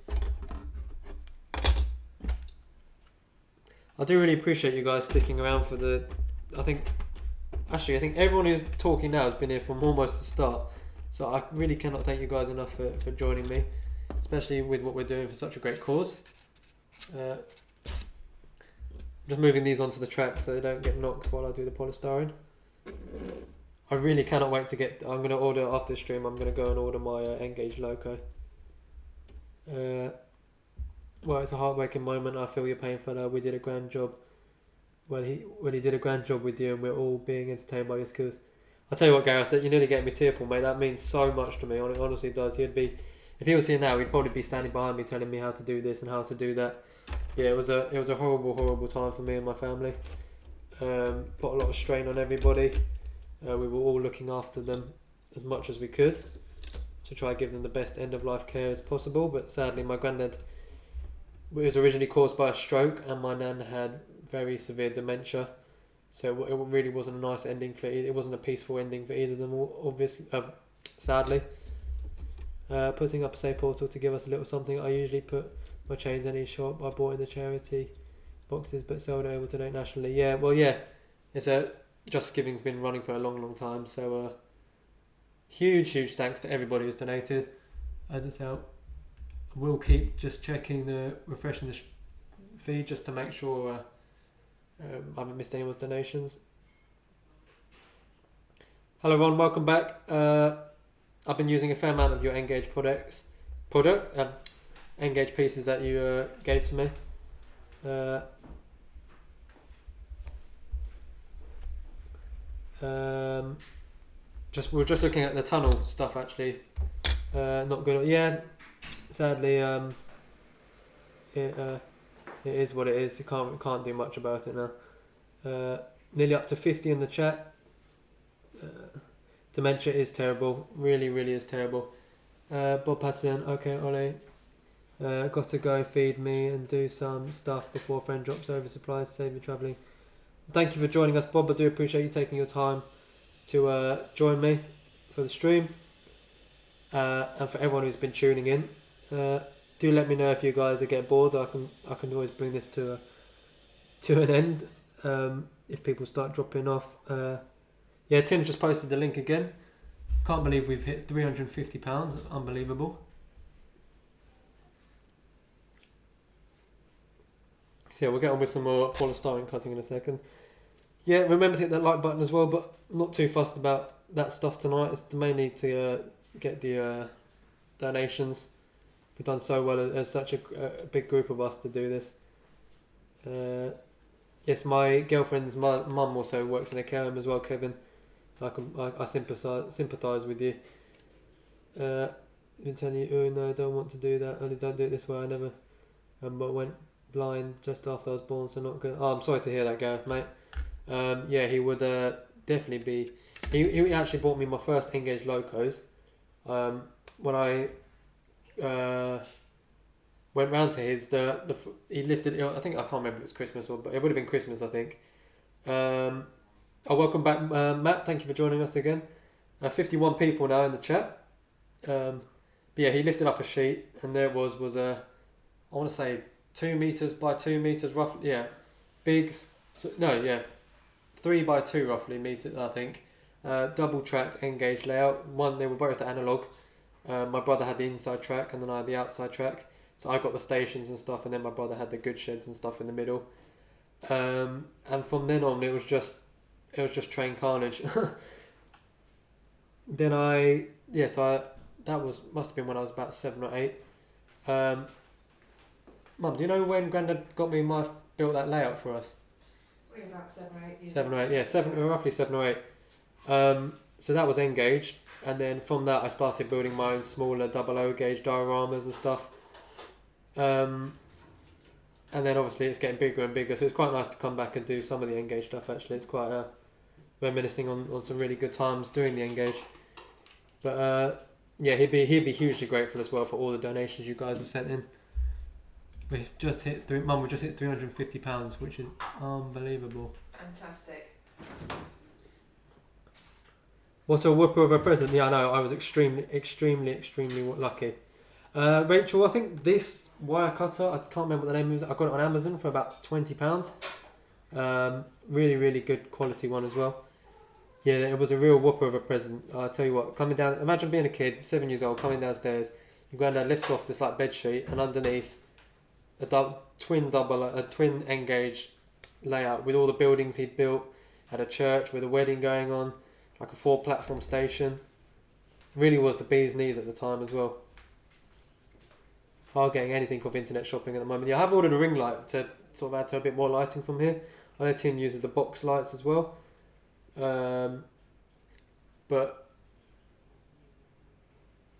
I do really appreciate you guys sticking around for the... I think everyone who's talking now has been here from almost the start. So I really cannot thank you guys enough for joining me, especially with what we're doing for such a great cause. Just moving these onto the track so they don't get knocked while I do the polystyrene. I really cannot wait to get... I'm going to order, after the stream, I'm going to go and order my N-Gauge loco. Well, it's a heartbreaking moment. I feel your pain, fella. We did a grand job. Well, he did a grand job with you and we're all being entertained by your skills. I'll tell you what, Gareth, that you nearly get me tearful, mate. That means so much to me. It honestly does. If he was here now, he'd probably be standing behind me telling me how to do this and how to do that. Yeah, it was a horrible time for me and my family. Put a lot of strain on everybody. We were all looking after them as much as we could to try and give them the best end-of-life care as possible, but sadly my granddad was originally caused by a stroke and my nan had very severe dementia, so it really wasn't a nice ending for either. It wasn't a peaceful ending for either of them, obviously, sadly. Putting up a safe portal to give us a little something. I usually put my chains in each shop I bought in the charity boxes but seldom able to donate nationally. Yeah, well, yeah, Just Giving's been running for a long time, so huge thanks to everybody who's donated. As I said, we'll keep just refreshing the feed just to make sure I haven't missed anyone's donations. Hello Ron, welcome back. I've been using a fair amount of your N-Gauge N-Gauge pieces that you gave to me. We're just looking at the tunnel stuff actually. Not good. Yeah, sadly, it is what it is. You can't do much about it now. Nearly up to 50 in the chat. Dementia is terrible. Really is terrible. Bob Patterson. Okay, Ollie. Got to go feed me and do some stuff before friend drops over supplies. Save me travelling. Thank you for joining us, Bob. I do appreciate you taking your time to join me for the stream, and for everyone who's been tuning in. Do let me know if you guys are getting bored. I can always bring this to an end if people start dropping off. Yeah, Tim's just posted the link again. Can't believe we've hit £350. That's unbelievable. So yeah, we'll get on with some more polystyrene cutting in a second. Yeah, remember to hit that like button as well, but not too fussed about that stuff tonight. It's mainly to get the donations. We've done so well as such a big group of us to do this. Yes, my girlfriend's mum also works in a care home as well, Kevin. So I sympathise with you. Been telling you, oh no, I don't want to do that. Only don't do it this way. I never, but went blind just after I was born, so not good. Oh, I'm sorry to hear that, Gareth, mate. Yeah, he would definitely be. He actually bought me my first Engage Locos. When I went round to his he lifted. I think I can't remember if it was Christmas but it would have been Christmas, I think. Oh, welcome back, Matt. Thank you for joining us again. 51 people now in the chat. But yeah, he lifted up a sheet, and there was I want to say 2 meters by 2 meters roughly. Yeah, big. No, yeah, 3 by 2 roughly meters, I think. Double tracked Engage layout. They were both analog. My brother had the inside track, and then I had the outside track. So I got the stations and stuff, and then my brother had the good sheds and stuff in the middle. And from then on, it was just train carnage. Then that must have been when I was about 7 or 8. Mum, do you know when Grandad got me built that layout for us? We're about 7 or 8 years. 7 or 8, yeah, roughly 7 or 8. So that was Engage, and then from that I started building my own smaller 00 gauge dioramas and stuff. And then obviously it's getting bigger and bigger, so it's quite nice to come back and do some of the Engage stuff. Actually, it's quite reminiscing on some really good times doing the Engage. But yeah, he'd be hugely grateful as well for all the donations you guys have sent in. We've just hit Mum. We just hit £350, which is unbelievable. Fantastic. What a whooper of a present! Yeah, I know. I was extremely lucky. Rachel, I think this wire cutter, I can't remember what the name is. I got it on Amazon for about £20. Really, really good quality one as well. Yeah, it was a real whopper of a present. I'll tell you what, coming down, imagine being a kid, 7 years old, coming downstairs, your granddad lifts off this like bed sheet, and underneath a twin Engage layout with all the buildings he'd built, had a church with a wedding going on, like a 4-platform station. Really was the bee's knees at the time as well. Hard getting anything off internet shopping at the moment. Yeah, I have ordered a ring light to sort of add to a bit more lighting from here. I know Tim uses the box lights as well. But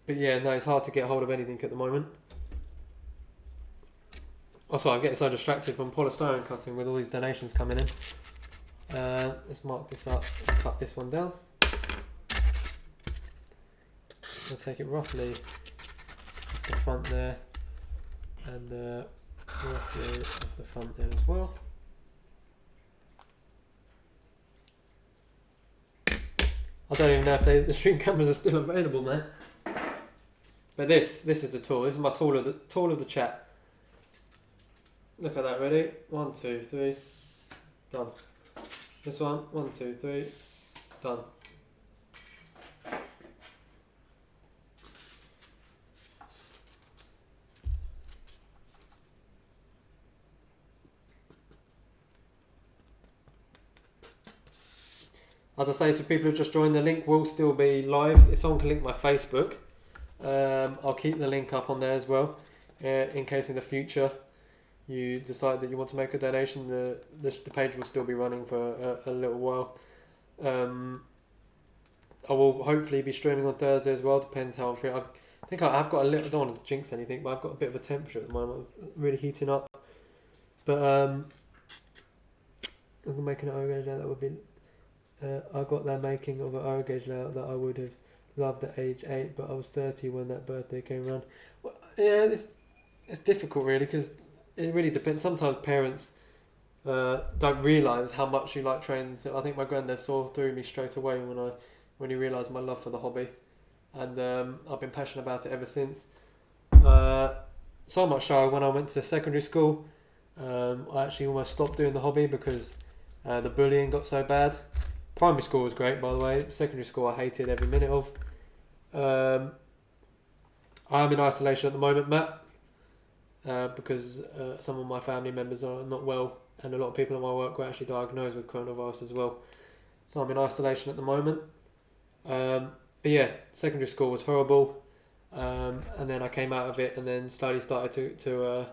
yeah, no, it's hard to get hold of anything at the moment. Also, I'm getting so distracted from polystyrene cutting with all these donations coming in. Let's mark this up, cut this one down. I'll take it roughly off the front there, and roughly off the front there as well. I don't even know if the stream cameras are still available, man. But this is a tool. This is my tool of the chat. Look at that. Ready? 1, 2, 3. Done. This one. 1, 2, 3. Done. As I say, for people who just joined, the link will still be live. If someone can link my Facebook, I'll keep the link up on there as well. In case in the future you decide that you want to make a donation, the page will still be running for a little while. I will hopefully be streaming on Thursday as well. Depends how I'm feeling. I think I've got a little. I don't want to jinx anything, but I've got a bit of a temperature at the moment. I'm really heating up. But I'm making an O-gauge layout that would be. I got that making of an O-gauge layout that I would have loved at age 8, but I was 30 when that birthday came around. Well, yeah, it's difficult really, because it really depends. Sometimes parents don't realise how much you like trains. I think my granddad saw through me straight away when he realised my love for the hobby, and I've been passionate about it ever since. So much so, when I went to secondary school, I actually almost stopped doing the hobby because the bullying got so bad. Primary school was great, by the way. Secondary school I hated every minute of. I'm in isolation at the moment, Matt, because some of my family members are not well, and a lot of people at my work were actually diagnosed with coronavirus as well. So I'm in isolation at the moment. but yeah, secondary school was horrible. And then I came out of it and then slowly started to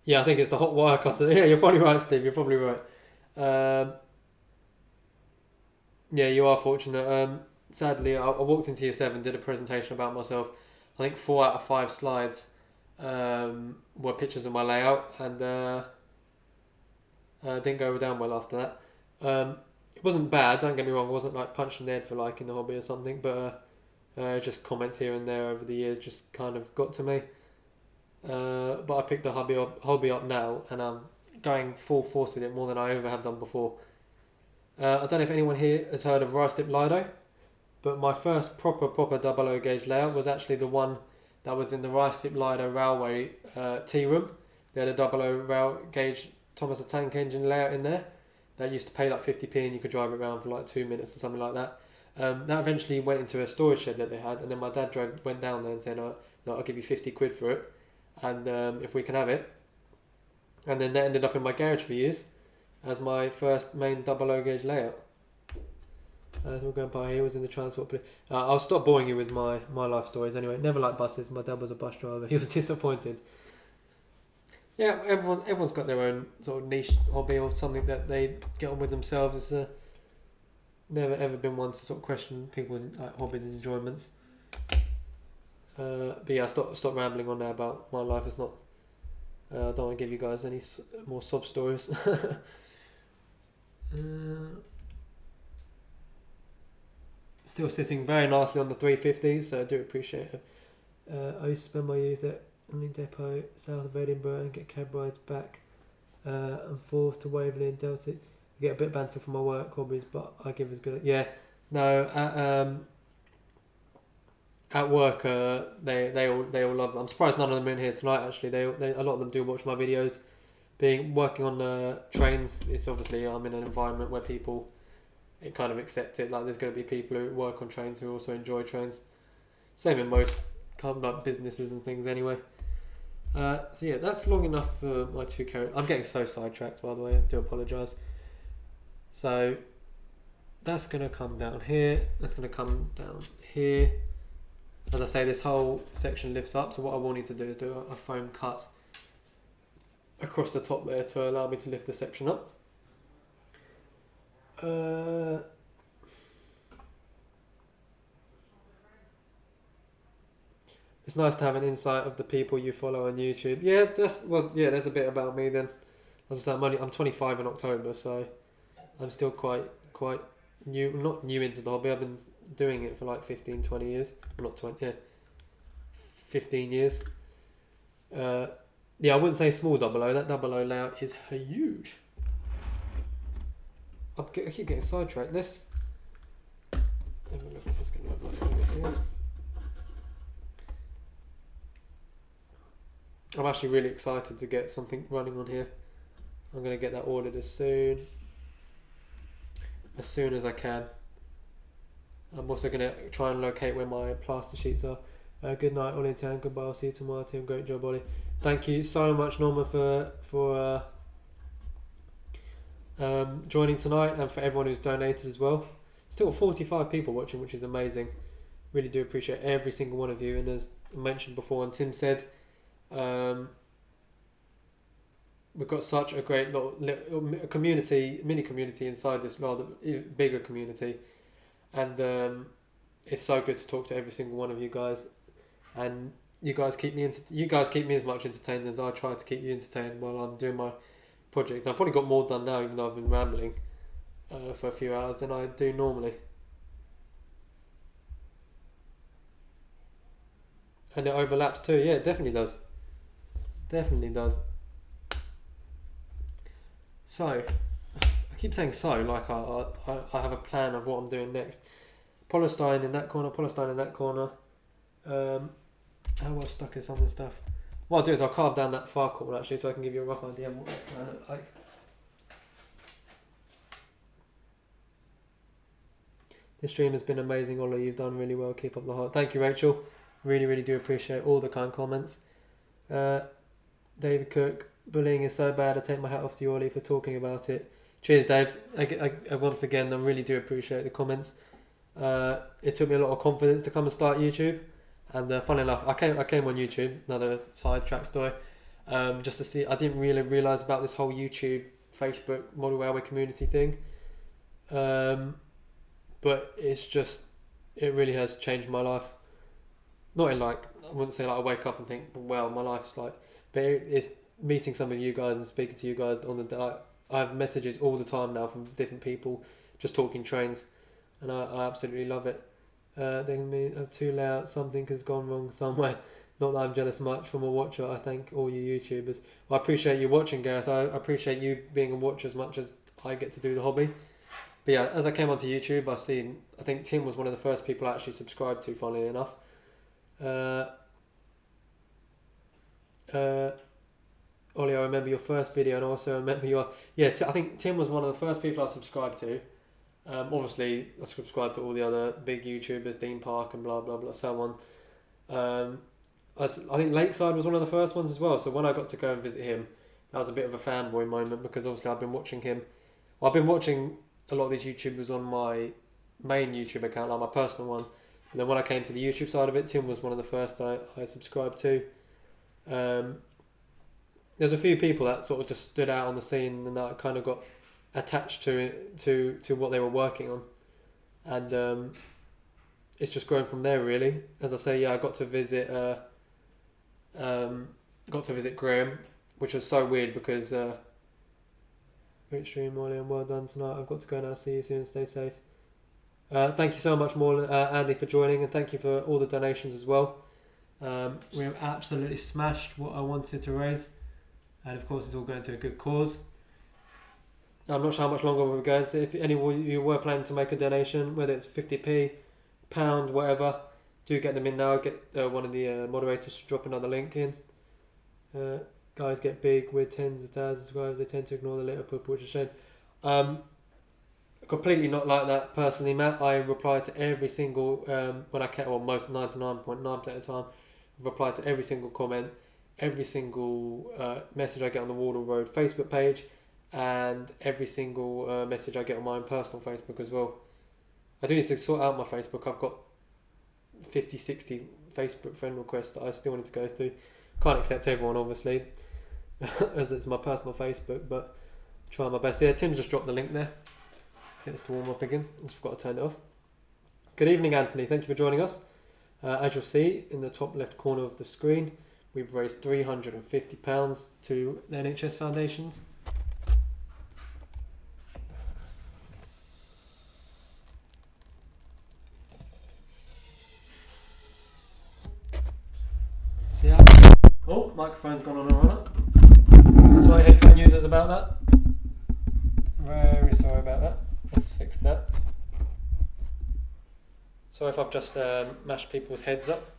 yeah, I think it's the hot wire cutter. Yeah, you're probably right, Steve. You're probably right. Yeah, you are fortunate. Sadly, I walked into year 7, did a presentation about myself. I think 4 out of 5 slides were pictures of my layout, and didn't go down well after that. It wasn't bad, don't get me wrong. I wasn't like punched in the head for liking the hobby or something, but just comments here and there over the years just kind of got to me. But I picked the hobby up now, and I'm going full force in it more than I ever have done before. I don't know if anyone here has heard of Rice Dip Lido, but my first proper 00 gauge layout was actually the one that was in the Rice Dip Lido Railway tea room. They had a 00 rail gauge Thomas the Tank Engine layout in there that used to pay like 50p and you could drive it around for like 2 minutes or something like that. That eventually went into a storage shed that they had, and then my dad went down there and said, no, I'll give you 50 quid for it, and if we can have it. And then that ended up in my garage for years as my first main 00 gauge layout. So we're going by, he was in the transport. I'll stop boring you with my life stories anyway. Never liked buses. My dad was a bus driver. He was disappointed. Yeah, everyone's got their own sort of niche hobby or something that they get on with themselves. It's never ever been one to sort of question people's hobbies and enjoyments. But yeah, stop rambling on there about my life. It's not. I don't want to give you guys any more sob stories. Still sitting very nicely on the 350, so I do appreciate it. I used to spend my youth at Emily Depot, south of Edinburgh, and get cab rides back and forth to Waverley and Delta. I get a bit banter from my work hobbies, but I give as good. At work, they all love them. I'm surprised none of them are in here tonight. Actually, they a lot of them do watch my videos. Working on trains, it's obviously I'm in an environment where people kind of accept it. Like there's going to be people who work on trains who also enjoy trains. Same in most kind of like businesses and things anyway. So yeah, that's long enough for my 2 characters. I'm getting so sidetracked, by the way. I do apologise. So that's going to come down here. That's going to come down here. As I say, this whole section lifts up. So what I will need to do is do a foam cut across the top there to allow me to lift the section up. It's nice to have an insight of the people you follow on YouTube. Yeah, there's a bit about me then. As I say, I'm 25 in October, so I'm still quite new. I'm not new into the hobby. I've been doing it for like 15, 20 years. Well, not 20, yeah, 15 years. Yeah, I wouldn't say small 00. That 00 layout is huge. I keep getting sidetracked. Let's have a look at what's going to look like over here. I'm actually really excited to get something running on here. I'm going to get that ordered as soon as I can. I'm also going to try and locate where my plaster sheets are. Good night, Ollie and Tan. Goodbye. I'll see you tomorrow, Tim. Great job, Ollie. Thank you so much, Norma, for joining tonight, and for everyone who's donated as well. Still 45 people watching, which is amazing. Really do appreciate every single one of you. And as mentioned before, and Tim said, we've got such a great little community, mini community inside this rather bigger community, and it's so good to talk to every single one of you guys, and you guys keep me as much entertained as I try to keep you entertained while I'm doing my project. I've probably got more done now, even though I've been rambling for a few hours than I do normally. And it overlaps too. Yeah, it definitely does. Definitely does. So, I keep saying so, like I have a plan of what I'm doing next. Polystyrene in that corner, polystyrene in that corner. How well stuck is some of the stuff? What I'll do is I'll carve down that far corner actually, so I can give you a rough idea of what it's going to look like. This stream has been amazing, Ollie. You've done really well. Keep up the heart. Thank you, Rachel. Really, really do appreciate all the kind comments. David Cook, bullying is so bad. I take my hat off to you, Ollie, for talking about it. Cheers, Dave. I once again, I really do appreciate the comments. It took me a lot of confidence to come and start YouTube, and funny enough, I came on YouTube. Another sidetrack story. Just to see, I didn't really realise about this whole YouTube, Facebook model railway community thing. But it really has changed my life. Not in I wouldn't say I wake up and think, well, my life's but it's meeting some of you guys and speaking to you guys on the. I have messages all the time now from different people, just talking trains, and I absolutely love it. They can be too loud. Something has gone wrong somewhere. Not that I'm jealous much from a watcher. I thank all you YouTubers. I appreciate you watching, Gareth. I appreciate you being a watcher as much as I get to do the hobby. But yeah, as I came onto YouTube, I think Tim was one of the first people I actually subscribed to, funnily enough. Ollie, I remember your first video, and also remember I think Tim was one of the first people I subscribed to. Obviously, I subscribed to all the other big YouTubers, Dean Park and blah blah blah, so on. I think Lakeside was one of the first ones as well. So when I got to go and visit him, that was a bit of a fanboy moment, because obviously I've been watching him. Well, I've been watching a lot of these YouTubers on my main YouTube account, like my personal one. And then when I came to the YouTube side of it, Tim was one of the first I subscribed to. There's a few people that sort of just stood out on the scene, and that I kind of got attached to what they were working on, and it's just grown from there, really. As I say, I got to visit Graham, which was so weird because great stream, Molly, and well done tonight. I've got to go now. See you soon. Stay safe. Thank you so much, Morley, Andy, for joining, and thank you for all the donations as well. We have absolutely smashed what I wanted to raise, and of course it's all going to a good cause. I'm not sure how much longer we're going, so if any of you were planning to make a donation, whether it's 50p, £1, whatever, do get them in now. Get one of the moderators to drop another link in. Guys get big with tens of thousands of subscribers, they tend to ignore the little people, which is a shame. Completely not like that personally, Matt. I reply to every single, when I can, well, most 99.9% of the time, reply to every single comment, every single message I get on the Wardle Road Facebook page, and every single message I get on my own personal Facebook as well. I do need to sort out my Facebook. I've got 50, 60 Facebook friend requests that I still need to go through. Can't accept everyone, obviously, as it's my personal Facebook, but try my best. Yeah, Tim's just dropped the link there. Get this to warm up again. I just forgot to turn it off. Good evening, Anthony. Thank you for joining us. As you'll see in the top left corner of the screen, we've raised £350 to the NHS foundations. See how? Oh, microphone's gone on a runner. Sorry, headphone users, about that. Very sorry about that. Let's fix that. Sorry if I've just mashed people's heads up.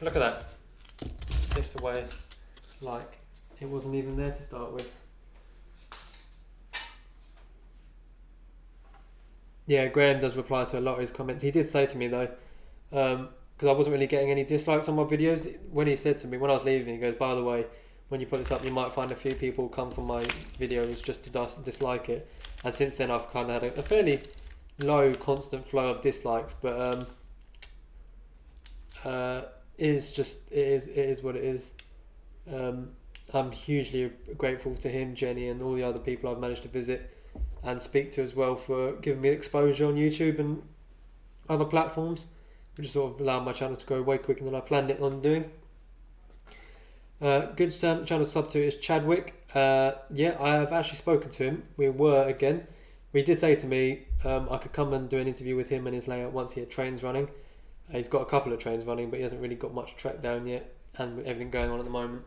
Look at that. Lifts away like it wasn't even there to start with. Yeah, Graham does reply to a lot of his comments. He did say to me though, because I wasn't really getting any dislikes on my videos, when he said to me when I was leaving, he goes, by the way, when you put this up, you might find a few people come from my videos just to dislike it. And since then, I've kind of had a fairly low, constant flow of dislikes. But it is what it is. I'm hugely grateful to him, Jenny, and all the other people I've managed to visit and speak to as well for giving me exposure on YouTube and other platforms, which has sort of allowed my channel to grow way quicker than I planned it on doing. Good channel sub to is Chadwick. Yeah, I have actually spoken to him. We did say to me I could come and do an interview with him and his layout once he had trains running. He's got a couple of trains running, but he hasn't really got much track down yet, and with everything going on at the moment.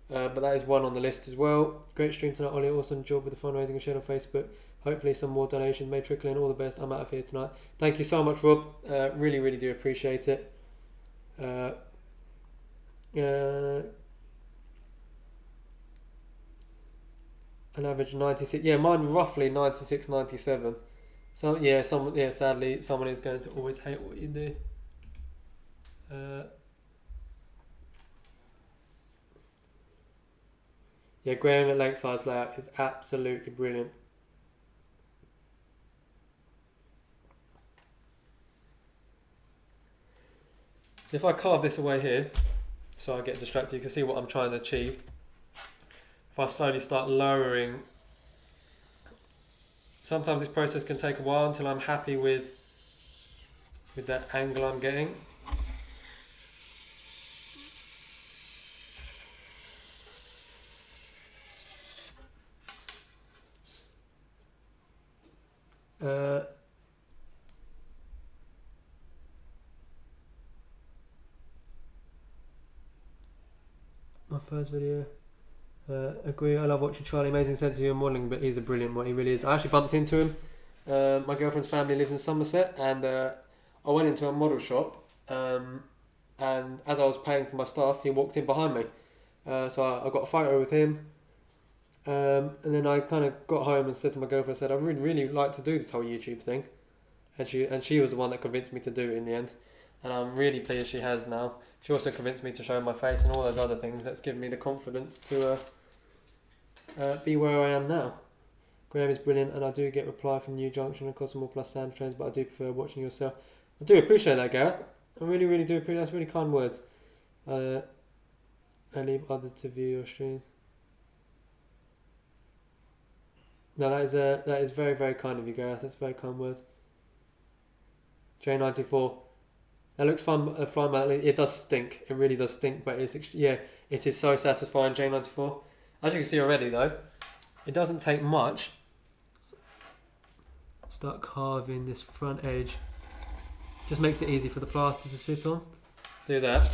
But that is one on the list as well. Great stream tonight, Ollie. Awesome job with the fundraising and sharing on Facebook. Hopefully some more donations may trickle in. All the best. I'm out of here tonight. Thank you so much, Rob. Really, really do appreciate it. An average 96. Yeah, mine roughly 96, 97. So yeah, sadly someone is going to always hate what you do. Yeah, Graham at Lakeside's layout is absolutely brilliant. So if I carve this away here, so I get distracted, you can see what I'm trying to achieve. If I slowly start lowering, sometimes this process can take a while until I'm happy with that angle I'm getting. My first video. Agree, I love watching Charlie, amazing sense of humour modelling, but he's a brilliant one, he really is. I actually bumped into him. My girlfriend's family lives in Somerset, and I went into a model shop, and as I was paying for my stuff, he walked in behind me. So I got a photo with him, and then I kind of got home and said to my girlfriend, I said, I really like to do this whole YouTube thing. And she was the one that convinced me to do it in the end. And I'm really pleased she has now. She also convinced me to show my face and all those other things. That's given me the confidence to be where I am now. Graham is brilliant, and I do get reply from New Junction and Cosmo Plus Sound Trains, but I do prefer watching yourself. I do appreciate that, Gareth. I really do appreciate that. That's really kind words. I leave others to view your stream. No, that is very, very kind of you, Gareth. That's very kind words. J94. That looks fun, but it does stink. It really does stink, but it is so satisfying, J94. As you can see already, though, it doesn't take much. Start carving this front edge. Just makes it easy for the plaster to sit on. Do that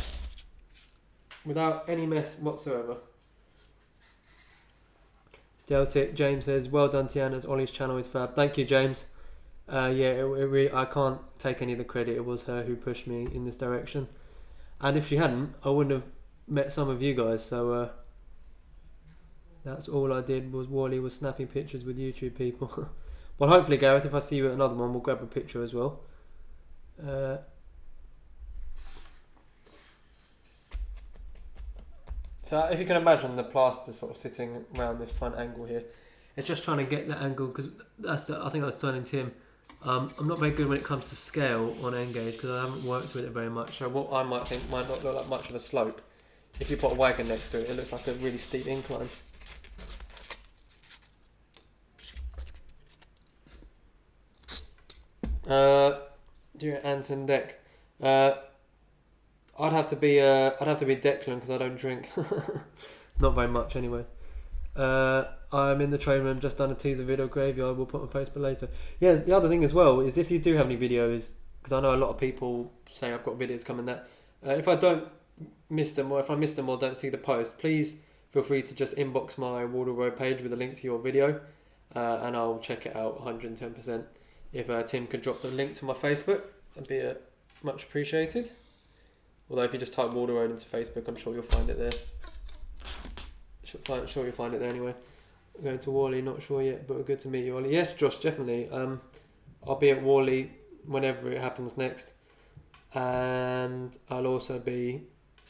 without any mess whatsoever. Deltic James says, well done, Tiana's Ollie's channel is fab. Thank you, James. It really, I can't take any of the credit. It was her who pushed me in this direction, and if she hadn't, I wouldn't have met some of you guys. So that's all I did. Was Wally was snapping pictures with YouTube people. Well, hopefully, Gareth, if I see you at another one, we'll grab a picture as well. So if you can imagine the plaster sort of sitting around this front angle here, it's just trying to get that angle, because I think I was telling Tim, I'm not very good when it comes to scale on N-gauge because I haven't worked with it very much. So what I might think might not look like much of a slope. If you put a wagon next to it, it looks like a really steep incline. Dear Anton Deck, I'd have to be Declan because I don't drink. Not very much anyway. I'm in the train room, just done a teaser video graveyard, we'll put on Facebook later. Yeah, the other thing as well is if you do have any videos, because I know a lot of people say I've got videos coming that, if I don't miss them, or if I miss them or don't see the post, please feel free to just inbox my Wardle Road page with a link to your video, and I'll check it out 110%. If Tim could drop the link to my Facebook, that'd be much appreciated. Although if you just type Wardle Road into Facebook, I'm sure you'll find it there. Sure you'll find it there anyway. Going to Wally, not sure yet, but good to meet you, Ollie. Yes, Josh, definitely. I'll be at Wally whenever it happens next, and I'll also be.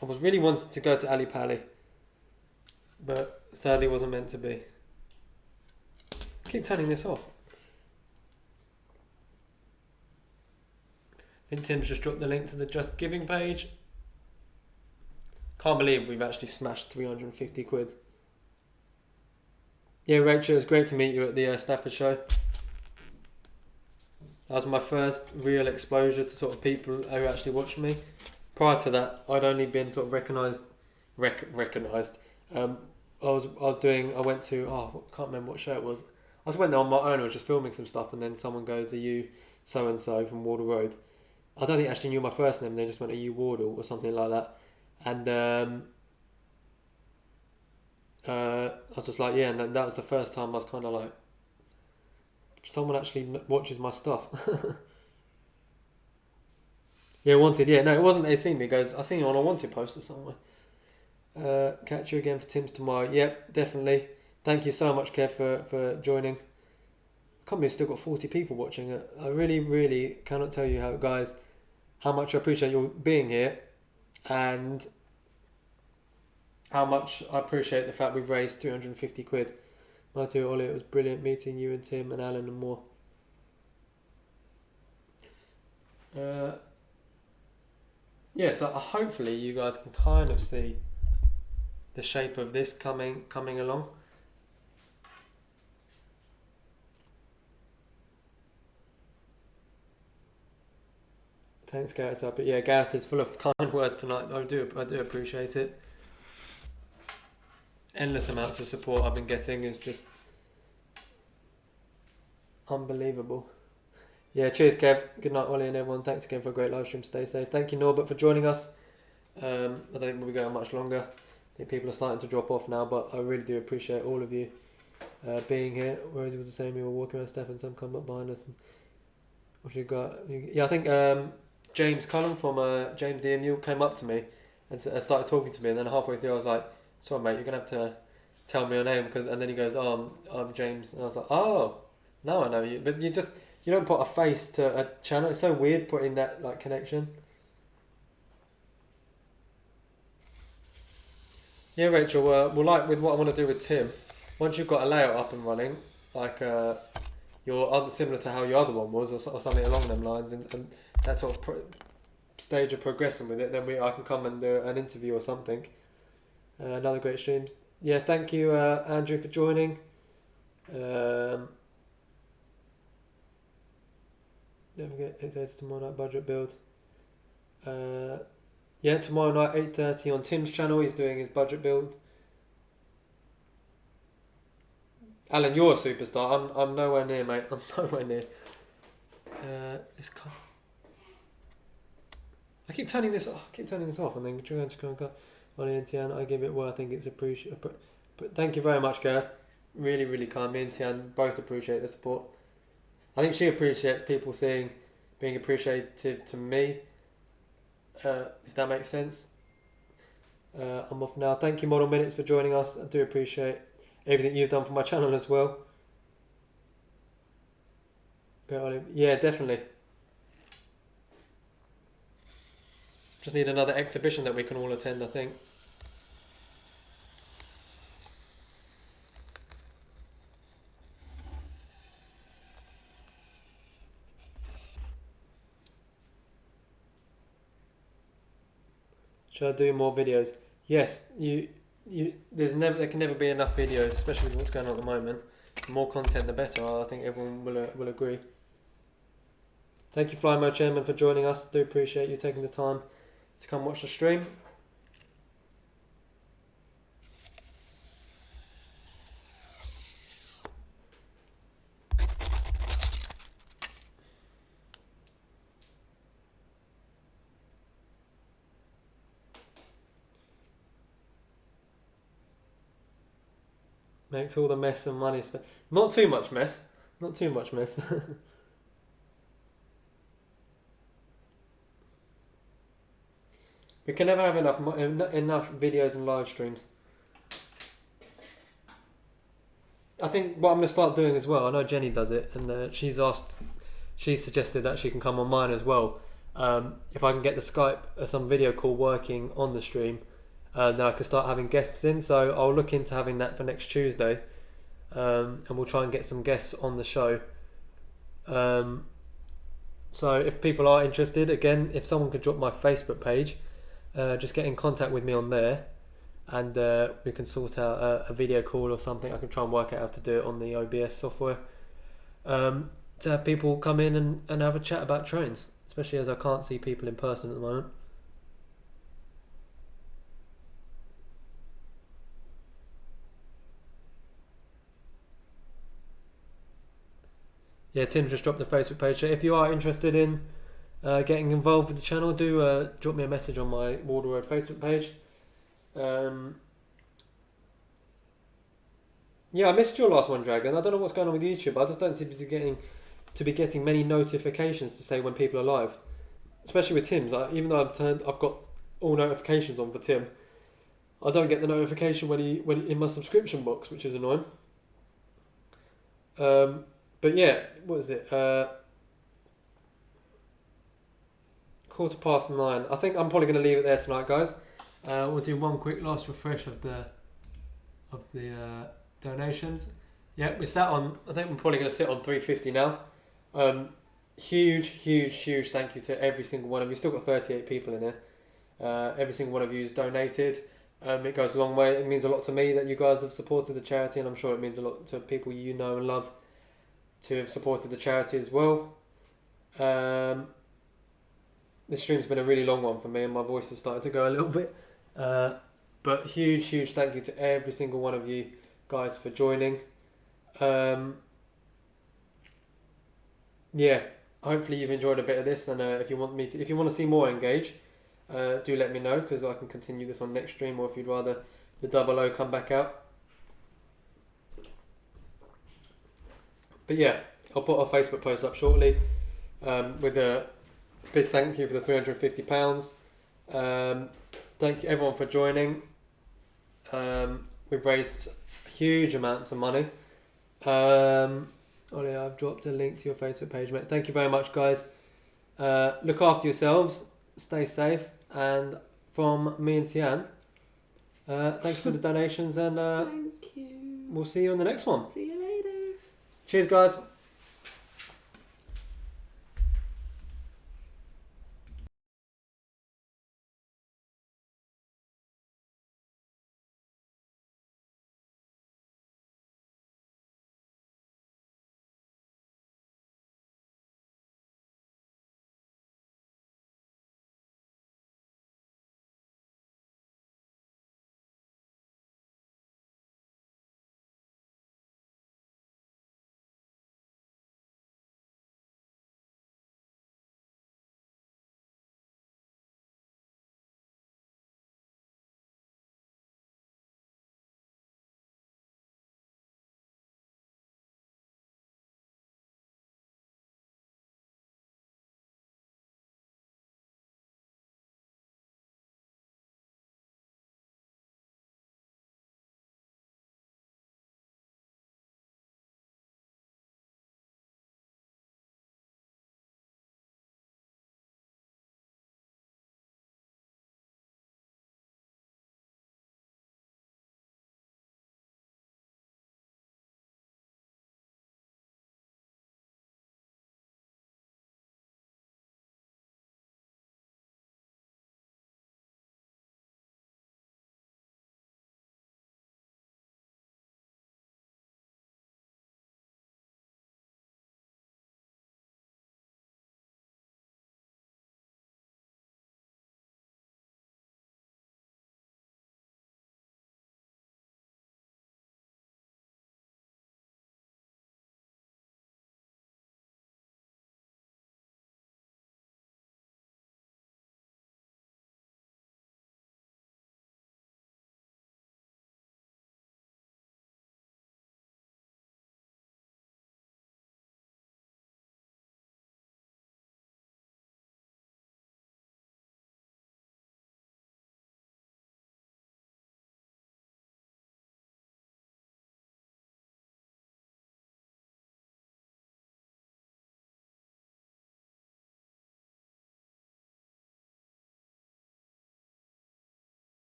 I was really wanting to go to Ali Pali, but sadly wasn't meant to be. Keep turning this off. I think Tim's just dropped the link to the Just Giving page. Can't believe we've actually smashed 350 quid. Yeah, Rachel, it was great to meet you at the Stafford show. That was my first real exposure to sort of people who actually watched me. Prior to that, I'd only been sort of recognised. I went to, I can't remember what show it was. I just went there on my own, I was just filming some stuff, and then someone goes, are you so-and-so from Wardle Road? I don't think I actually knew my first name, they just went, are you Wardle, or something like that. And I was just like, yeah, and then that was the first time I was kind of like, someone actually watches my stuff. Yeah, Wanted, yeah, no, it wasn't they seen me, it goes, I seen you on a Wanted poster somewhere. Catch you again for Tim's tomorrow. Yep, definitely. Thank you so much, Kev, for joining. I can't believe I've still got 40 people watching it. I really cannot tell you how much I appreciate you being here. And how much I appreciate the fact we've raised 250 quid. My dear Ollie, it was brilliant meeting you and Tim and Alan and more. Yeah, so hopefully you guys can kind of see the shape of this coming along. Thanks, Gareth. But yeah, Gareth is full of kind words tonight. I do appreciate it. Endless amounts of support I've been getting is just unbelievable. Yeah, cheers, Kev. Good night, Ollie and everyone. Thanks again for a great live stream. Stay safe. Thank you, Norbert, for joining us. I don't think we'll be going much longer. I think people are starting to drop off now, but I really do appreciate all of you being here. Rosie was the same. We were walking around Steph and some come up behind us. And what you got? Yeah, I think James Cullen from James DMU came up to me and started talking to me, and then halfway through I was like, "Sorry, mate, you're gonna have to tell me your name," and then he goes, "Oh, I'm James," and I was like, "Oh, now I know you." But you don't put a face to a channel. It's so weird putting that like connection. Yeah, Rachel. Well, like with what I want to do with Tim, once you've got a layout up and running, like your other similar to how your other one was, or something along them lines, and that sort of stage of progressing with it, then I can come and do an interview or something. Another great stream. Yeah, thank you, Andrew, for joining. Don't forget 8:30 tomorrow night budget build. Yeah, tomorrow night 8:30 on Tim's channel. He's doing his budget build. Alan, you're a superstar. I'm nowhere near, mate. I'm nowhere near. I keep turning this off, and then trying to go on Tian. I give it what I think it's appreciated. But thank you very much, Gareth. Really, really kind. Me and Tian both appreciate the support. I think she appreciates people being appreciative to me. If that makes sense. I'm off now. Thank you, Model Minutes, for joining us. I do appreciate everything you've done for my channel as well. Great, Ollie. Yeah, definitely. Just need another exhibition that we can all attend, I think. Should I do more videos? Yes, there can never be enough videos, especially with what's going on at the moment. The more content, the better. I think everyone will agree. Thank you, Fly Mode Chairman, for joining us. Do appreciate you taking the time to come watch the stream. Makes all the mess and money spent. Not too much mess. Not too much mess. We can never have enough videos and live streams. I think what I'm going to start doing as well, I know Jenny does it, and she suggested that she can come on mine as well. If I can get the Skype, some video call working on the stream, then I can start having guests in. So I'll look into having that for next Tuesday, and we'll try and get some guests on the show. So if people are interested, again, if someone could drop my Facebook page, just get in contact with me on there, and we can sort out a video call or something. I can try and work out how to do it on the OBS software, to have people come in and have a chat about trains, especially as I can't see people in person at the moment. Yeah, Tim just dropped the Facebook page. So if you are interested in getting involved with the channel, do drop me a message on my Wardle Facebook page. Yeah, I missed your last one, Dragon. I don't know what's going on with YouTube. I just don't seem to be getting many notifications to say when people are live, especially with Tim's. Even though I've got all notifications on for Tim, I don't get the notification when he in my subscription box, which is annoying. But yeah, what is it? 9:15. I think I'm probably going to leave it there tonight, guys. We'll do one quick last refresh of the donations. Yeah, we sat on. I think we're probably going to sit on 350 now. Huge thank you to every single one of you. Still got 38 people in here. Every single one of you has donated. It goes a long way. It means a lot to me that you guys have supported the charity, and I'm sure it means a lot to people you know and love to have supported the charity as well. This stream's been a really long one for me, and my voice has started to go a little bit. But huge thank you to every single one of you guys for joining. Yeah, hopefully you've enjoyed a bit of this, and if you want to see more Engage, do let me know, because I can continue this on next stream, or if you'd rather the 00 come back out. But yeah, I'll put our Facebook post up shortly with a big thank you for the £350. Thank you everyone for joining. We've raised huge amounts of money. Ollie, I've dropped a link to your Facebook page, mate. Thank you very much, guys. Look after yourselves, stay safe, and from me and Tian, thank you for the donations, and Thank you. we'll see you on the next one. See you later. Cheers, guys.